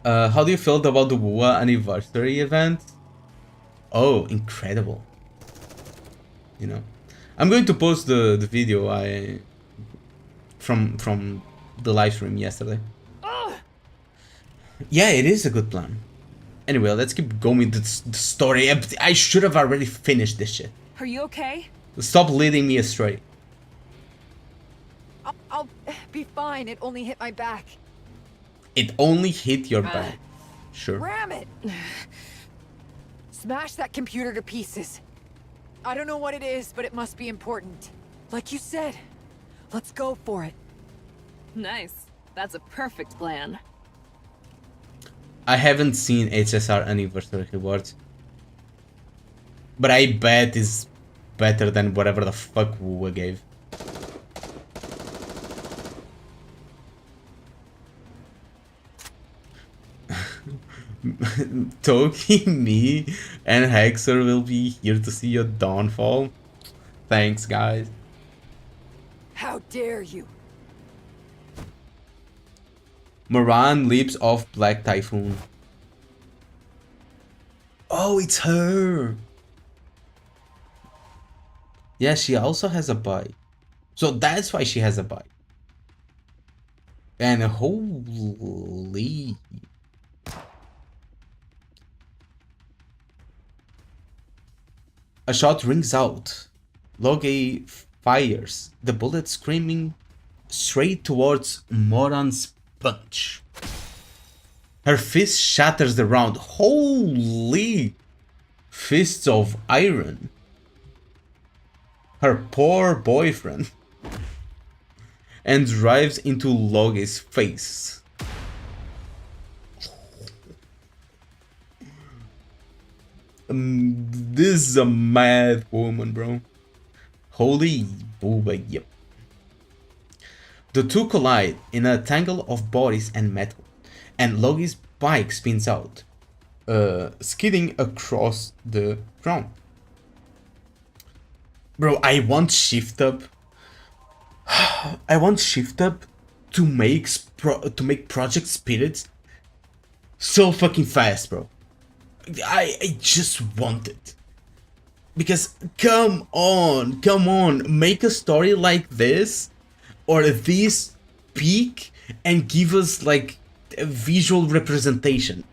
How do you feel about the WUA anniversary event? Oh, incredible. You know, I'm going to post the video from the live stream yesterday. Yeah, it is a good plan. Anyway, let's keep going with the story. I should have already finished this shit. Are you okay? Stop leading me astray. I'll be fine. It only hit my back. It only hit your back. Sure. Ram it! Smash that computer to pieces. I don't know what it is, but it must be important. Like you said, let's go for it. Nice. That's a perfect plan. I haven't seen HSR anniversary rewards, but I bet it's better than whatever the fuck WUA gave. Toki, me, and Hexer will be here to see your downfall. Thanks, guys. How dare you? Moran leaps off Black Typhoon. Oh, it's her. Yeah, she also has a bike. So that's why she has a bike. And holy... A shot rings out. Loge fires, the bullet screaming straight towards Moran's punch. Her fist shatters the round. Holy fists of iron. Her poor boyfriend. And drives into Loge's face. This is a mad woman, bro. Holy booba, yep. The two collide in a tangle of bodies and metal, and Logi's bike spins out, skidding across the ground. Bro, I want Shift Up. I want Shift Up to make Project Spirit so fucking fast, bro. I just want it. Because come on, make a story like this or this peak and give us like a visual representation.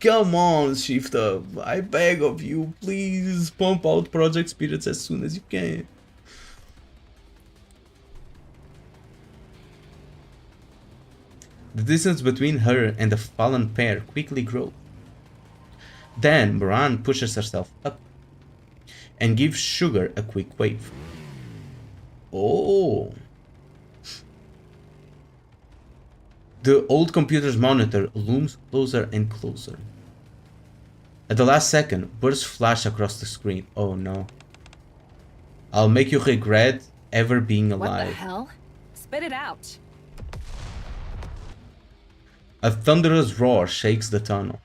Come on, Shift Up. I beg of you, please pump out Project Spirits as soon as you can. The distance between her and the fallen pair quickly grows. Then Moran pushes herself up and gives Sugar a quick wave. Oh. The old computer's monitor looms closer and closer. At the last second, bursts flash across the screen. Oh no. I'll make you regret ever being alive. What the hell? Spit it out. A thunderous roar shakes the tunnel.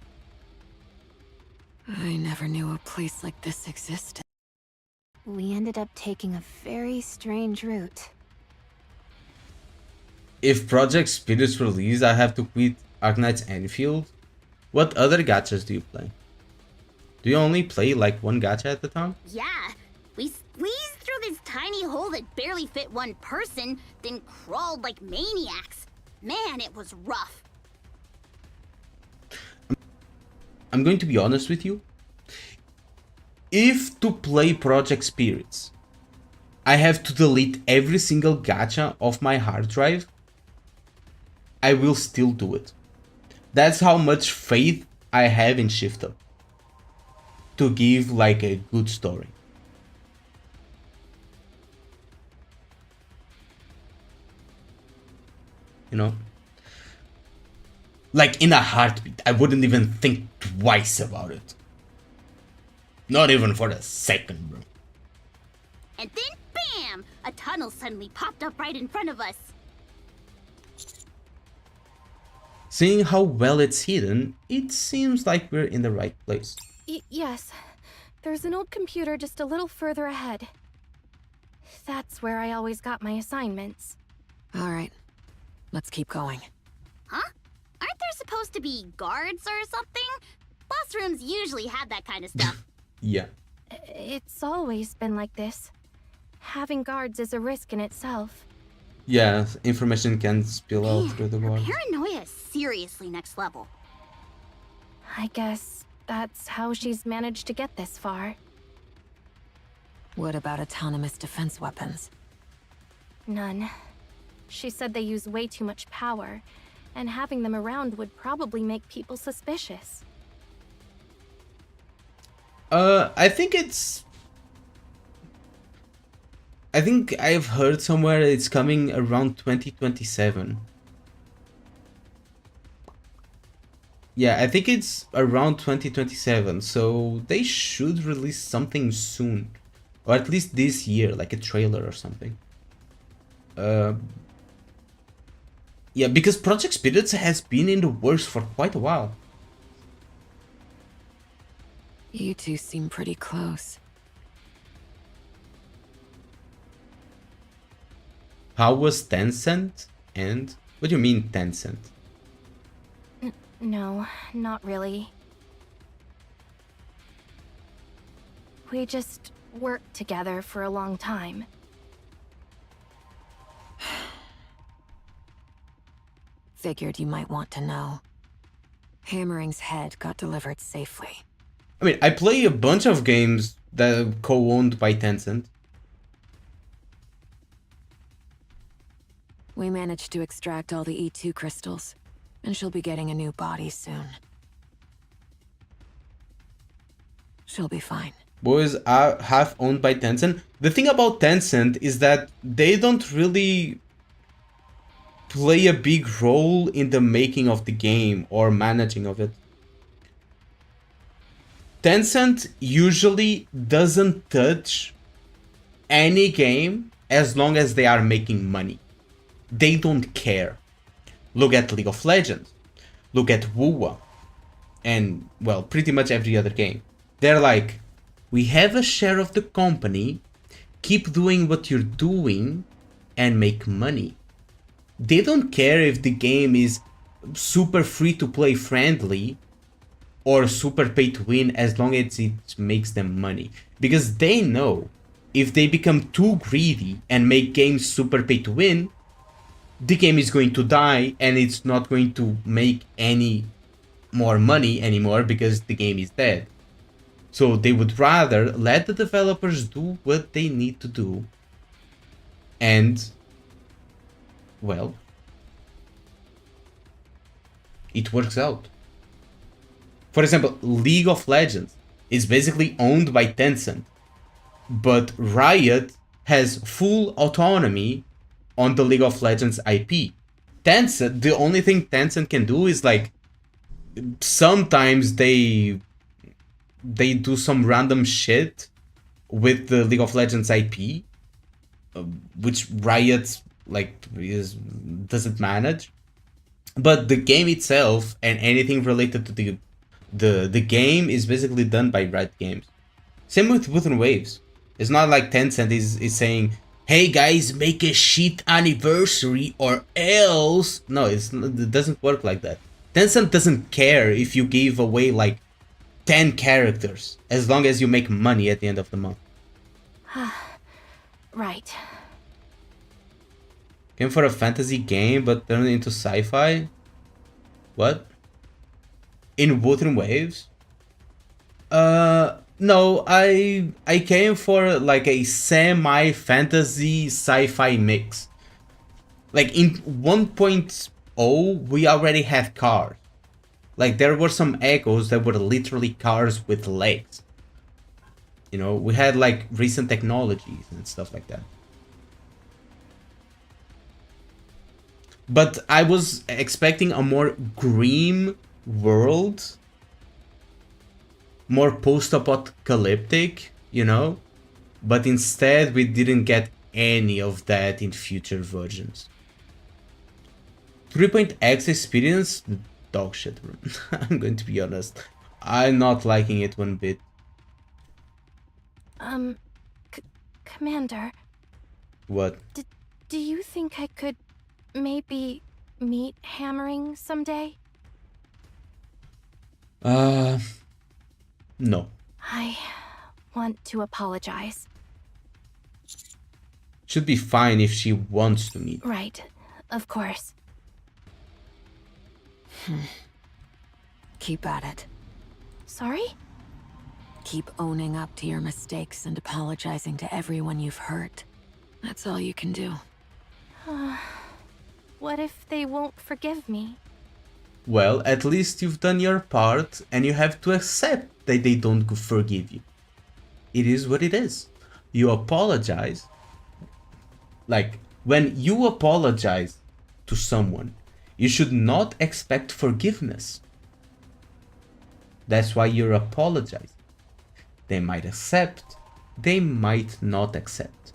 I never knew a place like this existed. We ended up taking a very strange route. If Project Spirits release, I have to quit Arknight's Enfield. What other gachas do you play? Do you only play like one gacha at a time? Yeah, we squeezed through this tiny hole that barely fit one person, then crawled like maniacs. Man, it was rough. I'm going to be honest with you. If to play Project Spirits, I have to delete every single gacha off my hard drive, I will still do it. That's how much faith I have in Shift Up to give like a good story. You know? Like in a heartbeat, I wouldn't even think twice about it. Not even for a second, bro. And then bam! A tunnel suddenly popped up right in front of us. Seeing how well it's hidden, it seems like we're in the right place. Yes. There's an old computer just a little further ahead. That's where I always got my assignments. All right. Let's keep going. Huh? Aren't there supposed to be guards or something? Boss rooms usually have that kind of stuff. Yeah. It's always been like this. Having guards is a risk in itself. Yeah, information can spill out through the Her walls. paranoia is seriously next level. I guess that's how she's managed to get this far. What about autonomous defense weapons? None. She said they use way too much power, and having them around would probably make people suspicious. I think I've heard somewhere it's coming around 2027. Yeah, I think it's around 2027, so they should release something soon. Or at least this year, like a trailer or something. Yeah, because Project Spirits has been in the works for quite a while. You two seem pretty close. How was Tencent? And what do you mean Tencent? No, not really. We just worked together for a long time. Figured you might want to know. Hammering's head got delivered safely. I mean, I play a bunch of games that are co-owned by Tencent. We managed to extract all the E2 crystals, and she'll be getting a new body soon. She'll be fine. Boys are half owned by Tencent. The thing about Tencent is that they don't really play a big role in the making of the game or managing of it. Tencent usually doesn't touch any game as long as they are making money. They don't care. Look at League of Legends. Look at WoW. And, well, pretty much every other game. They're like, we have a share of the company, keep doing what you're doing, and make money. They don't care if the game is super free to play friendly, or super pay to win as long as it makes them money. Because they know if they become too greedy and make games super pay to win, the game is going to die and it's not going to make any more money anymore because the game is dead. So they would rather let the developers do what they need to do and, well, it works out. For example, League of Legends is basically owned by Tencent, but Riot has full autonomy on the League of Legends IP. Tencent, the only thing Tencent can do is like sometimes they do some random shit with the League of Legends IP, which Riot doesn't manage. But the game itself and anything related to the game is basically done by Riot Games. Same with Wuthering Waves. It's not like Tencent is saying, hey guys, make a shit anniversary or else. No, it doesn't work like that. Tencent doesn't care if you give away like 10 characters as long as you make money at the end of the month. Right. Came for a fantasy game but turned into sci-fi? What? In Wuthering Waves? No, I came for like a semi-fantasy sci-fi mix. Like in 1.0 we already had cars. Like there were some echoes that were literally cars with legs. You know, we had like recent technologies and stuff like that. But I was expecting a more grim world, more post-apocalyptic, you know? But instead we didn't get any of that in future versions. 3.x experience? Dog shit. I'm going to be honest. I'm not liking it one bit. Commander. What? Do you think I could maybe meet Hammering someday? No. I want to apologize. Should be fine if she wants to meet. Right, of course. Keep at it. Sorry? Keep owning up to your mistakes and apologizing to everyone you've hurt. That's all you can do. What if they won't forgive me? Well, at least you've done your part and you have to accept that they don't forgive you. It is what it is. You apologize. Like, when you apologize to someone, you should not expect forgiveness. That's why you're apologizing. They might accept, they might not accept.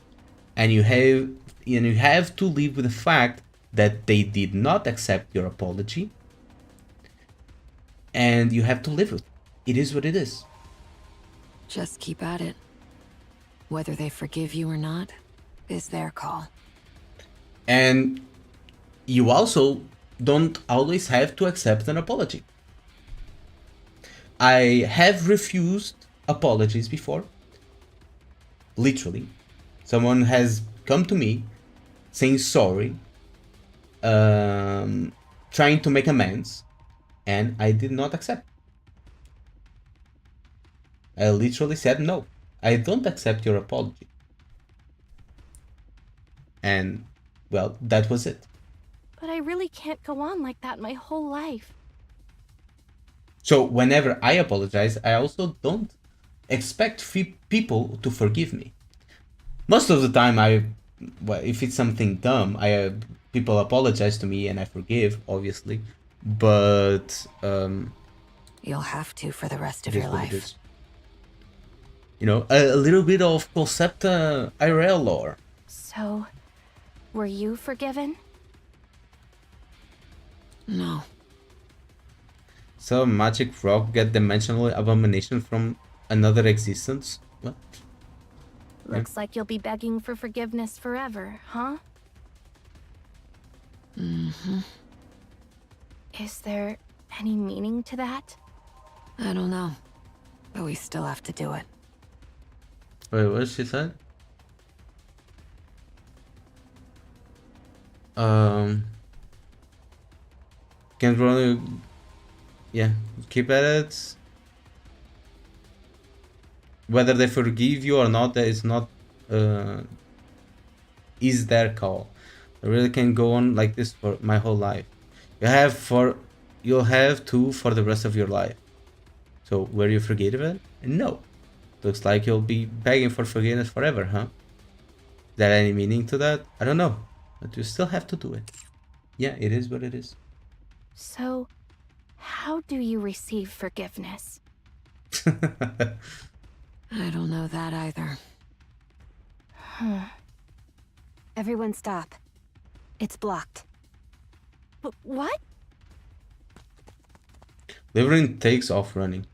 And you have to live with the fact that they did not accept your apology. And you have to live with it. It is what it is. Just keep at it. Whether they forgive you or not is their call. And you also don't always have to accept an apology. I have refused apologies before. Literally. Someone has come to me saying sorry, trying to make amends, and I did not accept. I literally said no. I don't accept your apology. And, well, that was it. But I really can't go on like that my whole life. So whenever I apologize, I also don't expect people to forgive me. Most of the time, if it's something dumb, people apologize to me and I forgive, obviously. But you'll have to for the rest of your life. You know, a little bit of Concepta IRL lore. So, were you forgiven? No. So magic rock get dimensional abomination from another existence? What? Looks like you'll be begging for forgiveness forever, huh? Mm-hmm. Is there any meaning to that? I don't know. But we still have to do it. Wait, what she said? Can't really... Yeah, keep at it. Whether they forgive you or not, that is not... is their call. I really can't go on like this for my whole life. You'll have to for the rest of your life. So, were you forgiven? No. Looks like you'll be begging for forgiveness forever, huh? Is there any meaning to that? I don't know. But you still have to do it. Yeah, it is what it is. So, how do you receive forgiveness? I don't know that either. Everyone stop. It's blocked. What? Liverin takes off running.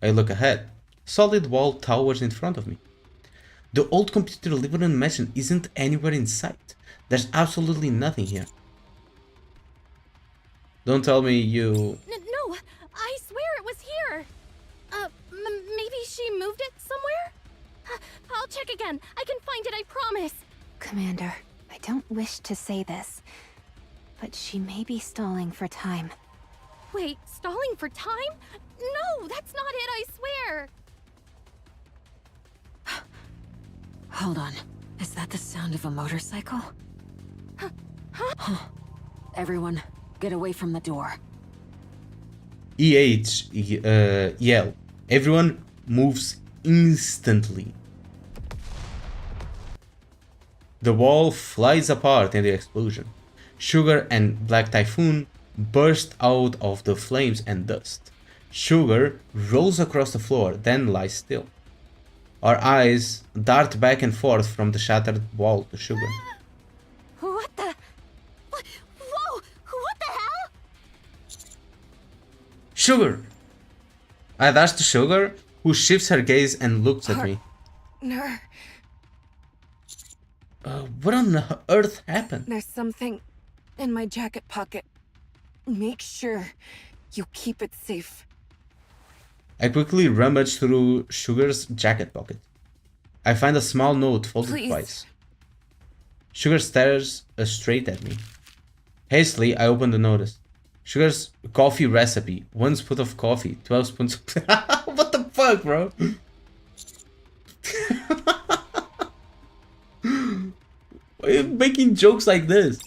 I look ahead. Solid wall towers in front of me. The old computer Liverin mentioned isn't anywhere in sight. There's absolutely nothing here. Don't tell me you... No, I swear it was here. Maybe she moved it somewhere? I'll check again. I can find it, I promise. Commander, I don't wish to say this, but she may be stalling for time. Wait, stalling for time? No, that's not it, I swear. Hold on. Is that the sound of a motorcycle? Huh? Everyone, get away from the door. yell. Everyone moves instantly. The wall flies apart in the explosion. Sugar and Black Typhoon burst out of the flames and dust. Sugar rolls across the floor, then lies still. Our eyes dart back and forth from the shattered wall to Sugar. What the? Whoa! What the hell? Sugar! I dash to Sugar, who shifts her gaze and looks at me. What on earth happened? There's something in my jacket pocket. Make sure you keep it safe. I quickly rummage through Sugar's jacket pocket. I find a small note folded twice. Sugar stares straight at me. Hastily, I open the notice. Sugar's coffee recipe. 1 spoon of coffee, 12 spoons of... What the fuck, bro? Why are you making jokes like this?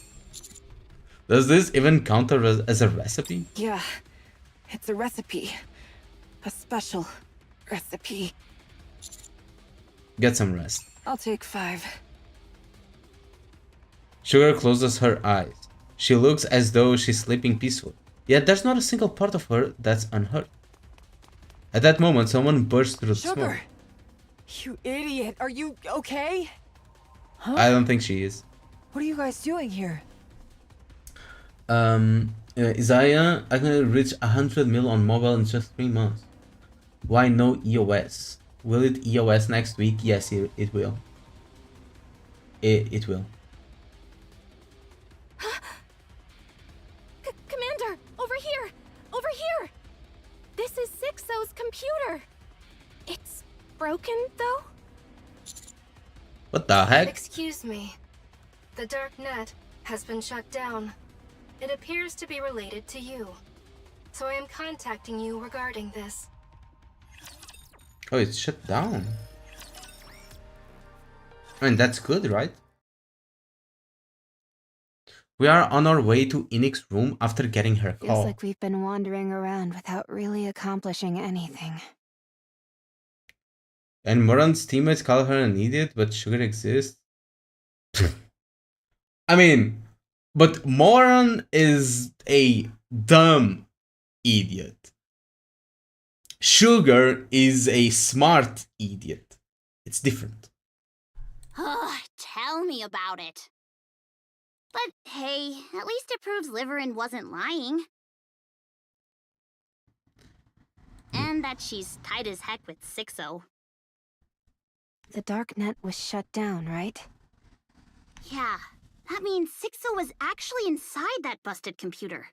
Does this even count as a recipe? Yeah, it's a recipe. A special recipe. Get some rest. I'll take 5. Sugar closes her eyes. She looks as though she's sleeping peacefully. Yet there's not a single part of her that's unhurt. At that moment, someone bursts through the smoke. Sugar! You idiot! Are you okay? Huh? I don't think she is. What are you guys doing here? Isaiah, I'm gonna reach 100 mil on mobile in just 3 months. Why no EOS? Will it EOS next week? Yes, it will. It will. Commander, over here! Over here! This is Sixo's computer. It's broken, though? What the heck? Excuse me. The dark net has been shut down. It appears to be related to you. So I am contacting you regarding this. Oh, it's shut down. I mean, that's good, right? We are on our way to NIKKE's room after getting her call. Feels like we've been wandering around without really accomplishing anything. And Moran's teammates call her an idiot, but Sugar exists. I mean, but Moran is a dumb idiot. Sugar is a smart idiot. It's different. Tell me about it. But hey, at least it proves Liverin wasn't lying. And that she's tight as heck with Sixo. The dark net was shut down, right? Yeah, that means Sixo was actually inside that busted computer.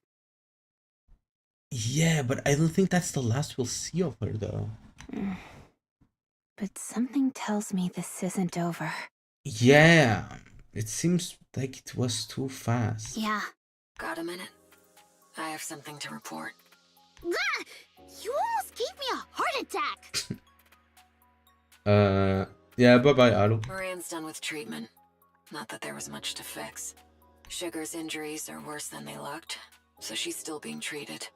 Yeah, but I don't think that's the last we'll see of her, though. But something tells me this isn't over. Yeah, it seems like it was too fast. Yeah. Got a minute? I have something to report. Ah! You almost gave me a heart attack! Yeah, bye-bye, Alu. Moran's done with treatment. Not that there was much to fix. Sugar's injuries are worse than they looked, so she's still being treated.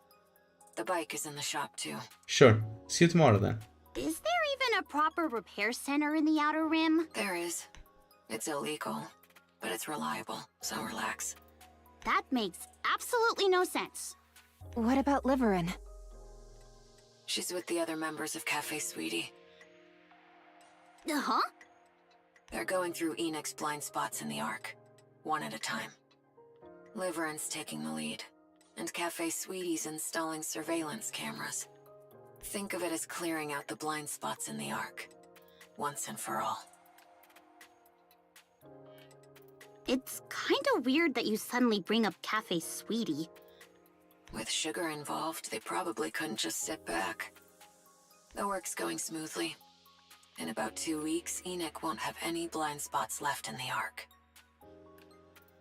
The bike is in the shop, too. Sure. See you tomorrow, then. Is there even a proper repair center in the Outer Rim? There is. It's illegal, but it's reliable, so relax. That makes absolutely no sense. What about Liverin? She's with the other members of Cafe Sweetie. Uh-huh? They're going through Enoch's blind spots in the Ark, one at a time. Liverin's taking the lead, and Cafe Sweetie's installing surveillance cameras. Think of it as clearing out the blind spots in the Ark, once and for all. It's kinda weird that you suddenly bring up Cafe Sweetie. With Sugar involved, they probably couldn't just sit back. The work's going smoothly. In about 2 weeks, Enoch won't have any blind spots left in the Ark.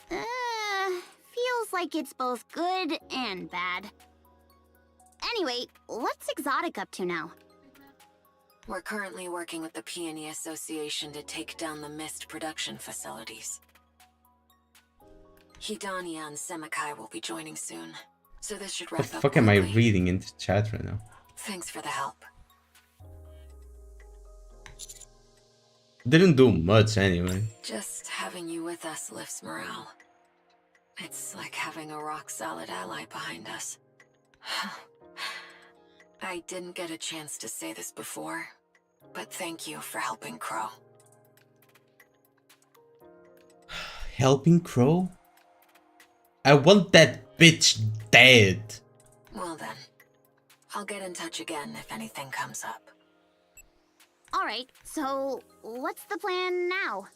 Feels like it's both good and bad. Anyway, what's Exotic up to now? We're currently working with the Peony Association to take down the Mist production facilities. Hidania and Semakai will be joining soon, so this should wrap What the up fuck am I quickly. reading in the chat right now? Thanks for the help. Didn't do much anyway. Just having you with us lifts morale. It's like having a rock-solid ally behind us. I didn't get a chance to say this before, but thank you for helping Crow. Helping Crow? I want that bitch dead. Well then, I'll get in touch again if anything comes up. Alright, so what's the plan now?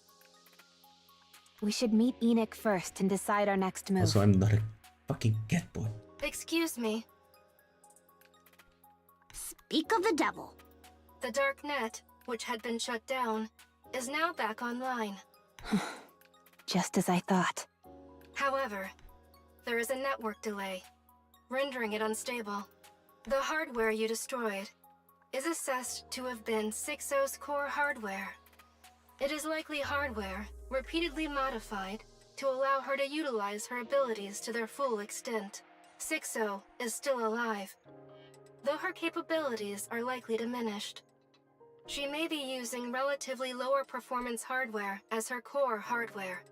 We should meet Enoch first and decide our next move. Also, I'm not a fucking get boy. Excuse me. Speak of the devil. The dark net, which had been shut down, is now back online. Just as I thought. However, there is a network delay, rendering it unstable. The hardware you destroyed is assessed to have been 6-O's core hardware. It is likely hardware repeatedly modified to allow her to utilize her abilities to their full extent. 6-O is still alive, though her capabilities are likely diminished. She may be using relatively lower performance hardware as her core hardware,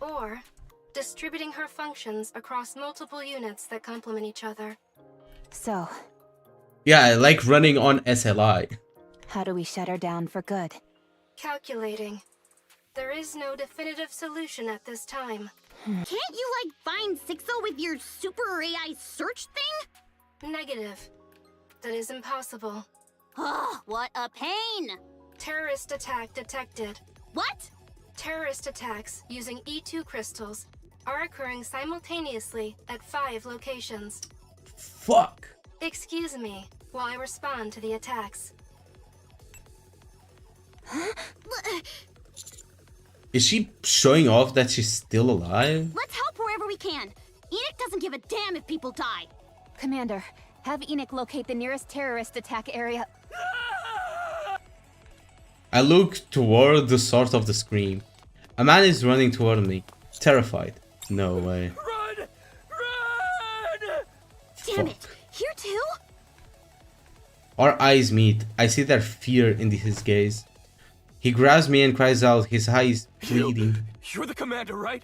or distributing her functions across multiple units that complement each other. So, Yeah, like running on SLI. how do we shut her down for good? Calculating. There is no definitive solution at this time. Can't you, like, find 6-O with your super AI search thing? Negative. That is impossible. Ugh, what a pain! Terrorist attack detected. What? Terrorist attacks using E2 crystals are occurring simultaneously at 5 locations. Fuck. Excuse me while I respond to the attacks. Is she showing off that she's still alive? Let's help wherever we can. Enoch doesn't give a damn if people die. Commander, have Enoch locate the nearest terrorist attack area. I look toward the source of the scream. A man is running toward me, terrified. No way. Run! Run! Damn it! Here too? Our eyes meet. I see their fear in his gaze. He grabs me and cries out, his eyes bleeding. You're the commander, right?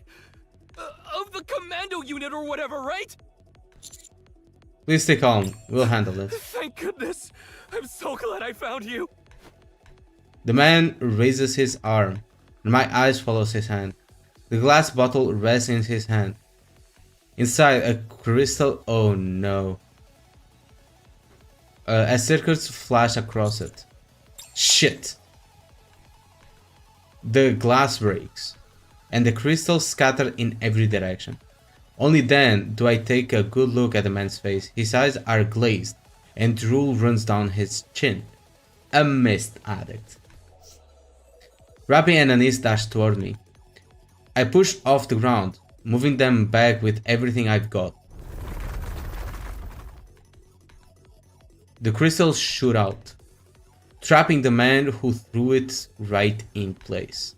Of the commando unit or whatever, right? Please stay calm. We'll handle it. Thank goodness. I'm so glad I found you. The man raises his arm, and my eyes follows his hand. The glass bottle rests in his hand. Inside, a crystal. Oh no. As circuits flash across it. Shit. The glass breaks, and the crystals scatter in every direction. Only then do I take a good look at the man's face. His eyes are glazed, and drool runs down his chin. A mist addict. Rappy and Anis dash toward me. I push off the ground, moving them back with everything I've got. The crystals shoot out, trapping the man who threw it right in place.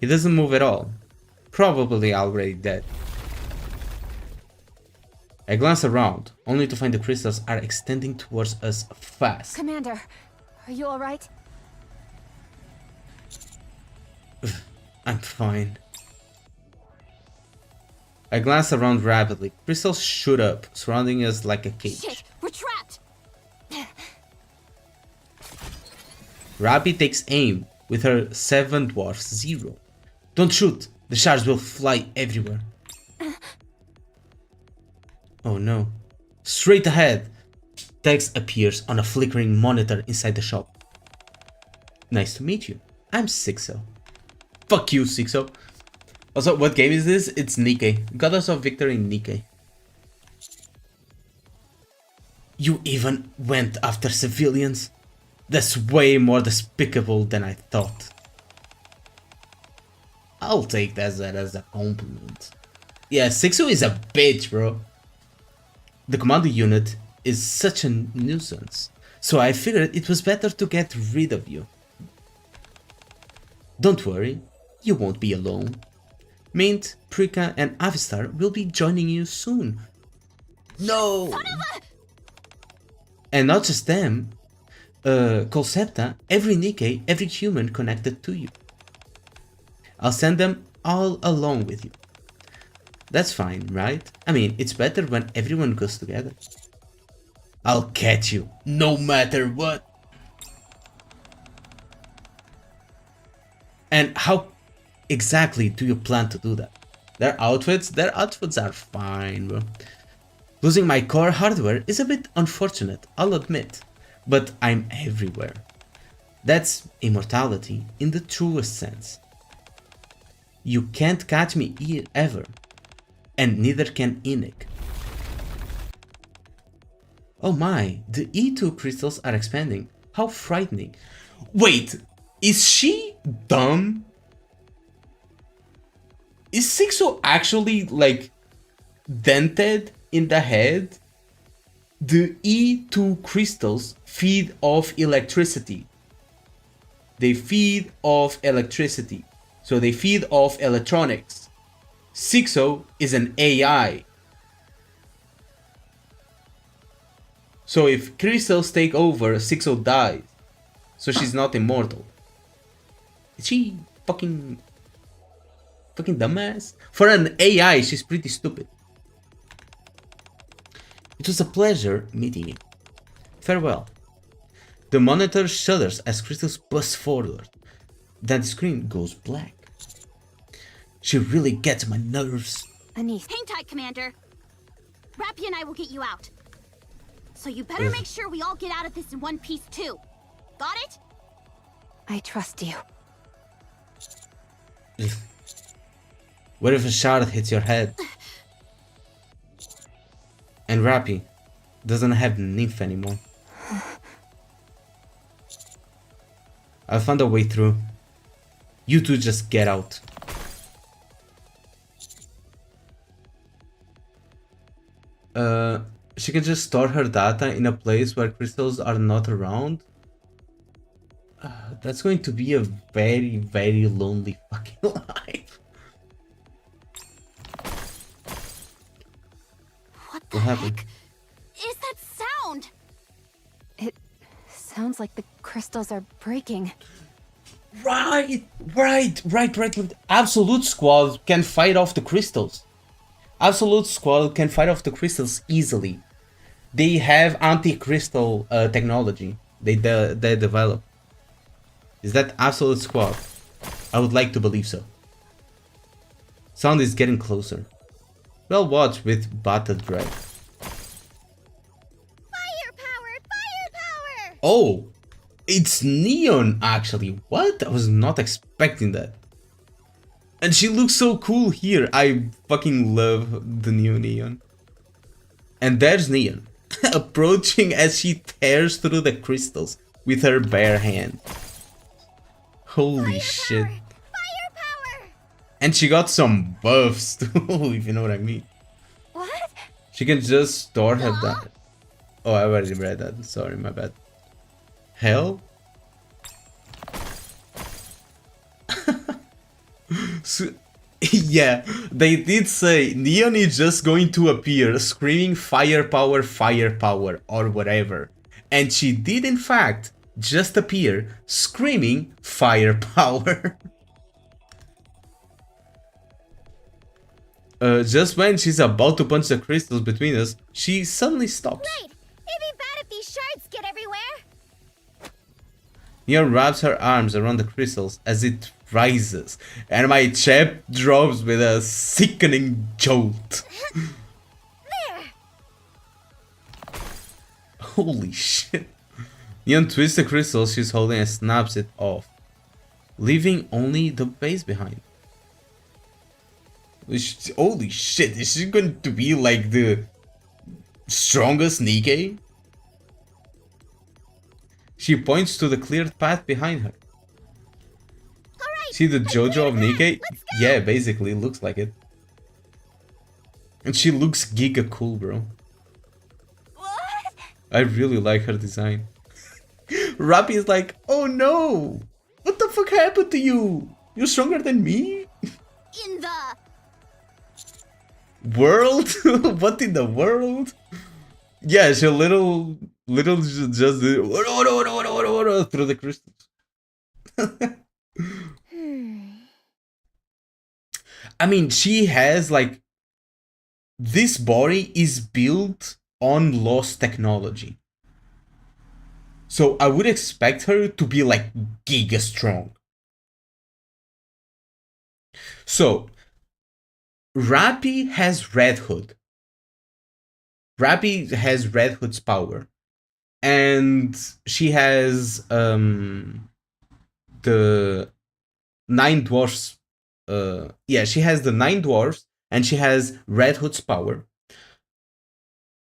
He doesn't move at all, probably already dead. I glance around, only to find the crystals are extending towards us fast. Commander, are you alright? I'm fine. I glance around rapidly. Crystals shoot up, surrounding us like a cage. Shit, we're trapped! Rabi takes aim with her 7 dwarfs 0. Don't shoot! The shards will fly everywhere. Oh no. Straight ahead! Text appears on a flickering monitor inside the shop. Nice to meet you. I'm Sixo. Fuck you, Sixo. Also, what game is this? It's NIKKE. Goddess of Victory in NIKKE. You even went after civilians? That's way more despicable than I thought. I'll take that as a compliment. Yeah, Sixo is a bitch, bro. The commando unit is such a nuisance, so I figured it was better to get rid of you. Don't worry, you won't be alone. Mint, Prika, and Avistar will be joining you soon. No! And not just them. Colsepta, every NIKKE, every human connected to you. I'll send them all along with you. That's fine, right? I mean, it's better when everyone goes together. I'll catch you, no matter what. And how exactly do you plan to do that? Their outfits are fine, bro. Losing my core hardware is a bit unfortunate, I'll admit. But I'm everywhere. That's immortality in the truest sense. You can't catch me ever. And neither can NIKKE. Oh my, the E2 crystals are expanding. How frightening. Wait, is she dumb? Is Sixo actually, like, dented in the head? The E2 crystals feed off electricity. They feed off electricity. So they feed off electronics. Sixo is an AI. So if crystals take over, Sixo dies. So she's not immortal. Is she fucking dumbass? For an AI, she's pretty stupid. It was a pleasure meeting you. Farewell. The monitor shudders as crystals bust forward. Then the screen goes black. She really gets my nerves. Anis, hang tight, Commander. Rappy and I will get you out. So you better make sure we all get out of this in one piece too. Got it? I trust you. What if a shard hits your head? And Rappy doesn't have nymph anymore. I'll find a way through. You two just get out. She can just store her data in a place where crystals are not around. That's going to be a very, very lonely fucking life. What happened? is that sound? It sounds like the crystals are breaking. Right. Absolute Squad can fight off the crystals. Absolute Squad can fight off the crystals easily. They have anti-crystal technology they develop. Is that Absolute Squad? I would like to believe so. Sound is getting closer. Well watched with Bata Dread. Firepower! Firepower! Oh! It's Neon actually. What? I was not expecting that. And she looks so cool here. I fucking love the new Neon. And there's Neon, approaching as she tears through the crystals with her bare hand. Holy shit. Fire power! And she got some buffs too, if you know what I mean. What? She can just store her that. Oh, I already read that. Sorry, my bad. Hell? So, yeah, they did say Neon is just going to appear screaming firepower, or whatever. And she did in fact just appear screaming firepower. Just when she's about to punch the crystals between us, she suddenly stops. Right! It'd be bad if these shards get everywhere! Neon wraps her arms around the crystals as it rises, and my chest drops with a sickening jolt. There! Holy shit. Neon twists the crystal she's holding and snaps it off, leaving only the base behind. Holy shit, is she going to be like the strongest NIKKE? She points to the cleared path behind her. Right, see the JoJo of NIKKE? Yeah, basically, looks like it. And she looks giga cool, bro. What? I really like her design. Rappy is like, oh no! What the fuck happened to you? You're stronger than me? In the... World? What in the world? Yeah, she little just through the crystals. I mean, she has like, this body is built on lost technology. So I would expect her to be like giga strong. So Rappy has Red Hood. Rappy has Red Hood's power. And she has the 9 dwarfs. Yeah, she has the 9 dwarfs and she has Red Hood's power.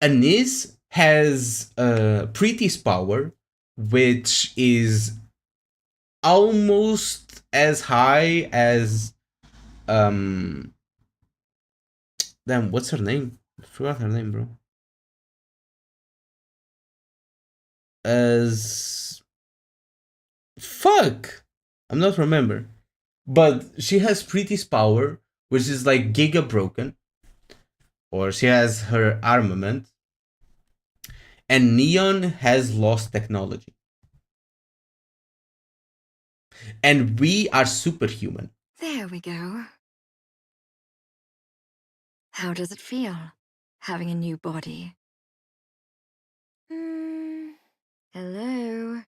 Anis has Pretty's power, which is almost as high as damn, what's her name? I forgot her name, bro. As fuck, I'm not remember. But she has Pretty's power, which is like giga broken. Or she has her armament. And Neon has lost technology. And we are superhuman. There we go. How does it feel, having a new body? Hello?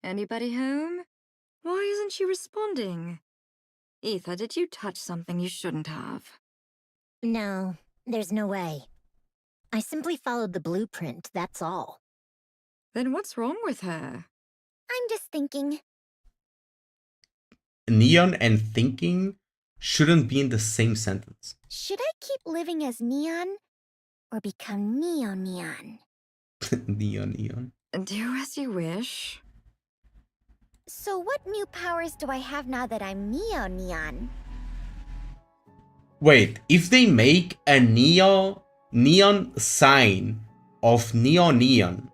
Anybody home? Why isn't she responding? Ether, did you touch something you shouldn't have? No, there's no way. I simply followed the blueprint, that's all. Then what's wrong with her? I'm just thinking. Neon and thinking shouldn't be in the same sentence. Should I keep living as Neon or become Neon? Neon. Do as you wish. So what new powers do I have now that I'm Neon? Wait, if they make a neon sign of neon,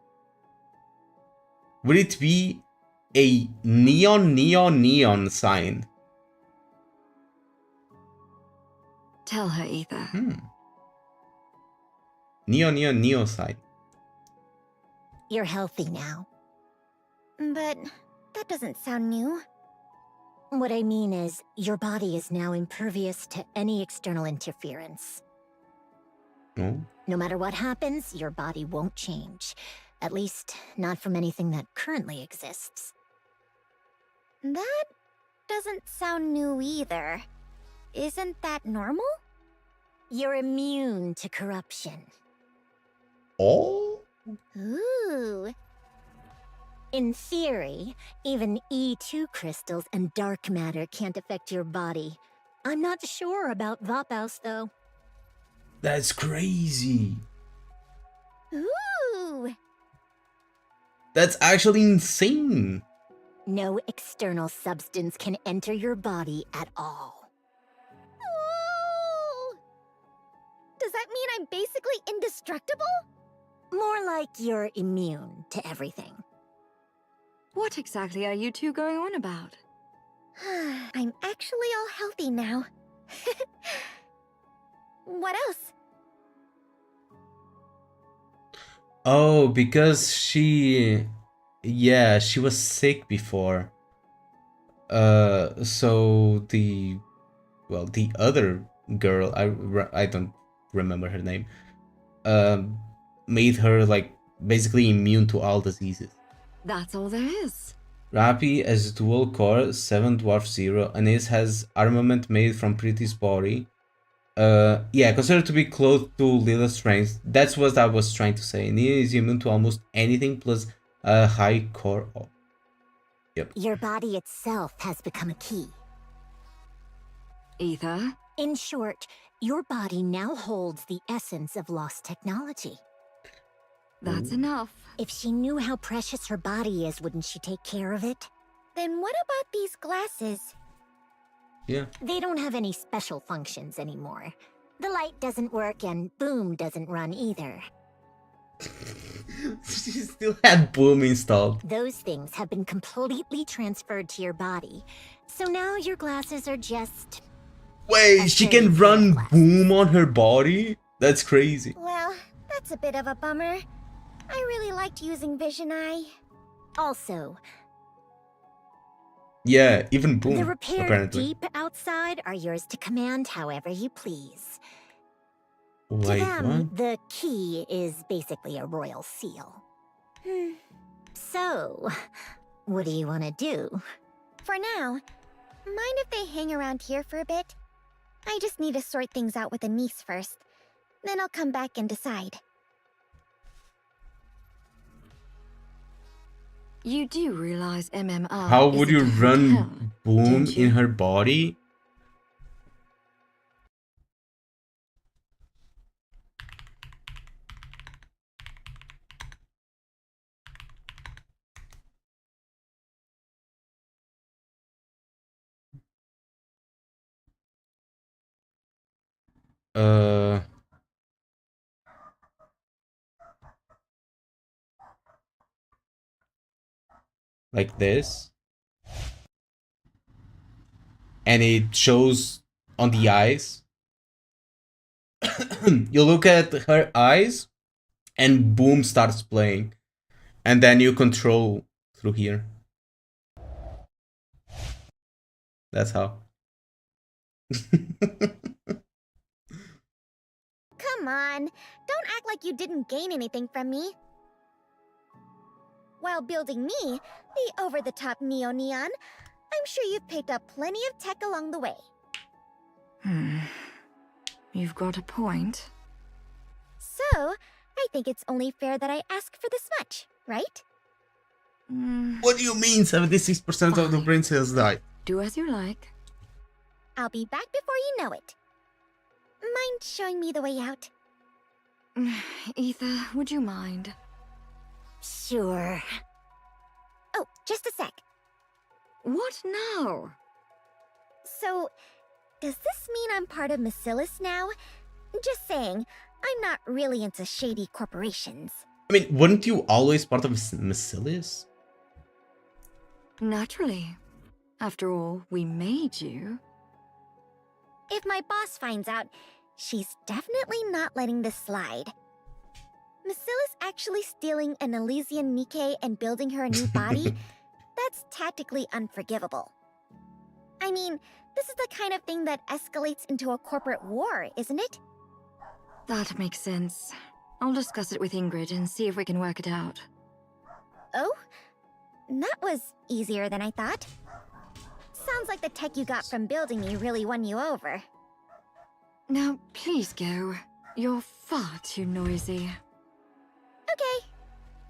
would it be a neon sign? Tell her, Ether. Neon sign. You're healthy now. But that doesn't sound new. What I mean is, your body is now impervious to any external interference. Oh. No matter what happens, your body won't change. At least, not from anything that currently exists. That doesn't sound new either. Isn't that normal? You're immune to corruption. Oh? Ooh. In theory, even E2 crystals and dark matter can't affect your body. I'm not sure about Vapaus, though. That's crazy. Ooh! That's actually insane. No external substance can enter your body at all. Ooh! Does that mean I'm basically indestructible? More like you're immune to everything. What exactly are you two going on about? I'm actually all healthy now. What else? Oh, because yeah, she was sick before. So the other girl, I don't remember her name, made her like basically immune to all diseases. That's all there is. Rappi has dual core 7 Dwarf 0 and it has armament made from Pretty's body. Yeah, considered to be close to Lila's strength. That's what I was trying to say. Nia is immune to almost anything plus a high core. Oh. Yep. Your body itself has become a key. Ether? In short, your body now holds the essence of lost technology. That's enough. If she knew how precious her body is, wouldn't she take care of it? Then what about these glasses? Yeah. They don't have any special functions anymore. The light doesn't work and Boom doesn't run either. She still had Boom installed. Those things have been completely transferred to your body. So now your glasses are just... Wait, she can run Boom on her body? That's crazy. Well, that's a bit of a bummer. I really liked using Vision Eye. Also, Yeah, even Boom, the repaired apparently. deep outside are yours to command however you please. Wait, to them, what? the key is basically a royal seal. So, what do you want to do? For now, mind if they hang around here for a bit? I just need to sort things out with the niece first. Then I'll come back and decide. You do realize MMR How is would a you different run hell, Boom don't you? in her body? Like this. And it shows on the eyes. You look at her eyes and Boom starts playing. And then you control through here. That's how. Come on, don't act like you didn't gain anything from me. While building me, the over-the-top Neo Neon, I'm sure you've picked up plenty of tech along the way. You've got a point. So, I think it's only fair that I ask for this much, right? What do you mean 76% of the brain cells died? Do as you like. I'll be back before you know it. Mind showing me the way out? Ether, would you mind? Sure. Oh, just a sec. What now? So, does this mean I'm part of Macillus now? Just saying, I'm not really into shady corporations. I mean, weren't you always part of Macillus? Naturally. After all, we made you. If my boss finds out, she's definitely not letting this slide. Macillus actually stealing an Elysian NIKKE and building her a new body? That's tactically unforgivable. I mean, this is the kind of thing that escalates into a corporate war, isn't it? That makes sense. I'll discuss it with Ingrid and see if we can work it out. Oh? That was easier than I thought. Sounds like the tech you got from building me really won you over. Now, please go. You're far too noisy.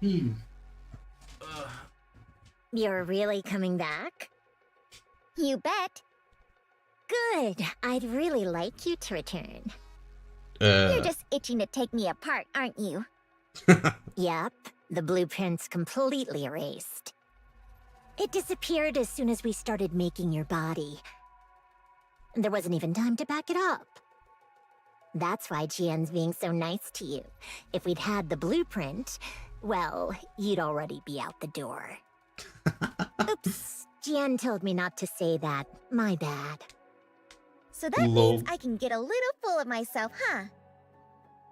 Okay. You're really coming back? You bet. Good. I'd really like you to return. You're just itching to take me apart, aren't you? Yep, the blueprint's completely erased. It disappeared as soon as we started making your body. There wasn't even time to back it up. That's why Jian's being so nice to you. If we'd had the blueprint, well, you'd already be out the door. Oops, Jian told me not to say that. My bad. So that means I can get a little full of myself, huh?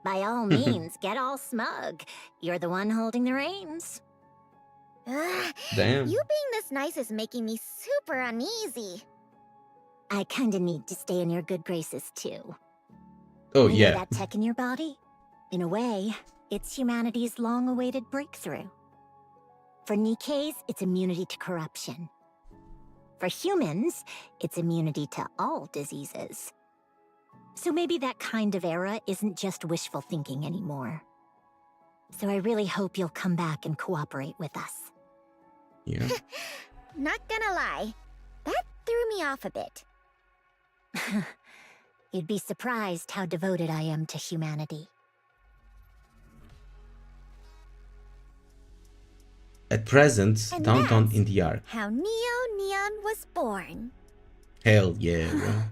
By all means, get all smug. You're the one holding the reins. Damn. You being this nice is making me super uneasy. I kinda need to stay in your good graces too. Oh, You know yeah. that tech in your body? In a way, it's humanity's long-awaited breakthrough. For NIKKEs, it's immunity to corruption. For humans, it's immunity to all diseases. So maybe that kind of era isn't just wishful thinking anymore. So I really hope you'll come back and cooperate with us. Yeah. Not gonna lie, that threw me off a bit. You'd be surprised how devoted I am to humanity. At present, And downtown that's in the Ark. how Neon was born. Hell yeah, bro.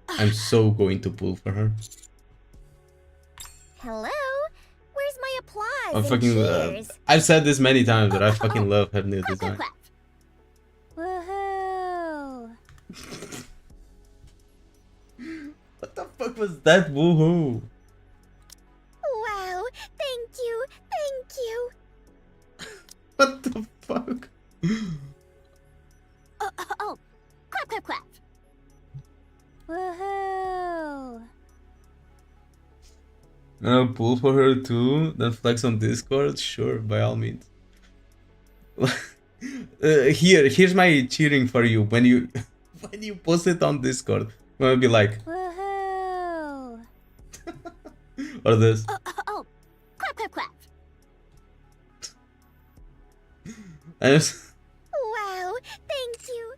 I'm so going to pull for her. Hello? Where's my applause I and fucking cheers? I've said this many times, but I fucking love her new design. Woohoo! What the fuck was that woohoo? Wow, thank you, thank you. What the fuck? Oh, clap, clap, clap. Woohoo! Pull for her too, then flex on Discord? Sure, by all means. Here's my cheering for you when you when you post it on Discord. I'm gonna be like, Woohoo! or this. Oh, clap, clap, clap. I just, Wow, thank you.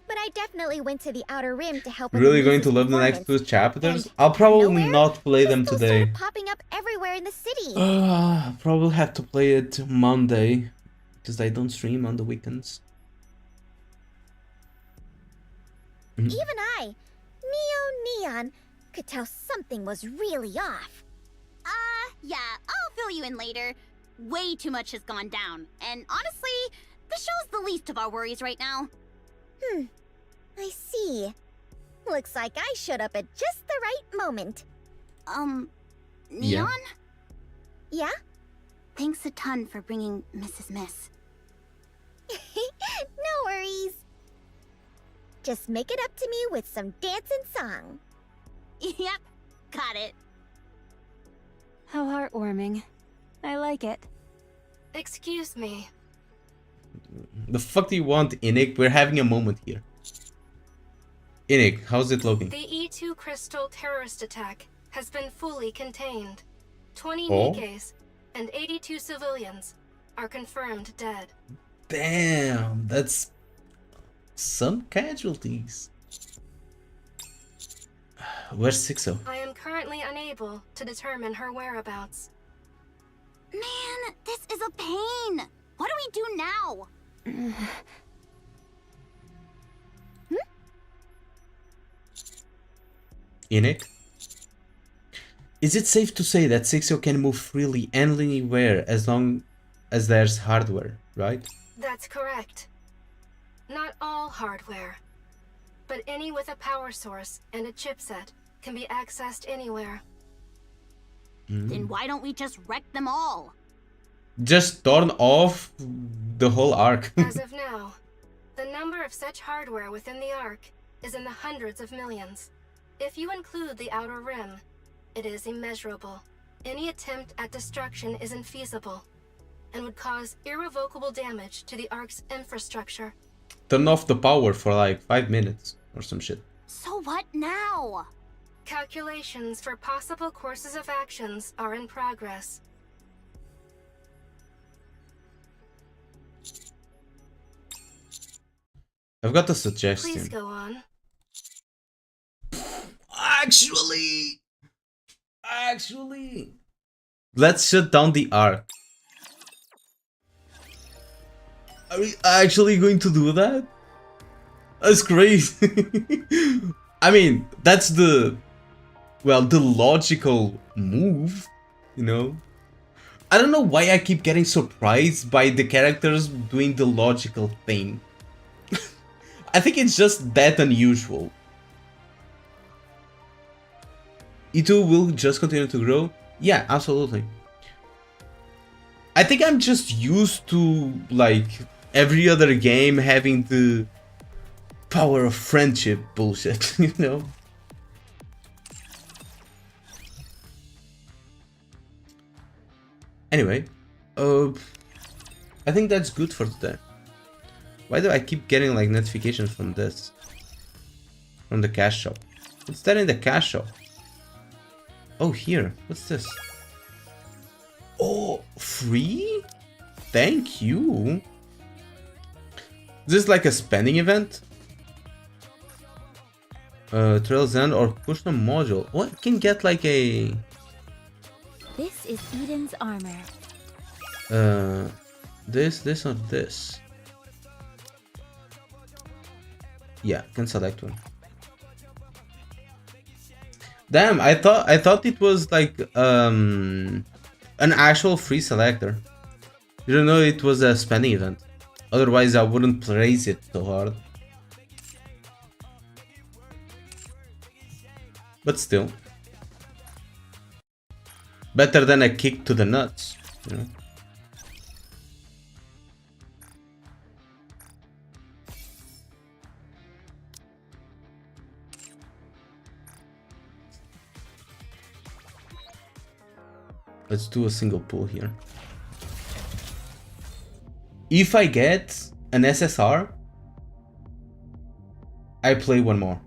But I definitely went to the Outer Rim to help with really the going to Muse's love the next performance. two chapters? And I'll probably nowhere, not play them crystals today. started popping up everywhere in the city. I'll probably have to play it Monday, because I don't stream on the weekends. Even I, Neon, could tell something was really off. Yeah, I'll fill you in later. Way too much has gone down, and honestly, the show's the least of our worries right now. I see. Looks like I showed up at just the right moment. Neon? Yeah? Thanks a ton for bringing Mrs. Miss. No worries. Just make it up to me with some dance and song. Yep, got it. How heartwarming. I like it. Excuse me. The fuck do you want, Inik? We're having a moment here. Inik, how's it looking? The E2 crystal terrorist attack has been fully contained. 20 Oh? NIKKEs and 82 civilians are confirmed dead. Damn, that's some casualties. Where's Sixo? I am currently unable to determine her whereabouts. Man, this is a pain. What do we do now? Inik? Is it safe to say that Sixo can move freely anywhere as long as there's hardware, right? That's correct. Not all hardware, but any with a power source and a chipset can be accessed anywhere. Then why don't we just wreck them all? Just turn off the whole arc. As of now, the number of such hardware within the Ark is in the hundreds of millions. If you include the Outer Rim, it is immeasurable. Any attempt at destruction is infeasible and would cause irrevocable damage to the Ark's infrastructure. Turn off the power for like 5 minutes or some shit. So what now? Calculations for possible courses of actions are in progress. I've got a Please suggestion. go on. Actually, let's shut down the arc. Are we actually going to do that? That's crazy. I mean, that's the logical move, you know? I don't know why I keep getting surprised by the characters doing the logical thing. I think it's just that unusual. E2 will just continue to grow? Yeah, absolutely. I think I'm just used to, like, every other game having the power of friendship bullshit, you know? Anyway, I think that's good for today. Why do I keep getting, like, notifications from this? From the cash shop. What's that in the cash shop? Oh, here. What's this? Oh, free? Thank you. Is this like a spending event? Trail's End or push the module. What can get like a... This is Eden's armor. This or this? Yeah, can select one. Damn, I thought it was like an actual free selector. You don't know it was a spending event. Otherwise I wouldn't praise it so hard. But still. Better than a kick to the nuts, you know? Let's do a single pull here. If I get an SSR, I play one more.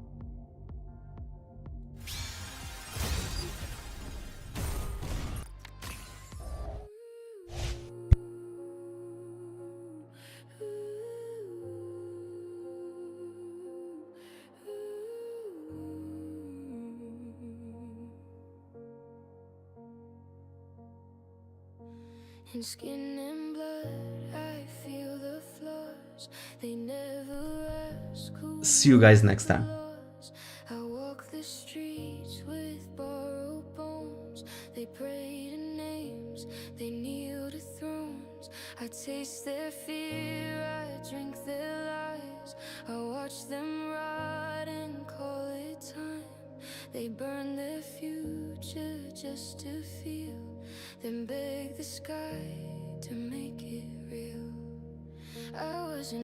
In skin and blood, I feel the flaws. They never ask who. See you guys next time. I walk the streets with borrowed bones. They pray to names, they kneel to thrones. I taste their fear, I drink their lies. I watch them rot and call it time. They burn their future just to feel, then beg the sky to make it real. I wasn't